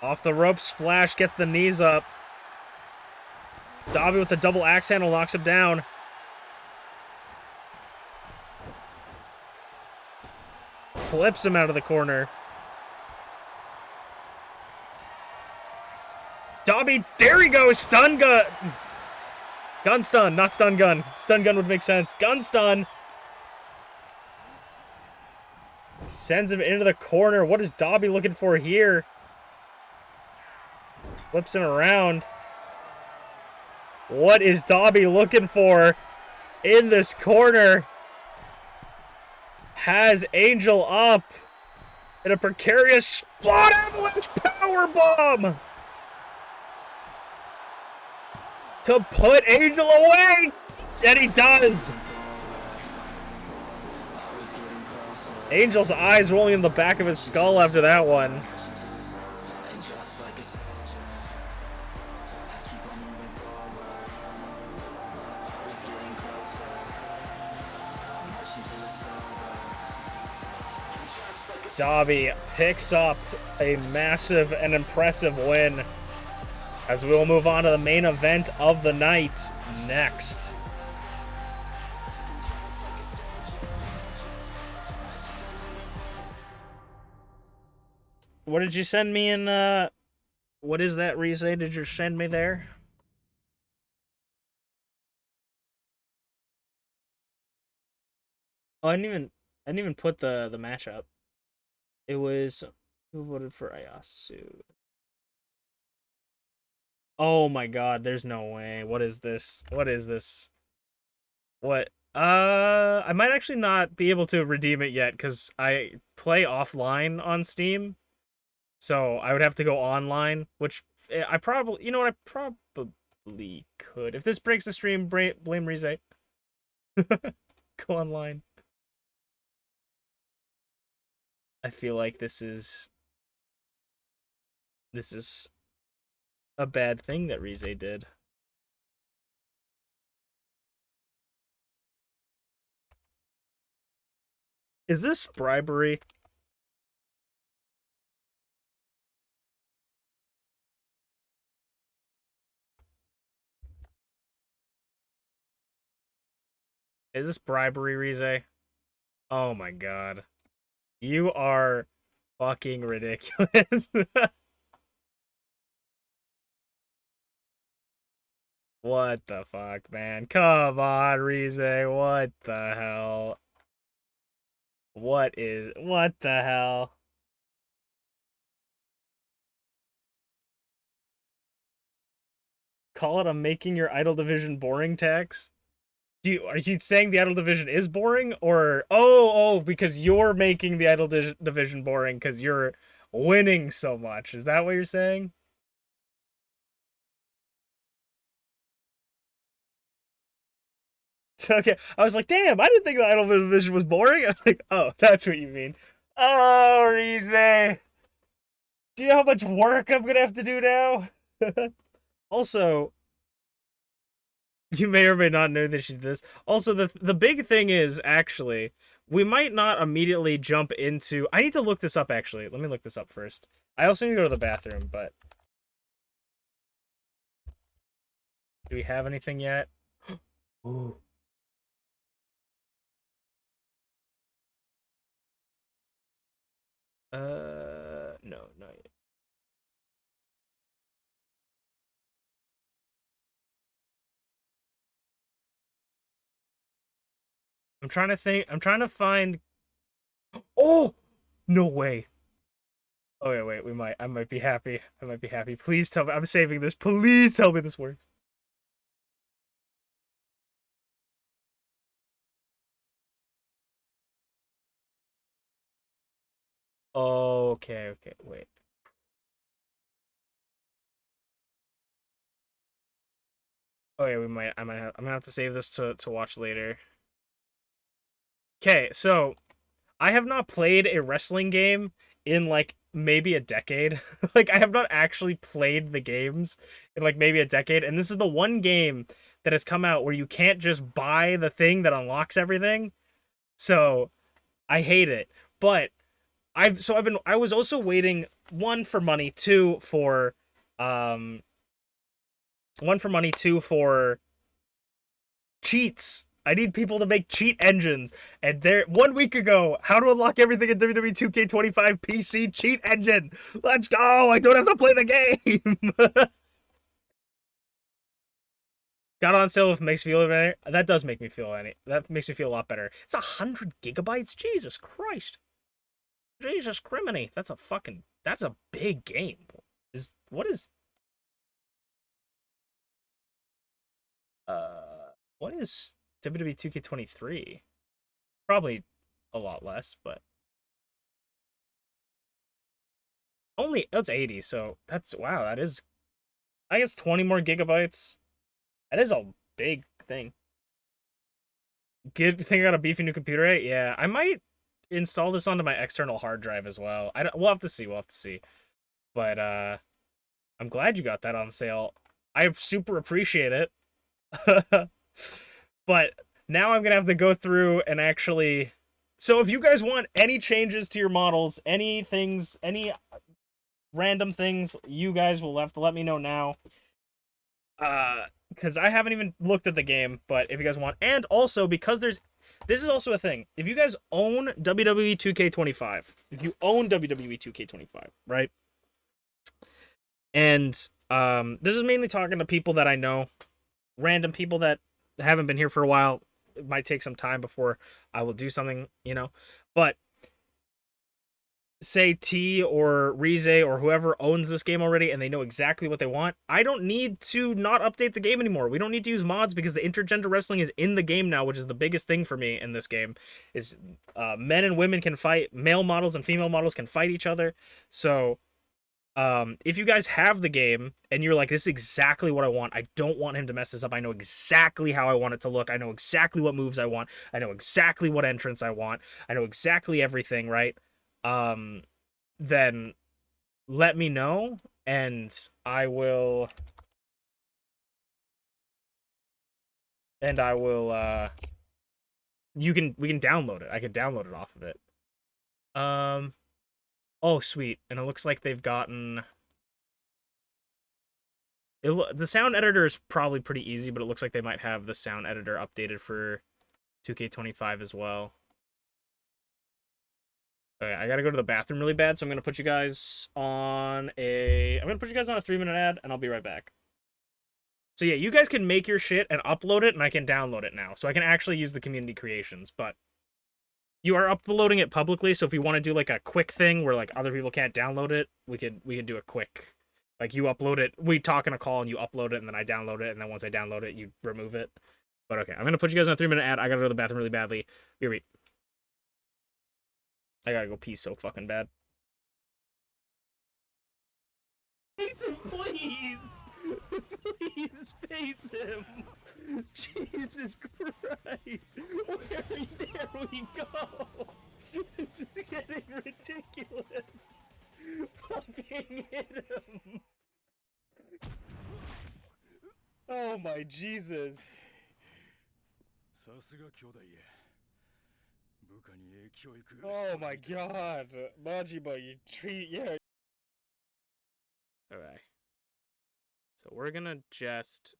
Speaker 1: Off the rope, splash, gets the knees up. Dobby with the double axe handle knocks him down. Flips him out of the corner. Dobby, there he goes, stun gun. Gun stun, not stun gun. Stun gun would make sense. Gun stun. Sends him into the corner. What is Dobby looking for here? Flips him around. What is Dobby looking for in this corner? Has Angel up in a precarious spot avalanche powerbomb to put Angel away, and he does. Angel's eyes rolling in the back of his skull after that one. Dobby picks up a massive and impressive win, as we will move on to the main event of the night next. What did you send me in, what is that, Reese? Did you send me there? Oh, I didn't even, I didn't even put the matchup. It was who voted for Ayasu? Oh my god, there's no way. What is this? What is this? What? I might actually not be able to redeem it yet because I play offline on Steam. So I would have to go online, which I probably, you know what, I probably could. If this breaks the stream, blame Rize. Go online. I feel like this is a bad thing that Rize did. Is this bribery? Is this bribery, Rize? Oh my god. You are fucking ridiculous. What the fuck, man? Come on, Rize. What the hell? What the hell? Call it a making your idol division boring tax? Are you saying the idol division is boring, or because you're making the idol division boring because you're winning so much? Is that what you're saying? Okay, I was like, damn, I didn't think the idol division was boring. I was like, oh, that's what you mean. Oh, Rize. Do you know how much work I'm gonna have to do now? Also, you may or may not know that she did this. Also, the big thing is, actually, we might not immediately jump into... I need to look this up, actually. Let me look this up first. I also need to go to the bathroom, but... Do we have anything yet? Ooh. No, not yet. I'm trying to think. I'm trying to find... Oh! No way. Oh, wait, we might. I might be happy. I might be happy. Please tell me. I'm saving this. Please tell me this works. Okay, wait. Oh yeah, we might. I'm gonna have to save this to watch later. Okay, so I have not played a wrestling game in like maybe a decade. Like I have not actually played the games in like maybe a decade, and this is the one game that has come out where you can't just buy the thing that unlocks everything. So I hate it. But I was also waiting for money, um two for cheats. I need people to make cheat engines. And there, 1 week ago, how to unlock everything in WWE 2K25 PC cheat engine. Let's go. I don't have to play the game. Got on sale with makes me feel better. That does make me feel that makes me feel a lot better. It's 100 gigabytes. Jesus Christ. Jesus criminy. That's a big game. What is what is WWE 2K23? Probably a lot less, but only it's 80, so that's wow, that is I guess 20 more gigabytes. That is a big thing. Think I got a beefy new computer, right? Yeah, I might install this onto my external hard drive as well. We'll have to see. We'll have to see. But I'm glad you got that on sale. I super appreciate it. But now I'm gonna have to go through and actually. So if you guys want any changes to your models, any random things, you guys will have to let me know now. Because I haven't even looked at the game, but if you guys want, and also because this is also a thing. If you guys own WWE 2K25, if you own WWE 2K25, right? And this is mainly talking to people that I know, random people that haven't been here for a while. it might take some time before I will do something, you know. But say T or Rize or whoever owns this game already and they know exactly what they want, I don't need to not update the game anymore. We don't need to use mods because the intergender wrestling is in the game now, which is the biggest thing for me in this game. Is men and women can fight, male models and female models can fight each other. So if you guys have the game and you're like, this is exactly what I want, I don't want him to mess this up, I know exactly how I want it to look, I know exactly what moves I want, I know exactly what entrance I want, I know exactly everything, right? Then let me know and I will we can download it. I could download it off of it. Oh sweet. And it looks like they've gotten the sound editor is probably pretty easy, but it looks like they might have the sound editor updated for 2K25 as well. Okay, I gotta go to the bathroom really bad, so I'm gonna put you guys on a 3-minute ad, and I'll be right back. So yeah, you guys can make your shit and upload it, and I can download it now, so I can actually use the community creations. But you are uploading it publicly, so if you want to do like a quick thing where like other people can't download it, we could do a quick, like you upload it, we talk in a call, and you upload it, and then I download it, and then once I download it, you remove it. But okay, I'm gonna put you guys on a 3-minute ad. I gotta go to the bathroom really badly. Wait. I gotta go pee so fucking bad. Face him, please! Please face him! Jesus Christ! There we go! This is getting ridiculous! Fucking hit him! Oh my Jesus! Oh my god! Majima, you treat... Yeah. Alright. So we're gonna just...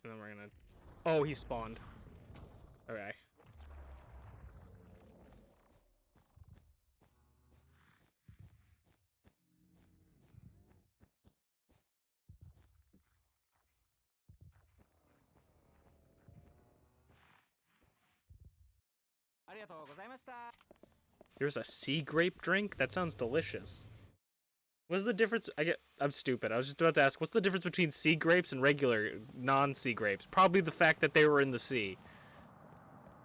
Speaker 1: And then we're gonna... Oh, he spawned. Alright. There's a sea grape drink? That sounds delicious. What's the difference? I'm stupid. I was just about to ask, what's the difference between sea grapes and regular non-sea grapes? Probably the fact that they were in the sea.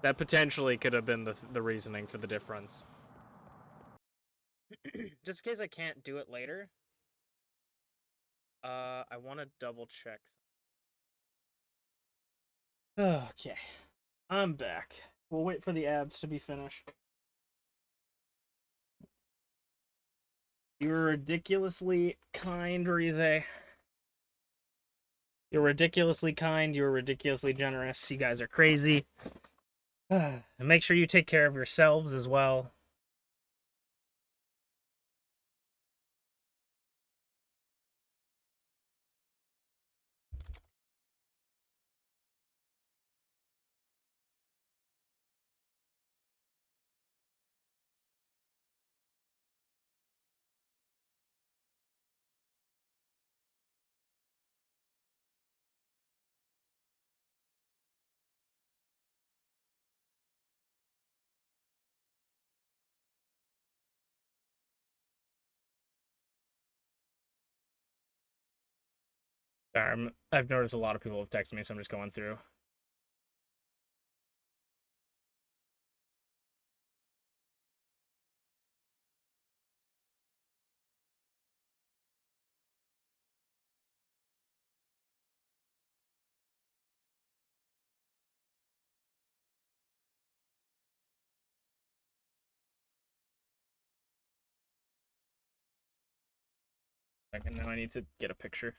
Speaker 1: That potentially could have been the reasoning for the difference. Just in case I can't do it later, I want to double check. Okay, I'm back. We'll wait for the ads to be finished. You're ridiculously kind, Rize. You're ridiculously kind. You're ridiculously generous. You guys are crazy. And make sure you take care of yourselves as well. I've noticed a lot of people have texted me, so I'm just going through. And now I need to get a picture.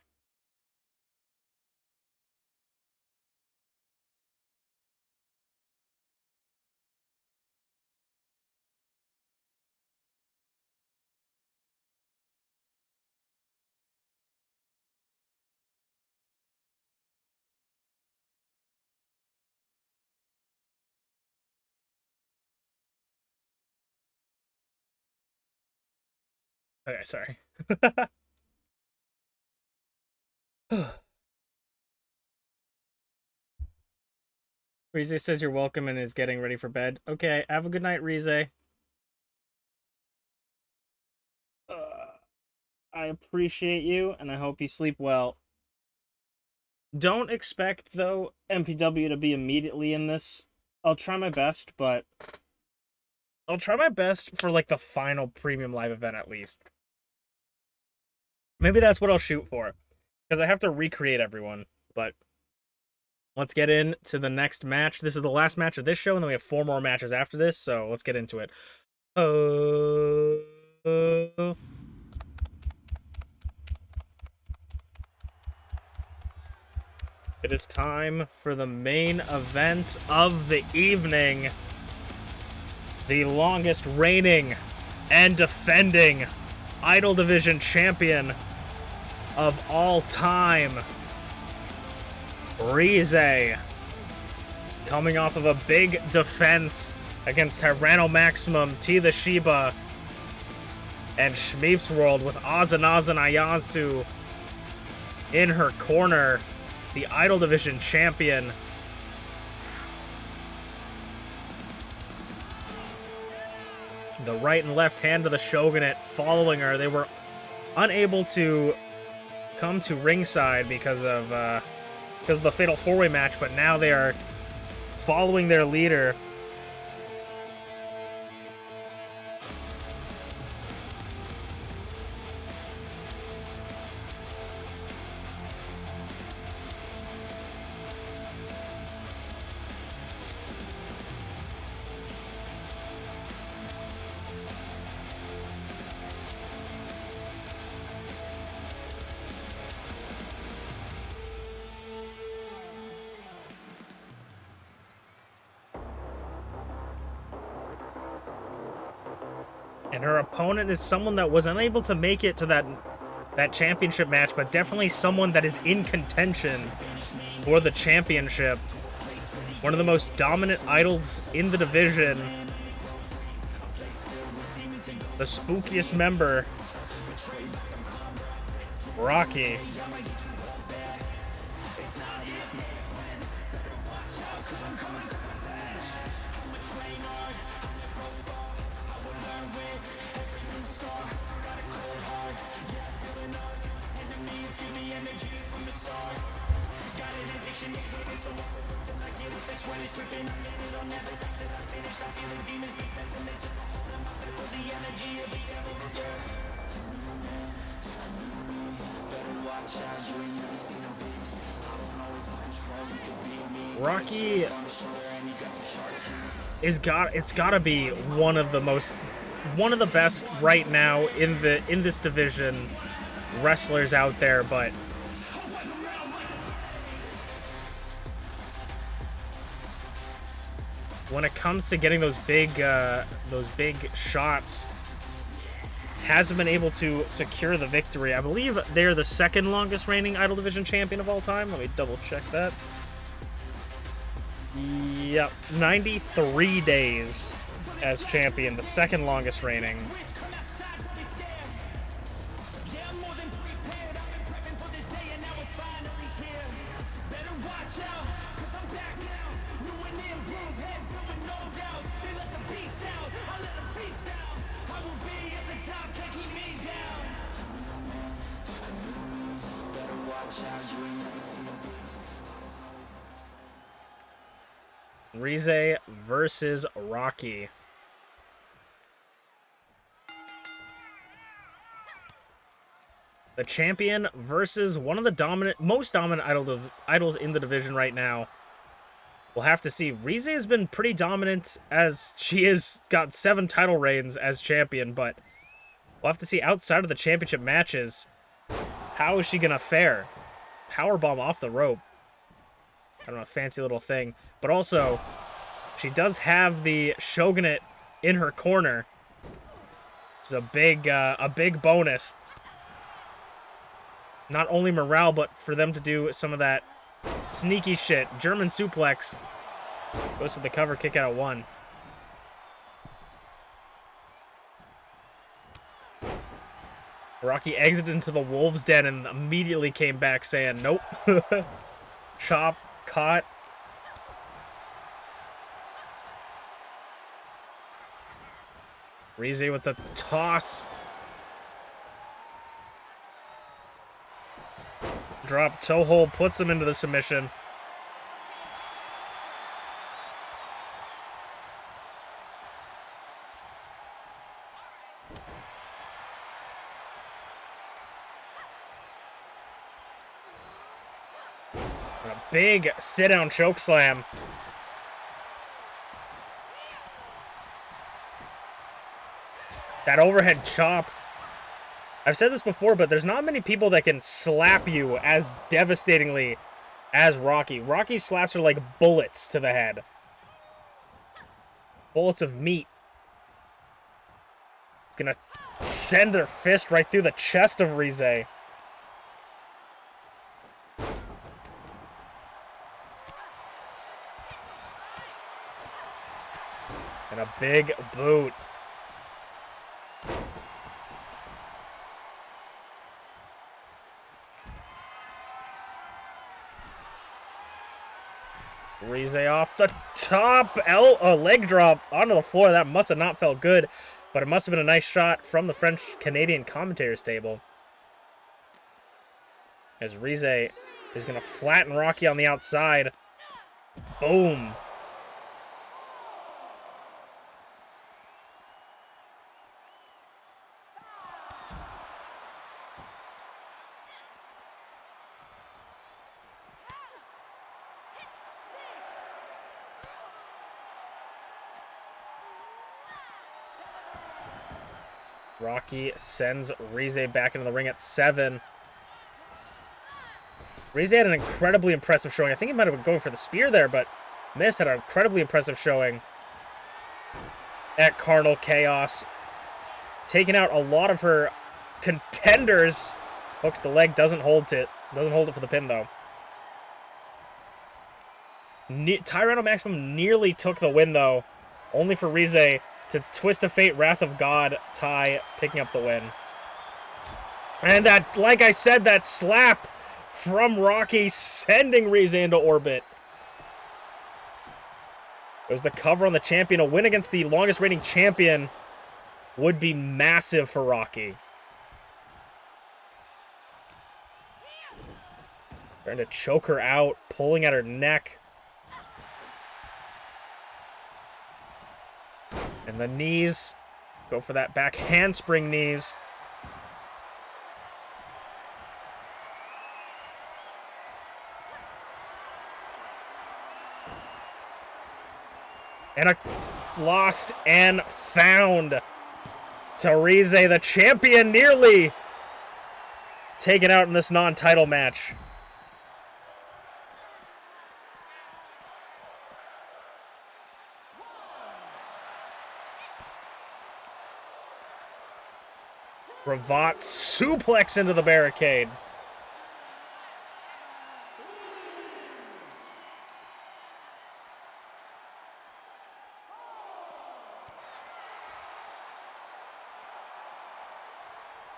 Speaker 1: Okay, sorry. Rize says you're welcome and is getting ready for bed. Okay, have a good night, Rize. I appreciate you, and I hope you sleep well. Don't expect, though, MPW to be immediately in this. I'll try my best, but I'll try my best for, like, the final premium live event, at least. Maybe that's what I'll shoot for, because I have to recreate everyone, but let's get into the next match. This is the last match of this show, and then we have 4 more matches after this, so let's get into it. It is time for the main event of the evening. The longest reigning and defending Idol Division champion of all time, Rize, coming off of a big defense against Tyranno Maximum, TeaTheShiba, and ShmeepsWorld with Azanazan Ayasu in her corner. The Idol Division champion. The right and left hand of the Shogunate following her. They were unable to come to ringside because of the Fatal 4-Way match, but now they are following their leader. And her opponent is someone that was unable to make it to that championship match, but definitely someone that is in contention for the championship. One of the most dominant idols in the division. The spookiest member, Rocky. Rocky it's gotta be one of the best right now in this division wrestlers out there, but when it comes to getting those big shots, hasn't been able to secure the victory. I believe they're the second longest reigning Idol Division champion of all time. Let me double check that. Yep, 93 days as champion, the second longest reigning. Rize versus Rocky. The champion versus one of the most dominant idols in the division right now. We'll have to see. Rize has been pretty dominant as she has got 7 title reigns as champion, but we'll have to see outside of the championship matches, how is she gonna fare? Powerbomb off the rope. I don't know, fancy little thing. But also, she does have the Shogunate in her corner. It's a big bonus. Not only morale, but for them to do some of that sneaky shit. German suplex. Goes for the cover kick out of 1. Rocky exited into the wolf's den and immediately came back saying, nope. Chop, caught. Rize with the toss. Drop, toe hold, puts him into the submission. And a big sit-down choke slam. That overhead chop. I've said this before, but there's not many people that can slap you as devastatingly as Rocky. Rocky's slaps are like bullets to the head. Bullets of meat. It's gonna send their fist right through the chest of Rize. And a big boot. Rize off the top, leg drop onto the floor. That must have not felt good, but it must have been a nice shot from the French-Canadian commentators table. As Rize is going to flatten Rocky on the outside. Boom. Rocky sends Rize back into the ring at 7. Rize had an incredibly impressive showing. I think he might have been going for the spear there, but Miss had an incredibly impressive showing at Carnal Chaos. Taking out a lot of her contenders. Hooks the leg, doesn't hold it. Doesn't hold it for the pin, though. Tyranno Maximum nearly took the win, though. Only for Rize to twist of fate, Wrath of God, Ty picking up the win. And that, like I said, that slap from Rocky sending Rize into orbit. It was the cover on the champion. A win against the longest reigning champion would be massive for Rocky. Trying to choke her out, pulling at her neck. And the knees. Go for that back handspring knees. And a lost and found. To Rize, the champion, nearly taken out in this non-title match. Cravat suplex into the barricade.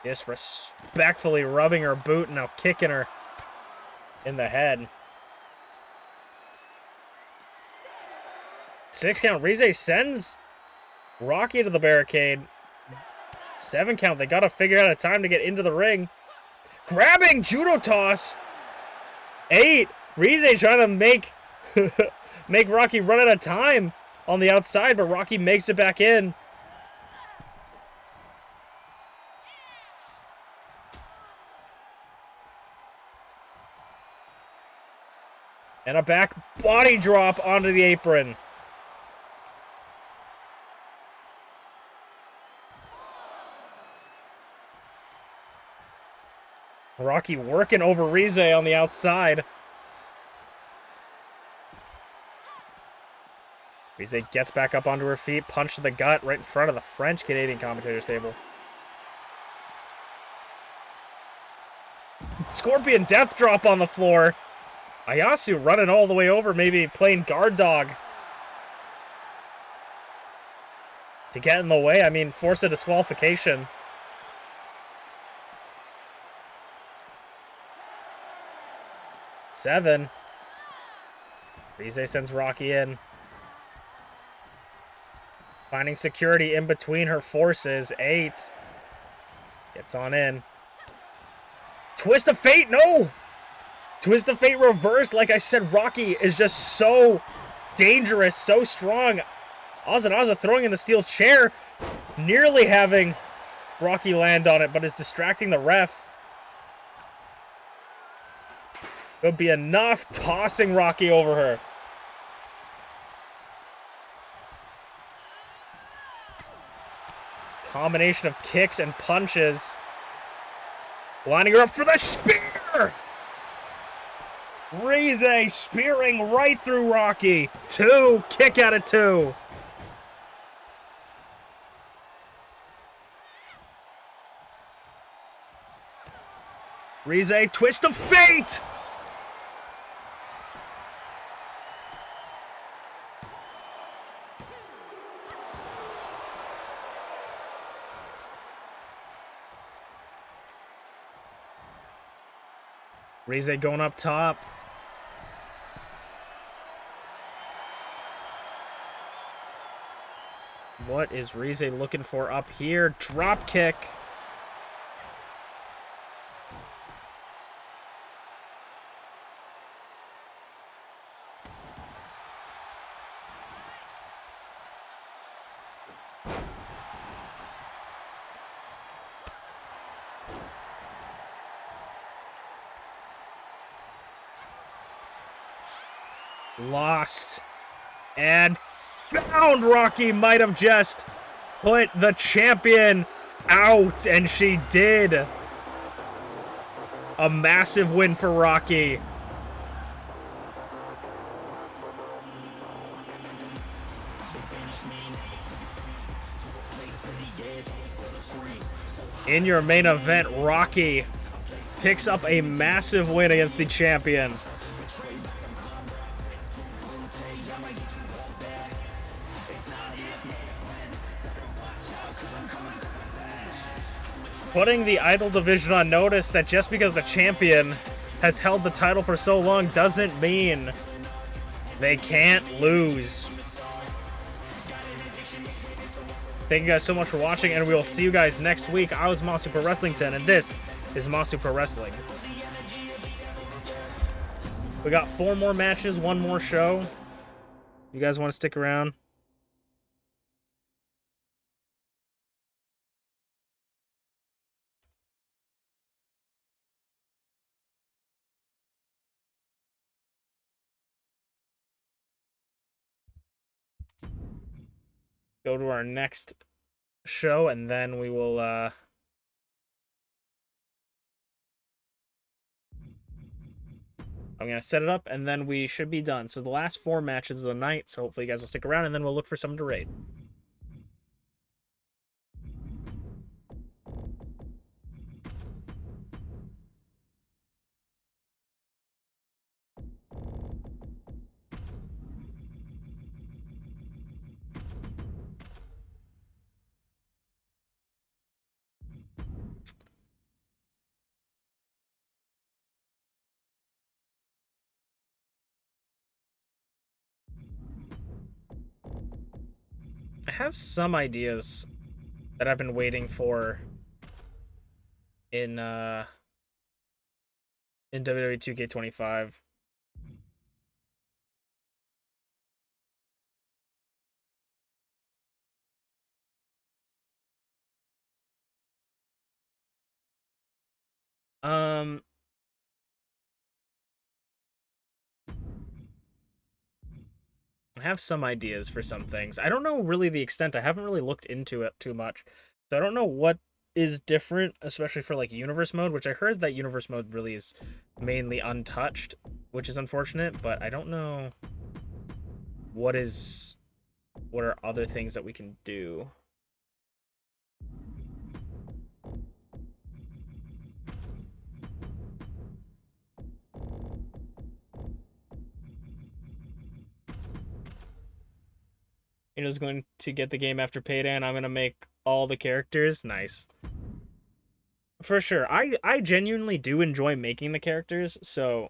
Speaker 1: Disrespectfully rubbing her boot and now kicking her in the head. 6 count. Rize sends Rocky to the barricade. 7 count. They got to figure out a time to get into the ring. Grabbing judo toss. 8. Rize trying to make make Rocky run out of time on the outside, but Rocky makes it back in. And a back body drop onto the apron. Rocky working over Rize on the outside. Rize gets back up onto her feet, punch to the gut right in front of the French-Canadian commentators table. Scorpion death drop on the floor. Ayasu running all the way over, maybe playing guard dog. To get in the way, I mean, force a disqualification. 7. Rize sends Rocky in. Finding security in between her forces. 8. Gets on in. Twist of Fate, no! Twist of Fate reversed. Like I said, Rocky is just so dangerous, so strong. Ozanaza throwing in the steel chair. Nearly having Rocky land on it, but is distracting the ref. Could be enough. Tossing Rocky over her. Combination of kicks and punches. Lining her up for the spear! Rize spearing right through Rocky. 2. Kick out of 2. Rize, twist of fate! Rize going up top. What is Rize looking for up here? Drop kick. Lost and found. Rocky might have just put the champion out, and she did. A massive win for Rocky. In your main event, Rocky picks up a massive win against the champion. Putting the Idol division on notice that just because the champion has held the title for so long doesn't mean they can't lose. Thank you guys so much for watching, and we will see you guys next week. I was Masu Pro Wrestlington, and this is Masu Pro Wrestling. We got 4 more matches, 1 more show. You guys want to stick around? Go to our next show, and then we will I'm gonna set it up, and then we should be done. So the last 4 matches of the night, so hopefully you guys will stick around, and then we'll look for someone to raid. I have some ideas that I've been waiting for in WWE 2K25. I have some ideas for some things. I don't know really the extent. I haven't really looked into it too much. So I don't know what is different, especially for like universe mode, which I heard that universe mode really is mainly untouched, which is unfortunate, but I don't know what are other things that we can do. Ino's going to get the game after payday, and I'm going to make all the characters. Nice. For sure. I genuinely do enjoy making the characters, so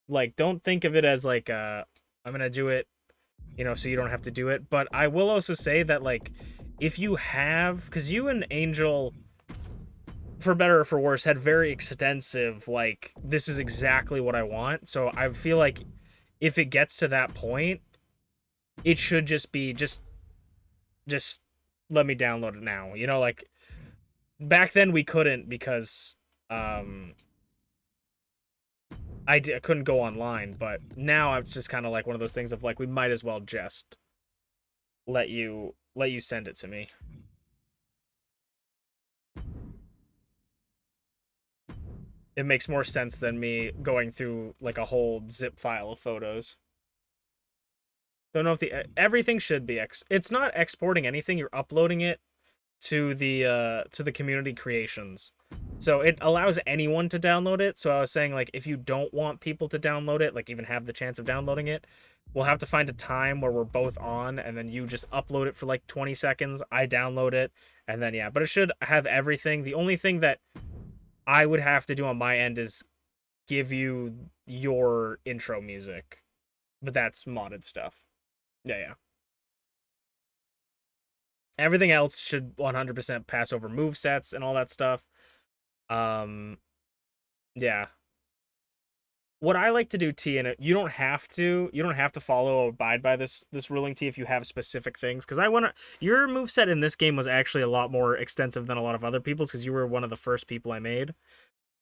Speaker 1: Like, don't think of it as like, I'm gonna do it, you know, so you don't have to do it. But I will also say that, like, if you have, because you and Angel, for better or for worse, had very extensive, like, this is exactly what I want. So I feel like if it gets to that point, it should just be, just let me download it now. You know, like, back then we couldn't because, I couldn't go online, but now it's just kind of like one of those things of like, we might as well just let you send it to me. It makes more sense than me going through like a whole zip file of photos. Don't know if everything should be it's not exporting anything, you're uploading it to the community creations. So it allows anyone to download it. So I was saying, like, if you don't want people to download it, like even have the chance of downloading it, we'll have to find a time where we're both on, and then you just upload it for like 20 seconds, I download it, and then yeah. But it should have everything. The only thing that I would have to do on my end is give you your intro music. But that's modded stuff. Yeah. Everything else should 100% pass over movesets and all that stuff. Yeah. What I like to do, T, and you don't have to follow or abide by this ruling, T, if you have specific things. Because your moveset in this game was actually a lot more extensive than a lot of other people's, because you were one of the first people I made.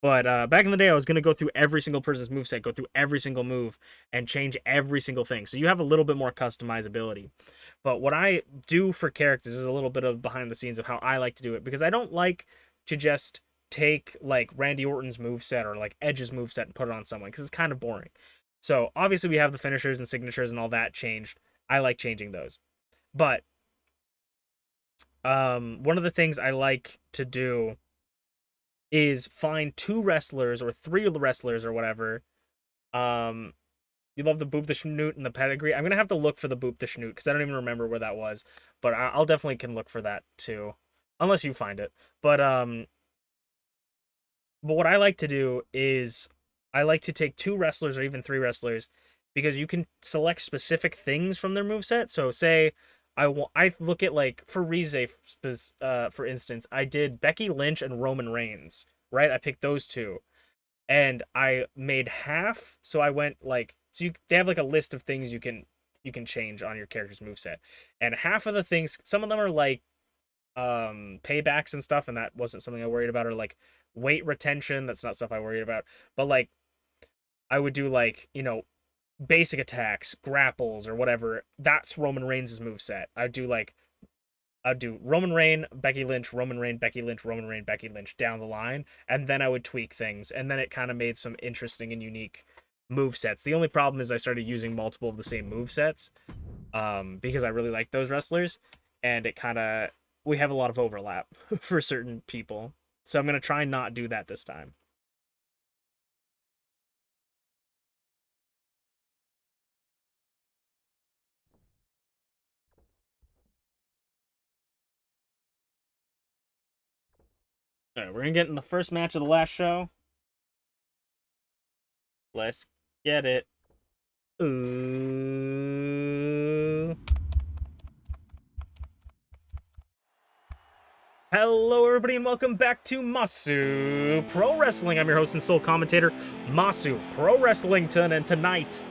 Speaker 1: But back in the day, I was going to go through every single person's moveset, go through every single move, and change every single thing. So you have a little bit more customizability. But what I do for characters is a little bit of behind the scenes of how I like to do it, because I don't like to just take like Randy Orton's moveset or like Edge's moveset and put it on someone, because it's kind of boring. So obviously we have the finishers and signatures and all that changed. I like changing those. But one of the things I like to do is find 2 wrestlers or 3 wrestlers or whatever. You love the Boop the Schnoot and the pedigree. I'm gonna have to look for the Boop the Schnoot because I don't even remember where that was. But I'll definitely can look for that too, unless you find it. But what I like to do is I like to take 2 wrestlers or even 3 wrestlers, because you can select specific things from their moveset. So say I look at, like, for Rize, for instance, I did Becky Lynch and Roman Reigns, right? I picked those 2. And I made half, so I went like, so they have like a list of things you can change on your character's moveset. And half of the things, some of them are like paybacks and stuff, and that wasn't something I worried about, or like weight retention, that's not stuff I worried about. But like I would do, like, you know, basic attacks, grapples, or whatever. That's Roman Reigns' moveset. I'd do Roman Reign, Becky Lynch, Roman Reign, Becky Lynch, Roman Reign, Becky Lynch down the line, and then I would tweak things, and then it kind of made some interesting and unique movesets. The only problem is I started using multiple of the same movesets, because I really like those wrestlers, and we have a lot of overlap for certain people. So I'm going to try and not do that this time. All right, we're going to get in the first match of the last show. Let's get it. Ooh. Hello, everybody, and welcome back to Masu Pro Wrestling. I'm your host and sole commentator, Masu Pro Wrestlington, and tonight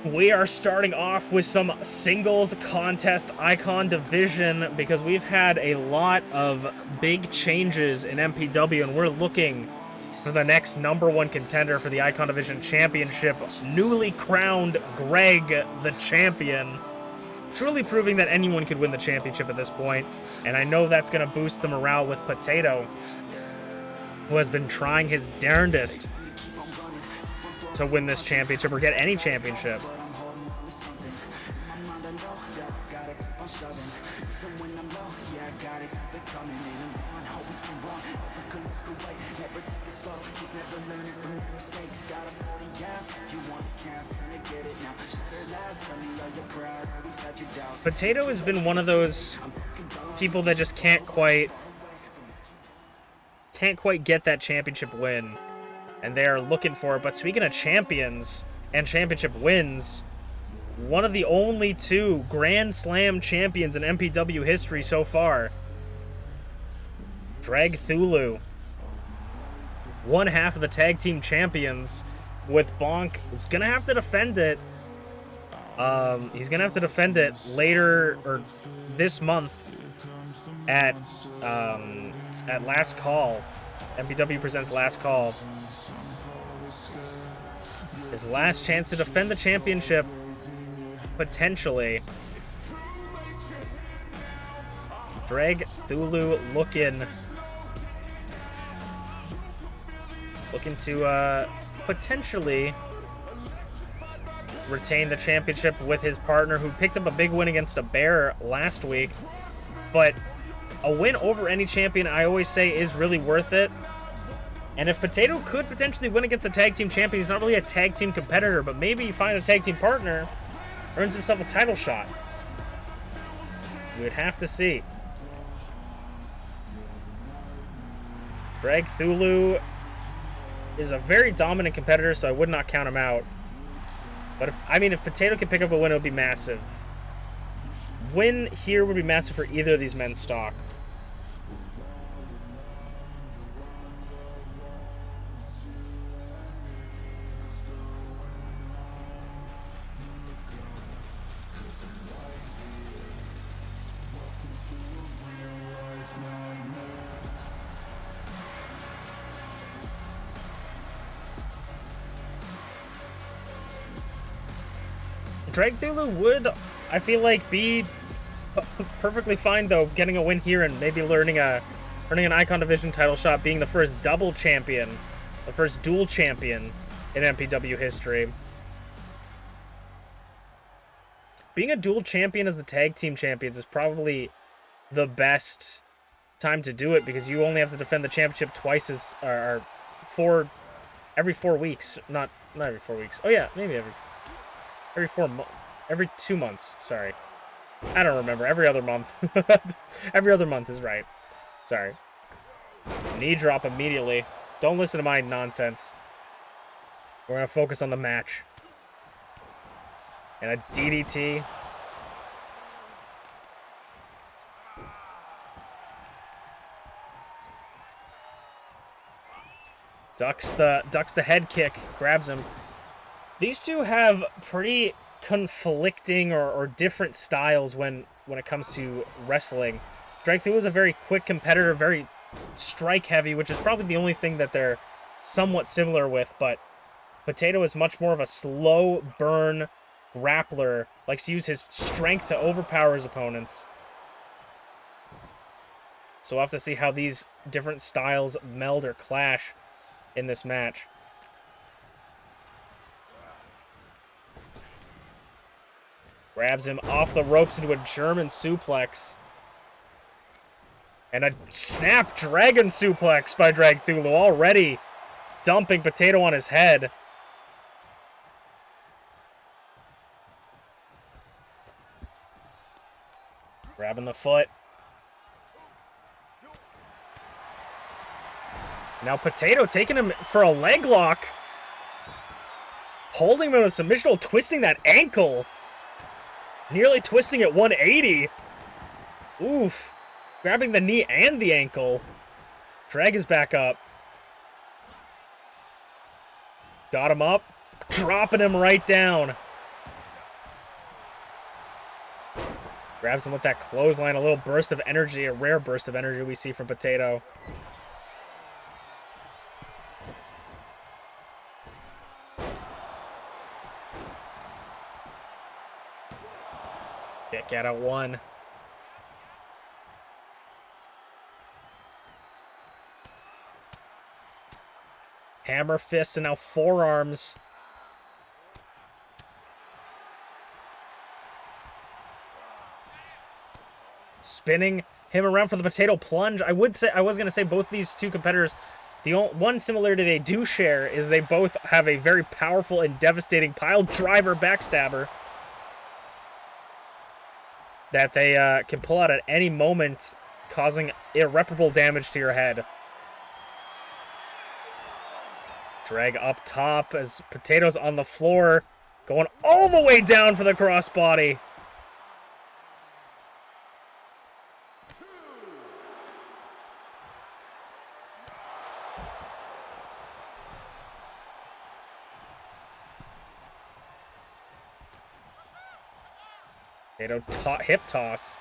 Speaker 1: we are starting off with some singles contest icon division, because we've had a lot of big changes in MPW, and we're looking for the next #1 contender for the Icon Division Championship, newly crowned Greg the Champion. Truly proving that anyone could win the championship at this point, and I know that's going to boost the morale with Potato, who has been trying his darndest to win this championship or get any championship. Potato has been one of those people that just can't quite get that championship win. and they are looking for it. But speaking of champions and championship wins, one of the only 2 Grand Slam champions in MPW history so far, Dragthulu, one half of the tag team champions with Bonk, is gonna have to defend it. He's gonna have to defend it later, or this month, at Last Call. MPW presents Last Call. His last chance to defend the championship, potentially. Dragthulu looking to potentially retain the championship with his partner, who picked up a big win against a bear last week. But a win over any champion, I always say, is really worth it. And if Potato could potentially win against a tag team champion, he's not really a tag team competitor, but maybe you find a tag team partner, earns himself a title shot. We would have to see. Dragthulu is a very dominant competitor, so I would not count him out. But if Potato can pick up a win, it would be massive. Win here would be massive for either of these men's stock. Dragthulu would, I feel like, be perfectly fine, though, getting a win here and maybe earning an Icon Division title shot, being the first double champion, the first dual champion in MPW history. Being a dual champion as the tag team champions is probably the best time to do it, because you only have to defend the championship twice every 4 weeks. Not every 4 weeks. Oh yeah, maybe every 2 months. Sorry, I don't remember. Every other month. Every other month is right. Sorry. Knee drop immediately. Don't listen to my nonsense. We're gonna focus on the match. And a DDT. Ducks the head kick, grabs him. These two have pretty conflicting or different styles when it comes to wrestling. Dragthulu is a very quick competitor, very strike heavy, which is probably the only thing that they're somewhat similar with, but Potato is much more of a slow burn grappler, likes to use his strength to overpower his opponents. So we'll have to see how these different styles meld or clash in this match. Grabs him off the ropes into a German suplex. And a snap dragon suplex by Dragthulu, already dumping Potato on his head. Grabbing the foot. Now Potato taking him for a leg lock. Holding him in a submission, twisting that ankle. Nearly twisting at 180. Oof. Grabbing the knee and the ankle. Drag is back up. Got him up. Dropping him right down. Grabs him with that clothesline. A little burst of energy. A rare burst of energy we see from Potato. Kick out at one. Hammer fists and now forearms. Spinning him around for the Potato plunge. I was going to say both these two competitors, the one similarity they do share is they both have a very powerful and devastating pile driver backstabber that they can pull out at any moment, causing irreparable damage to your head. Drag up top as Potato's on the floor, going all the way down for the crossbody. Potato hip toss.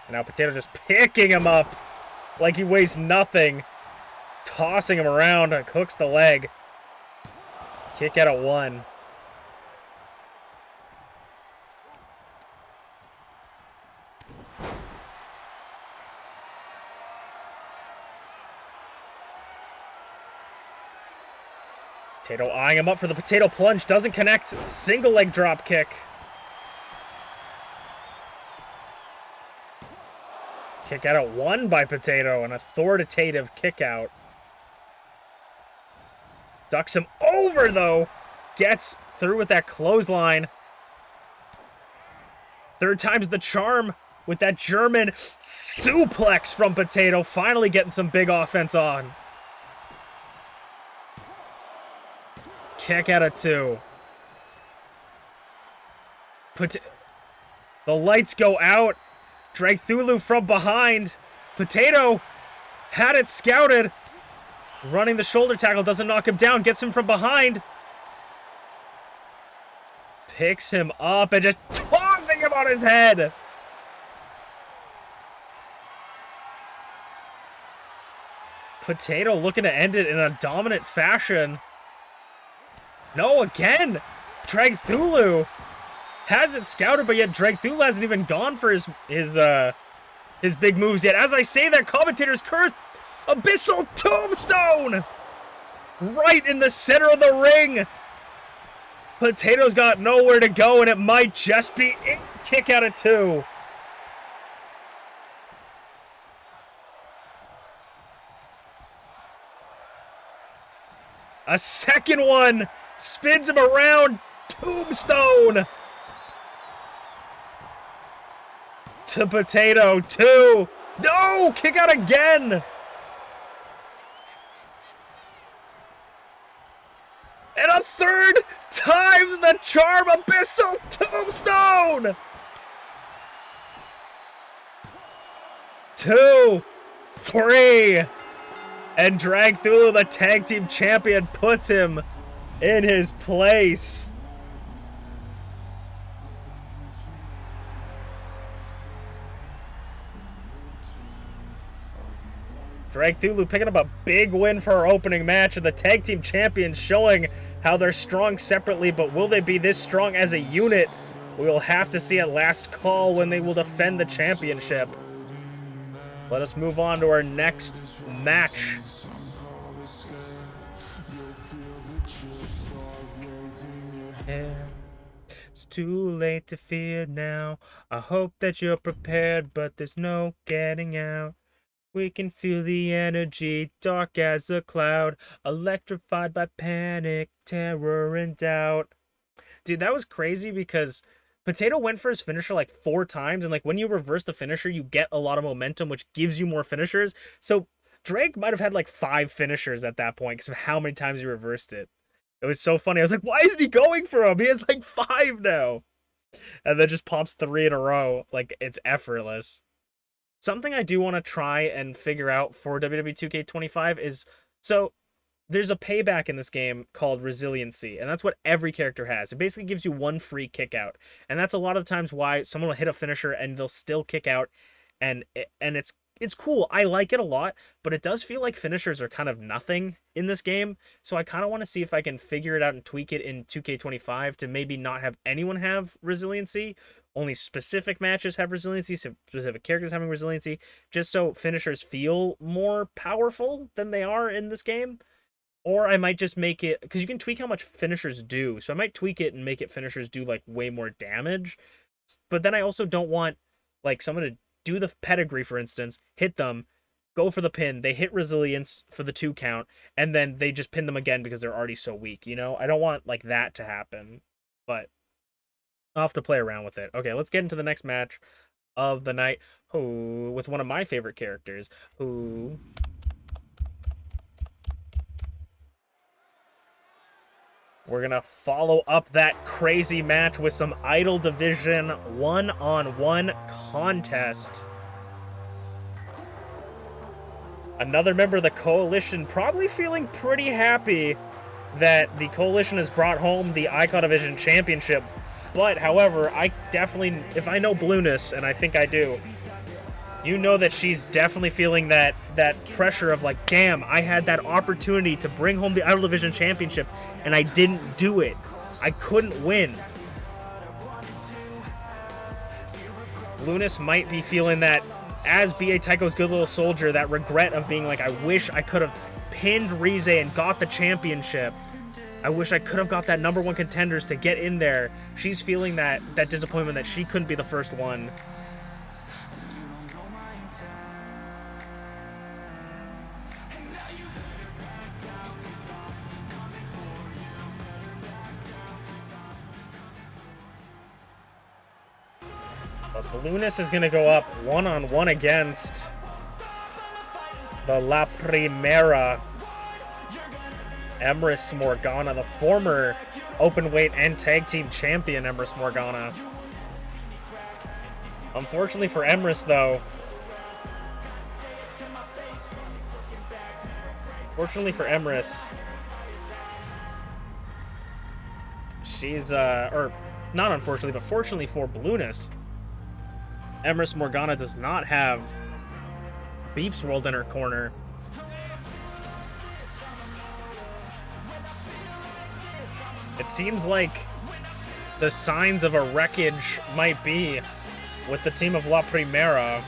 Speaker 1: And now Potato just picking him up like he weighs nothing. Tossing him around, hooks the leg. Kick out at 1. Potato eyeing him up for the potato plunge. Doesn't connect. Single leg drop kick. Kick out at 1 by Potato. An authoritative kick out. Ducks him over, though. Gets through with that clothesline. Third time's the charm with that German suplex from Potato. Finally getting some big offense on. Kick out at 2. The lights go out. Dragthulu from behind. Potato had it scouted. Running the shoulder tackle, doesn't knock him down, gets him from behind. Picks him up and just tossing him on his head. Potato looking to end it in a dominant fashion. No, again. Dragthulu has it scouted, but yet Dragthulu hasn't even gone for his big moves yet. As I say that, commentator's cursed. Abyssal Tombstone! Right in the center of the ring. Potato's got nowhere to go, and it might just be a kick out at 2. A second one. Spins him around. Tombstone. To Potato. 2. No! Kick out again. And a third times the charm. Abyssal Tombstone. 2, 3. And Dragthulu, the tag team champion, puts him in his place. Dragthulu picking up a big win for our opening match, and the tag team champions showing how they're strong separately, but will they be this strong as a unit? We will have to see at last call when they will defend the championship. Let us move on to our next match. It's too late to fear now. I hope that you're prepared, but there's no getting out. We can feel the energy, dark as a cloud, electrified by panic, terror, and doubt. Dude, that was crazy because Potato went for his finisher like 4 times, and like when you reverse the finisher, you get a lot of momentum, which gives you more finishers. So Drake might have had like 5 finishers at that point because of how many times he reversed it. It was so funny. I was like, why isn't he going for him? He has like 5 now. And then just pops 3 in a row. Like, it's effortless. Something I do want to try and figure out for WWE 2K25 is, so there's a payback in this game called Resiliency, and that's what every character has. It basically gives you 1 free kick out, and that's a lot of the times why someone will hit a finisher and they'll still kick out, and it's cool. I like it a lot, but it does feel like finishers are kind of nothing in this game, so I kind of want to see if I can figure it out and tweak it in 2K25 to maybe not have anyone have Resiliency. Only specific matches have resiliency, specific characters having resiliency, just so finishers feel more powerful than they are in this game. Or I might just make it, because you can tweak how much finishers do, so I might tweak it and make it finishers do like way more damage. But then I also don't want like someone to do the pedigree, for instance, hit them, go for the pin, they hit resilience for the 2 count, and then they just pin them again because they're already so weak, you know? I don't want like that to happen, but I'll have to play around with it. Okay, let's get into the next match of the night. With one of my favorite characters. We're going to follow up that crazy match with some Idol Division one-on-one contest. Another member of the Coalition probably feeling pretty happy that the Coalition has brought home the Icon Division Championship. But, however, I definitely, if I know Blueness, and I think I do, you know that she's definitely feeling that pressure of like, damn, I had that opportunity to bring home the Idol Division Championship, and I didn't do it. I couldn't win. Blueness might be feeling that, as B.A. Tycho's good little soldier, that regret of being like, I wish I could have pinned Rize and got the championship. I wish I could have got that #1 contenders to get in there. She's feeling that disappointment that she couldn't be the first one. But Blueness is going to go up one-on-one against the La Primera, Emrys Morgana, the former openweight and tag team champion Emrys Morgana. Unfortunately for Emrys, though, she's, or not unfortunately, but fortunately for Blueness, Emrys Morgana does not have ShmeepsWorld in her corner. It seems like the signs of a wreckage might be with the team of La Primera.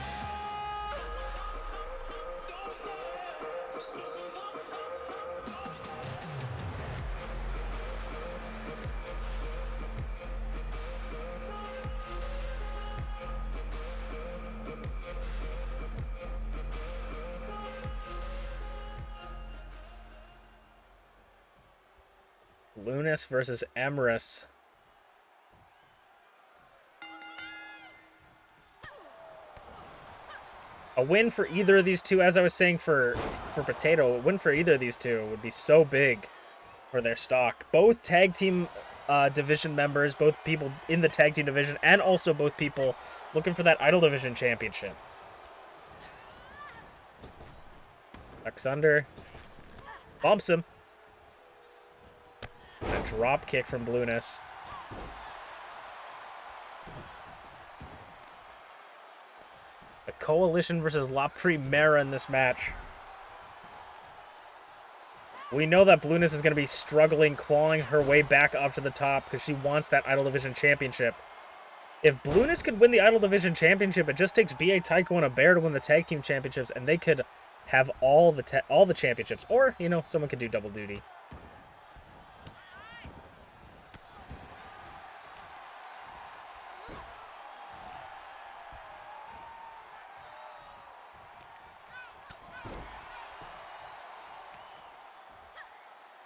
Speaker 1: Blueness versus Emrys. A win for either of these two, as I was saying for Potato, a win for either of these two would be so big for their stock. Both tag team division members, both people in the tag team division, and also both people looking for that Idol Division Championship. Ducks under. Bumps him. A drop kick from Blueness. The Coalition versus La Primera in this match. We know that Blueness is going to be struggling, clawing her way back up to the top because she wants that Idol Division Championship. If Blueness could win the Idol Division Championship, it just takes B.A. Tycho and a Bear to win the Tag Team Championships, and they could have all the championships. Or, you know, someone could do double duty.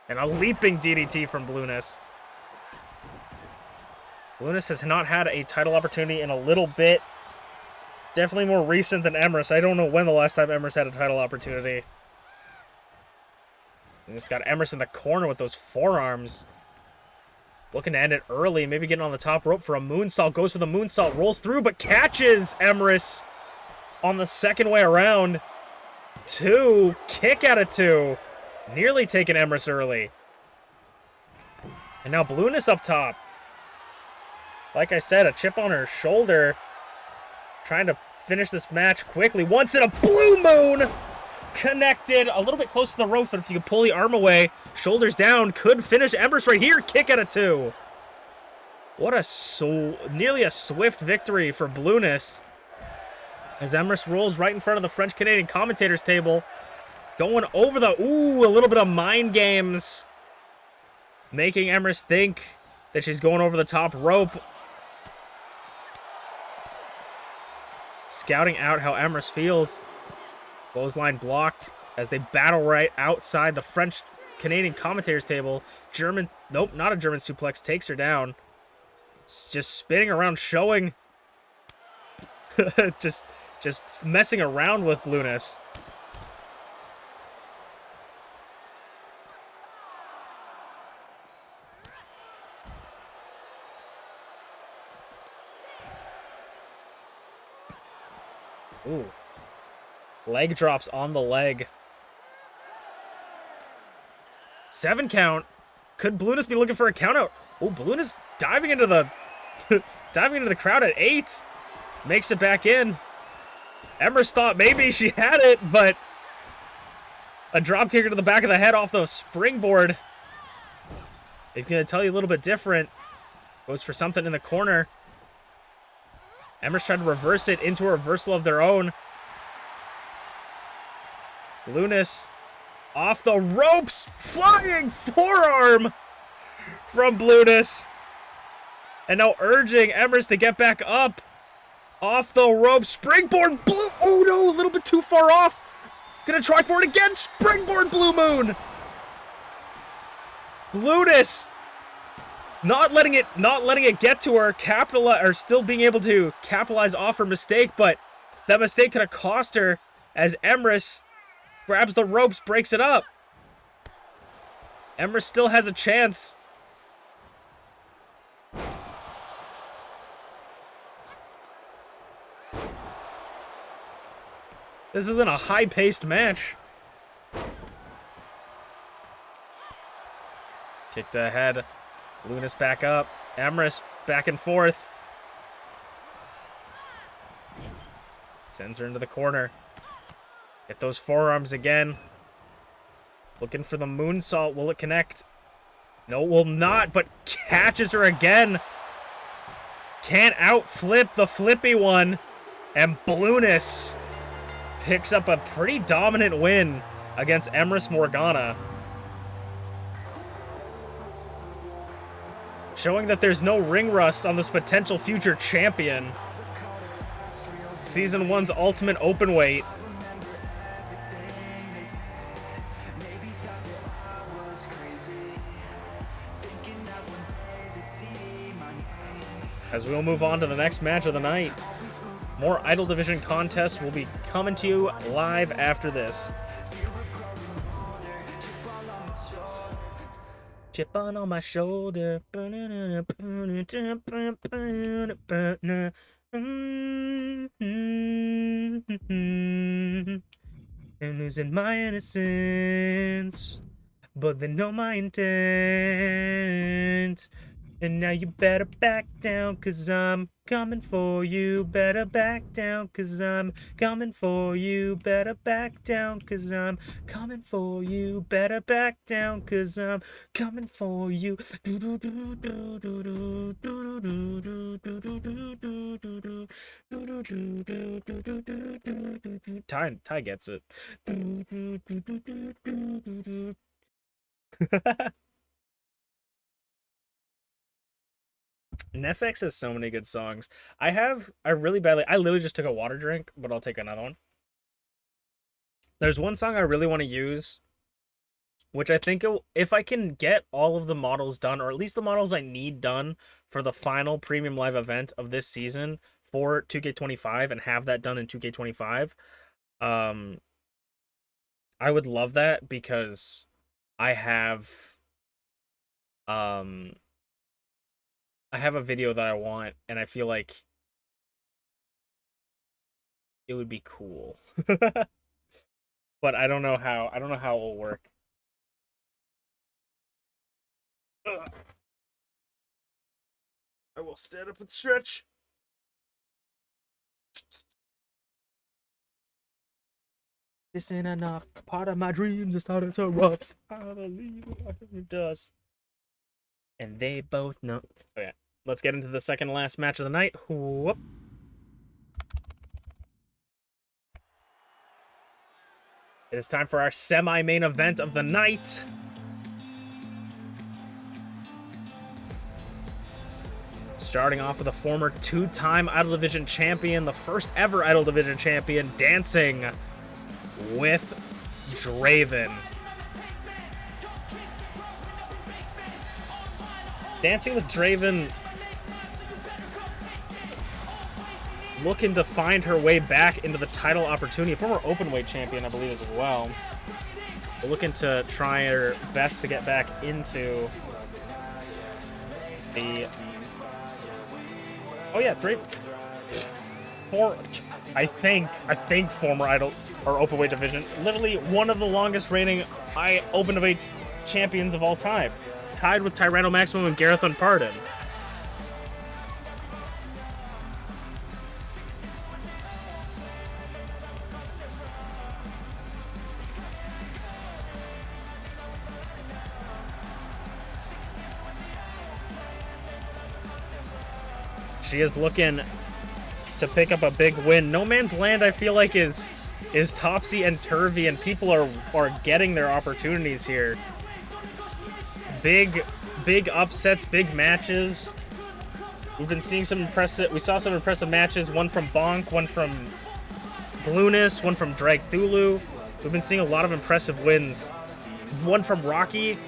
Speaker 1: And a leaping DDT from Blueness. Blueness has not had a title opportunity in a little bit. Definitely more recent than Emrys. I don't know when the last time Emrys had a title opportunity. And it's got Emrys in the corner with those forearms. Looking to end it early. Maybe getting on the top rope for a moonsault. Goes for the moonsault. Rolls through, but catches Emrys on the second way around. 2. Kick out of 2. Nearly taking Emrys early. And now Blueness up top. Like I said, a chip on her shoulder. Trying to finish this match quickly. Once in a blue moon! Connected. A little bit close to the rope, but if you can pull the arm away, shoulders down, could finish Emrys right here. Kick out of 2. What a nearly a swift victory for Blueness. As Emrys rolls right in front of the French-Canadian commentators table. Going over the... Ooh, a little bit of mind games. Making Emrys think that she's going over the top rope. Scouting out how Emrys feels. Clothesline blocked as they battle right outside the French-Canadian commentators table. German... Nope, not a German suplex. Takes her down. It's just spinning around, showing... just messing around with Blueness. Ooh. Leg drops on the leg. 7 count. Could Blueness be looking for a count out? Oh, Blueness diving into the diving into the crowd at 8. Makes it back in. Emrys thought maybe she had it, but a drop kicker to the back of the head off the springboard. It's going to tell you a little bit different. Goes for something in the corner. Emrys tried to reverse it into a reversal of their own. Blueness off the ropes. Flying forearm from Blueness. And now urging Emrys to get back up. Off the rope. Springboard blue. Oh no, a little bit too far off. Gonna try for it again. Springboard Blue Moon. Blueness not letting it get to her, or still being able to capitalize off her mistake, but that mistake could have cost her as Emrys grabs the ropes, breaks it up. Emrys still has a chance. This isn't a high-paced match. Kick to the head. Blueness back up. Emrys back and forth. Sends her into the corner. Get those forearms again. Looking for the moonsault. Will it connect? No, it will not, but catches her again. Can't outflip the flippy one. And Blueness picks up a pretty dominant win against Emrys Morgana. Showing that there's no ring rust on this potential future champion. Season 1's Ultimate Openweight. As we'll move on to the next match of the night. More Idol Division contests will be coming to you live after this. Chip on my shoulder. I'm losing my innocence, but they know my intent. And now you better back down, 'cause I'm coming for you. Better back down, 'cause I'm coming for you. Better back down, 'cause I'm coming for you. Better back down, 'cause I'm coming for you. Ty gets it. NEFFEX has so many good songs. I literally just took a water drink, but I'll take another one. There's one song I really want to use, which I think if I can get all of the models done, or at least the models I need done for the final premium live event of this season for 2K25 and have that done in 2K25, I would love that, because I have a video that I want, and I feel like it would be cool. But I don't know how. I don't know how it will work. Ugh. I will stand up and stretch. This ain't enough. Part of my dreams is starting to rough. I believe it does. And they both know. Oh yeah. Let's get into the second to last match of the night. Whoop. It is time for our semi-main event of the night. Starting off with a former 2-time Idol Division champion, the first ever Idol Division champion, Dancing with Draven. Dancing with Draven looking to find her way back into the title opportunity. A former openweight champion, I believe, as well. But looking to try her best to get back into the... Oh yeah, Draven. I think former Idol or Openweight division. Literally one of the longest reigning Openweight champions of all time. Tied with Tyranno Maximum and Garreth Unported. She is looking to pick up a big win. No Man's Land, I feel like, is topsy and turvy, and people are getting their opportunities here. Big upsets, big matches. We've been seeing some impressive. We saw some impressive matches. One from Bonk, one from Blueness, one from Dragthulu. We've been seeing a lot of impressive wins. One from Rocky.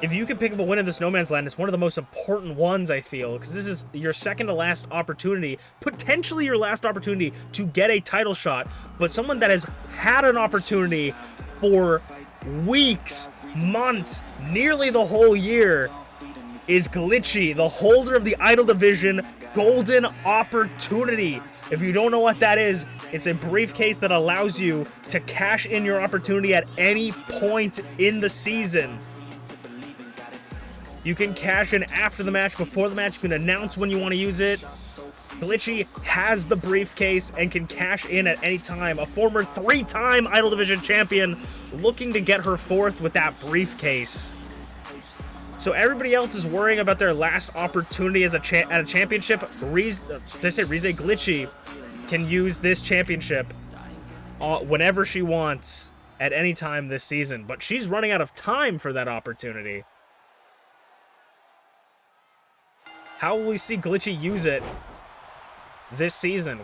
Speaker 1: If you can pick up a win in this No Man's Land, it's one of the most important ones, I feel, because this is your second to last opportunity, potentially your last opportunity to get a title shot, but someone that has had an opportunity for weeks, months, nearly the whole year is Glitchy, the holder of the Idol Division Golden Opportunity. If you don't know what that is, it's a briefcase that allows you to cash in your opportunity at any point in the season. You can cash in after the match, before the match. You can announce when you want to use it. Glitchy has the briefcase and can cash in at any time. A former 3-time Idol Division champion looking to get her 4th with that briefcase. So everybody else is worrying about their last opportunity as at a championship. Glitchy can use this championship whenever she wants at any time this season. But she's running out of time for that opportunity. How will we see Glitchy use it this season?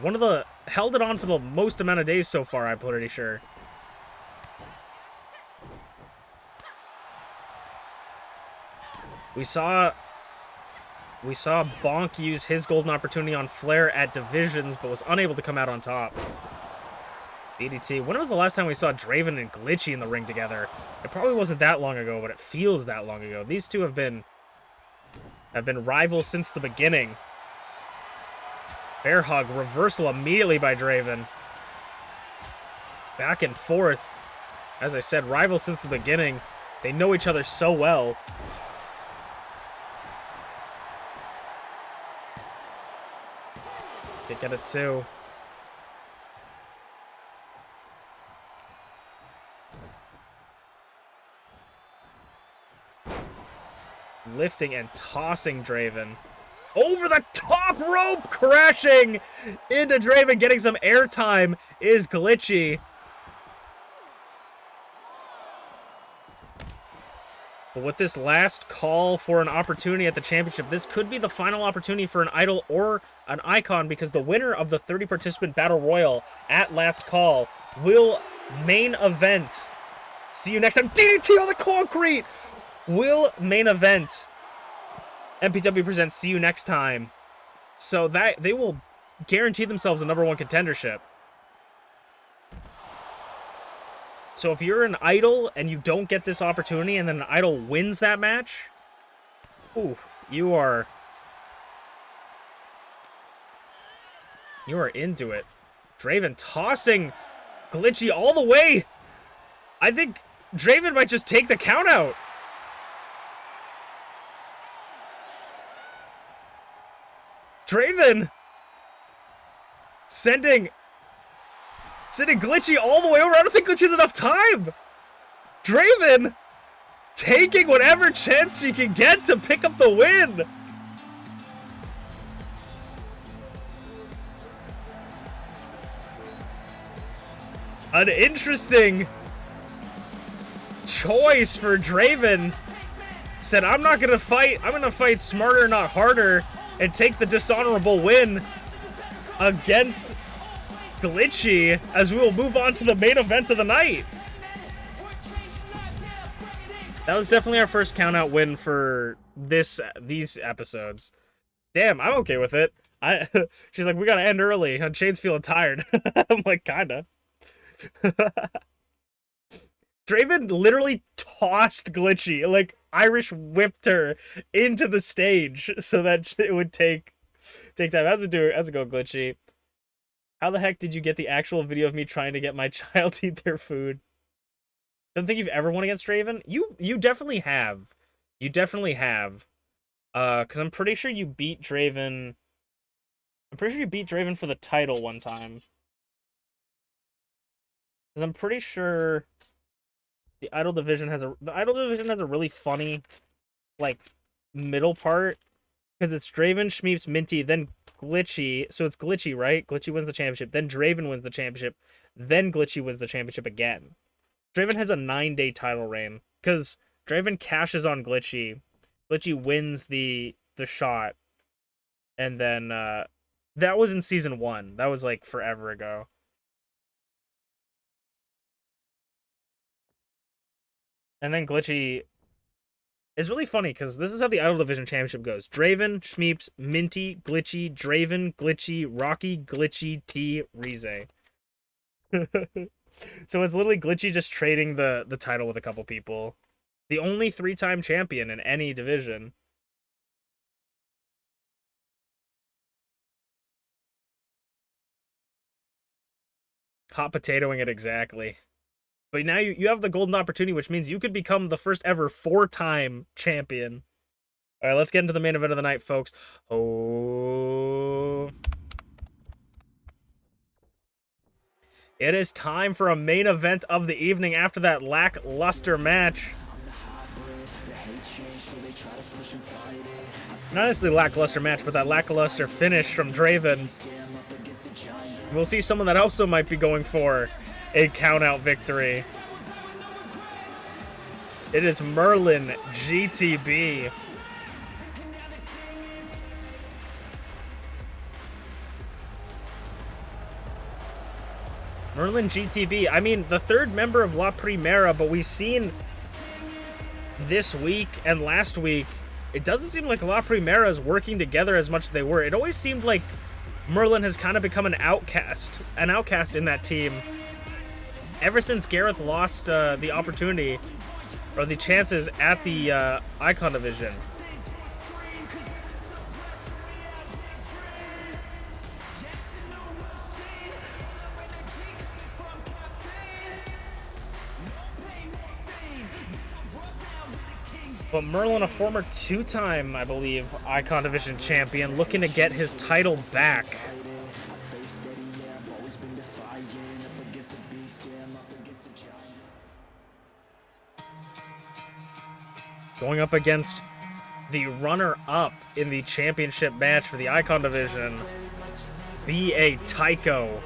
Speaker 1: Held it on for the most amount of days so far, I'm pretty sure. We saw Bonk use his golden opportunity on Flair at Divisions, but was unable to come out on top. BDT. When was the last time we saw Draven and Glitchy in the ring together? It probably wasn't that long ago, but it feels that long ago. These two have been rivals since the beginning. Bear hug, reversal immediately by Draven. Back and forth. As I said, rivals since the beginning. They know each other so well. Kick at it too. Lifting and tossing Draven. Over the top rope, crashing into Draven, getting some airtime is Glitchy. But with this last call for an opportunity at the championship, this could be the final opportunity for an idol or an icon, because the winner of the 30-participant Battle Royal at last call will main event. See you next time. DDT on the concrete! Will main event. MPW presents See You Next Time. So that they will guarantee themselves a #1 contendership. So if you're an idol and you don't get this opportunity and then an idol wins that match, ooh, you are into it. Draven tossing Glitchy all the way. I think Draven might just take the count out. Draven sending Glitchy all the way over. I don't think Glitchy has enough time. Draven taking whatever chance she can get to pick up the win. An interesting choice for Draven. Said, I'm not gonna fight. I'm gonna fight smarter, not harder, and take the dishonorable win against Glitchy, as we will move on to the main event of the night. That was definitely our first count-out win for these episodes. Damn, I'm okay with it. She's like, we gotta end early. Shane's feeling tired. I'm like, kinda. Draven literally tossed Glitchy, like Irish whipped her into the stage so that it would take time. How's it go, Glitchy? How the heck did you get the actual video of me trying to get my child to eat their food? Don't think you've ever won against Draven? You definitely have. You definitely have. Because I'm pretty sure you beat Draven. I'm pretty sure you beat Draven for the title one time. Because I'm pretty sure the Idol Division has a really funny, like, middle part. Because it's Draven, Shmeeps, Minty, then Glitchy. So it's Glitchy, right? Glitchy wins the championship. Then Draven wins the championship. Then Glitchy wins the championship again. Draven has a 9-day title reign. Because Draven cashes on Glitchy. Glitchy wins the shot. And then, that was in Season 1. That was, like, forever ago. And then Glitchy... It's really funny, because this is how the Idol Division Championship goes. Draven, Shmeeps, Minty, Glitchy, Draven, Glitchy, Rocky, Glitchy, T, Rize. So it's literally Glitchy just trading the title with a couple people. The only 3-time champion in any division. Hot potatoing it exactly. But now you have the golden opportunity, which means you could become the first ever 4-time champion. All right, let's get into the main event of the night, folks. Oh. It is time for a main event of the evening after that lackluster match. Not necessarily lackluster match, but that lackluster finish from Draven. We'll see someone that also might be going for a count-out victory. It is MerlinGTB. MerlinGTB. I mean, the third member of La Primera, but we've seen this week and last week, it doesn't seem like La Primera is working together as much as they were. It always seemed like Merlin has kind of become an outcast in that team. Ever since Garreth lost the opportunity, or the chances at the Icon Division. But Merlin, a former 2-time, I believe, Icon Division champion, looking to get his title back. Going up against the runner-up in the championship match for the Icon Division, B.A. Tycho.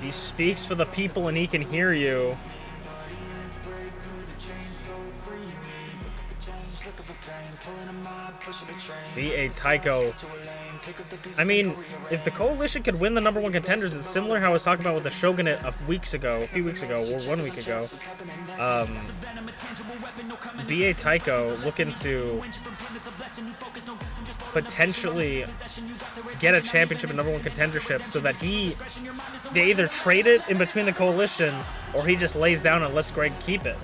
Speaker 1: He speaks for the people and he can hear you. B.A. Tycho. I mean, if the Coalition could win the #1 contenders, it's similar how I was talking about with the Shogunate a few weeks ago, or 1 week ago. B.A. Tycho looking to potentially get a championship and #1 contendership so that they either trade it in between the Coalition or he just lays down and lets Greg keep it.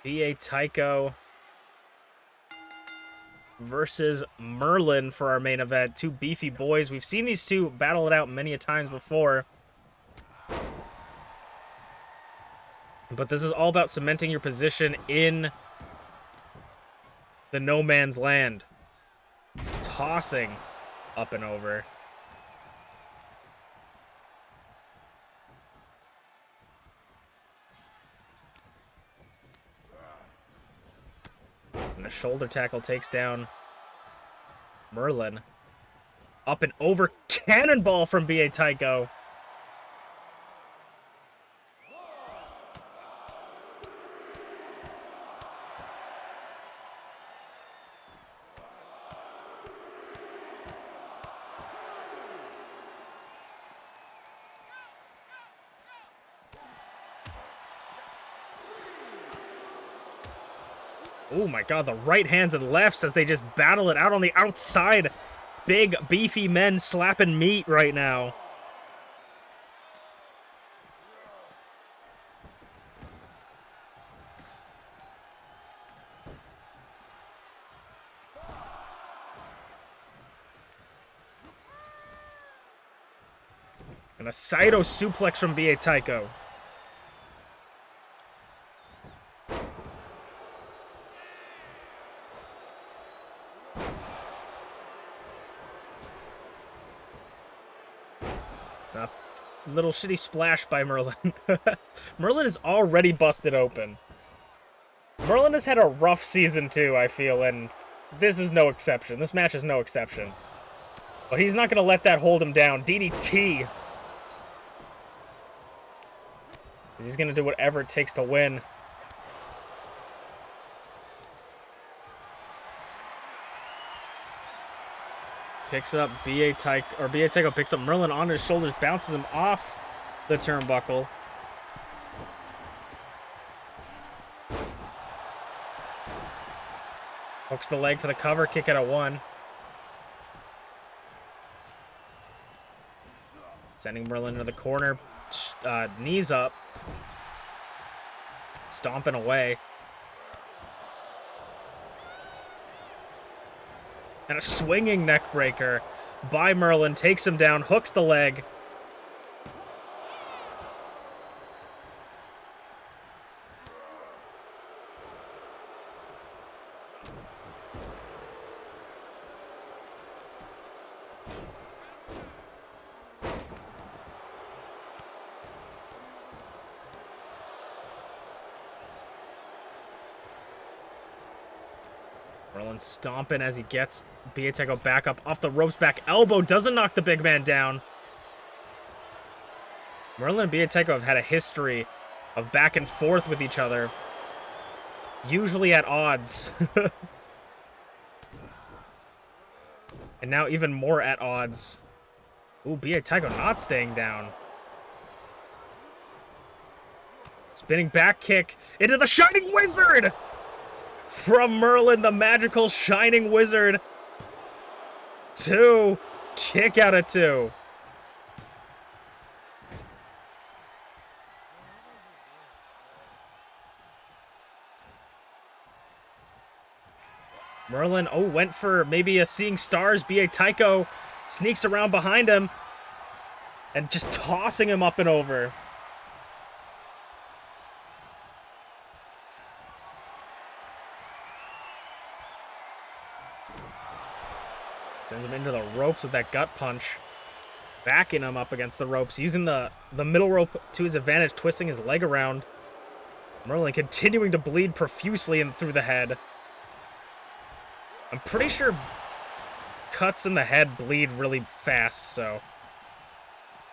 Speaker 1: B.A. Tycho versus Merlin for our main event. Two beefy boys. We've seen these two battle it out many a times before. But this is all about cementing your position in the no man's land. Tossing up and over. And a shoulder tackle takes down Merlin. Up and over. Cannonball from B.A. Tycho. Oh my god, the right hands and lefts as they just battle it out on the outside. Big, beefy men slapping meat right now. And a Saito suplex from BA Tycho. A little shitty splash by Merlin. Merlin is already busted open. Merlin has had a rough season too, I feel, and this is no exception. This match is no exception. But he's not going to let that hold him down. DDT. He's going to do whatever it takes to win. Picks up BA Tycho, or BA Tycho picks up Merlin on his shoulders, bounces him off the turnbuckle. Hooks the leg for the cover, kick out at 1. Sending Merlin into the corner, knees up. Stomping away. And a swinging neck breaker by Merlin. Takes him down, hooks the leg. Merlin stomping as he gets BA Tycho back up off the ropes. Back elbow doesn't knock the big man down. Merlin and BA Tycho have had a history of back and forth with each other. Usually at odds. And now even more at odds. Ooh, BA Tycho not staying down. Spinning back kick into the Shining Wizard! From Merlin, the magical Shining Wizard. 2. Kick out at 2. Merlin, went for maybe a Seeing Stars. BA Tycho sneaks around behind him and just tossing him up and over. Sends him into the ropes with that gut punch. Backing him up against the ropes. Using the middle rope to his advantage. Twisting his leg around. Merlin continuing to bleed profusely and through the head. I'm pretty sure cuts in the head bleed really fast, so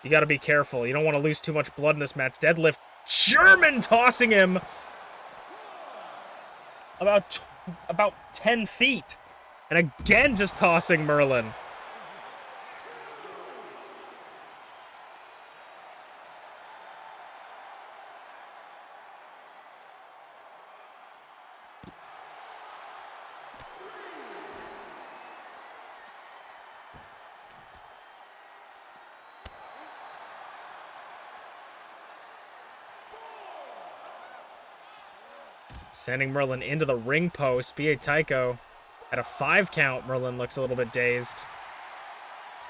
Speaker 1: you gotta be careful. You don't want to lose too much blood in this match. Deadlift. German tossing him about 10 feet. And again, just tossing Merlin. Sending Merlin into the ring post. BA Tycho. At a 5 count, Merlin looks a little bit dazed.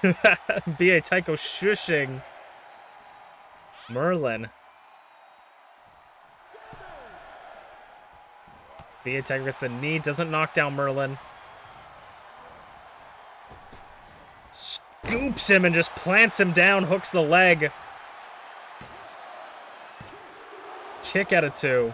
Speaker 1: BA Tycho shushing Merlin. BA Tycho gets the knee, doesn't knock down Merlin. Scoops him and just plants him down, hooks the leg. Kick out of 2.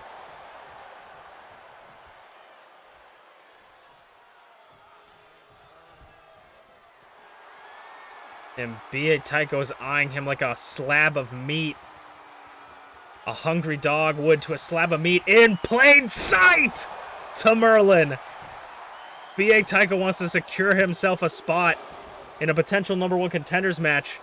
Speaker 1: And BA Tycho's eyeing him like a slab of meat. A hungry dog would to a slab of meat in plain sight to Merlin. BA Tycho wants to secure himself a spot in a potential #1 contenders match.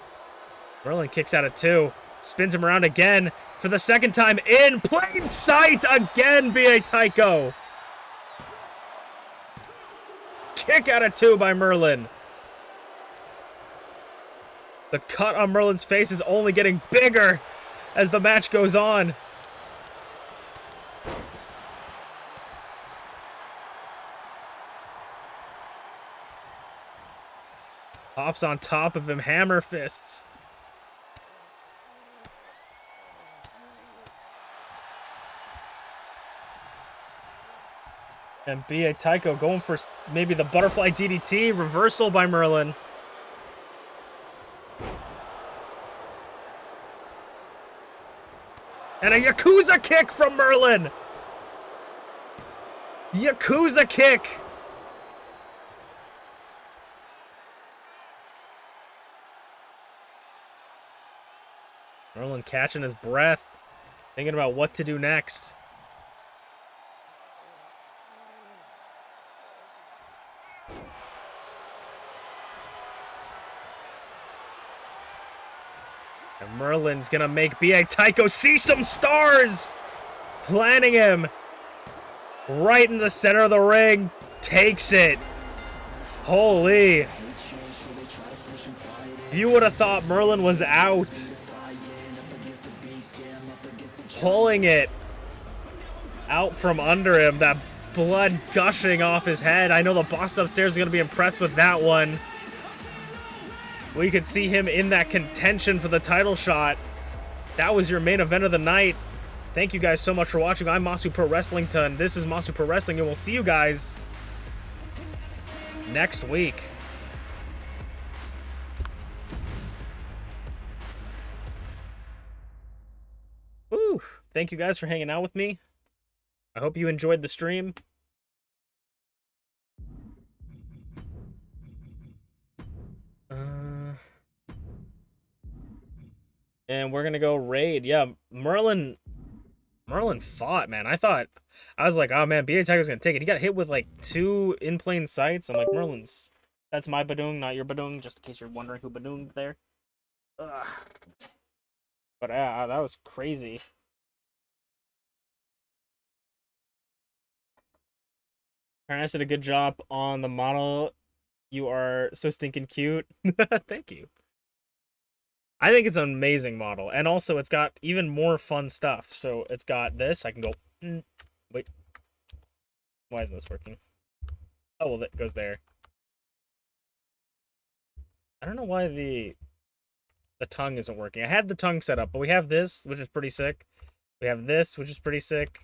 Speaker 1: Merlin kicks out at 2. Spins him around again for the second time in plain sight again, BA Tycho. kick out of 2 by Merlin. The cut on Merlin's face is only getting bigger as the match goes on. Hops on top of him, hammer fists. And B.A. Tycho going for maybe the butterfly DDT. Reversal by Merlin. And a Yakuza kick from Merlin. Yakuza kick. Merlin catching his breath, thinking about what to do next. And Merlin's gonna make B.A. Tycho see some stars! Planning him right in the center of the ring. Takes it. Holy. You would have thought Merlin was out. Pulling it out from under him. That blood gushing off his head. I know the boss upstairs is going to be impressed with that one. We could see him in that contention for the title shot. That was your main event of the night. Thank you guys so much for watching. I'm Masu Pro Wrestlington. This is Masu Pro Wrestling, and we'll see you guys next week. Woo! Thank you guys for hanging out with me. I hope you enjoyed the stream. And we're gonna go raid. Yeah, Merlin fought, man. I was like, oh man, B.A. Tycho's gonna take it. He got hit with like 2 in plain sights. I'm like, Merlin's, that's my Badung, not your Badung, just in case you're wondering who Badunged there. Ugh. But that was crazy. Carnal did a good job on the model. You are so stinking cute. Thank you. I think it's an amazing model, and also it's got even more fun stuff. So it's got this. I can go. Wait, why isn't this working? Oh well, that goes there. I don't know why the tongue isn't working. I had the tongue set up, but we have this, which is pretty sick. We have this, which is pretty sick,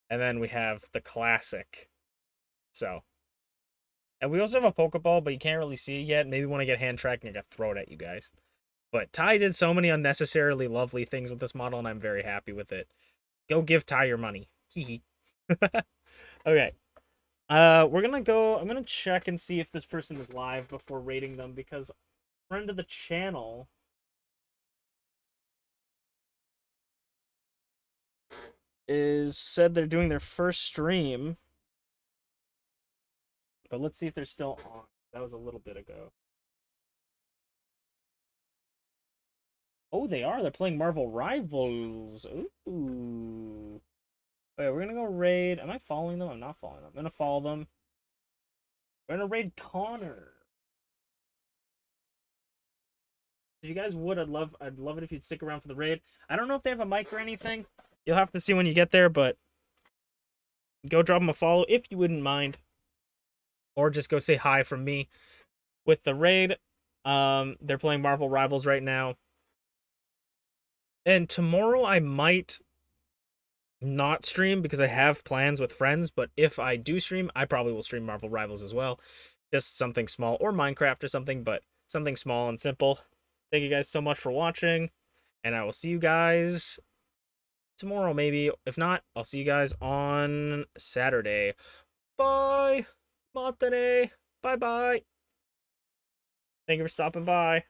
Speaker 1: and then we have the classic. So, and we also have a Pokeball, but you can't really see it yet. Maybe when I get hand tracking, I can throw it at you guys. But Ty did so many unnecessarily lovely things with this model, and I'm very happy with it. Go give Ty your money. Hee Okay. We're gonna go. I'm gonna check and see if this person is live before rating them, because friend of the channel said they're doing their first stream. But let's see if they're still on. That was a little bit ago. Oh, they are. They're playing Marvel Rivals. Ooh. Okay, we're gonna go raid. Am I following them? I'm not following them. I'm gonna follow them. We're gonna raid Connor. If you guys would, I'd love it if you'd stick around for the raid. I don't know if they have a mic or anything. You'll have to see when you get there, but go drop them a follow if you wouldn't mind. Or just go say hi from me with the raid. They're playing Marvel Rivals right now. And tomorrow I might not stream because I have plans with friends, but if I do stream, I probably will stream Marvel Rivals as well. Just something small, or Minecraft or something, but something small and simple. Thank you guys so much for watching, and I will see you guys tomorrow maybe. If not, I'll see you guys on Saturday. Bye! Matane! Bye-bye! Thank you for stopping by.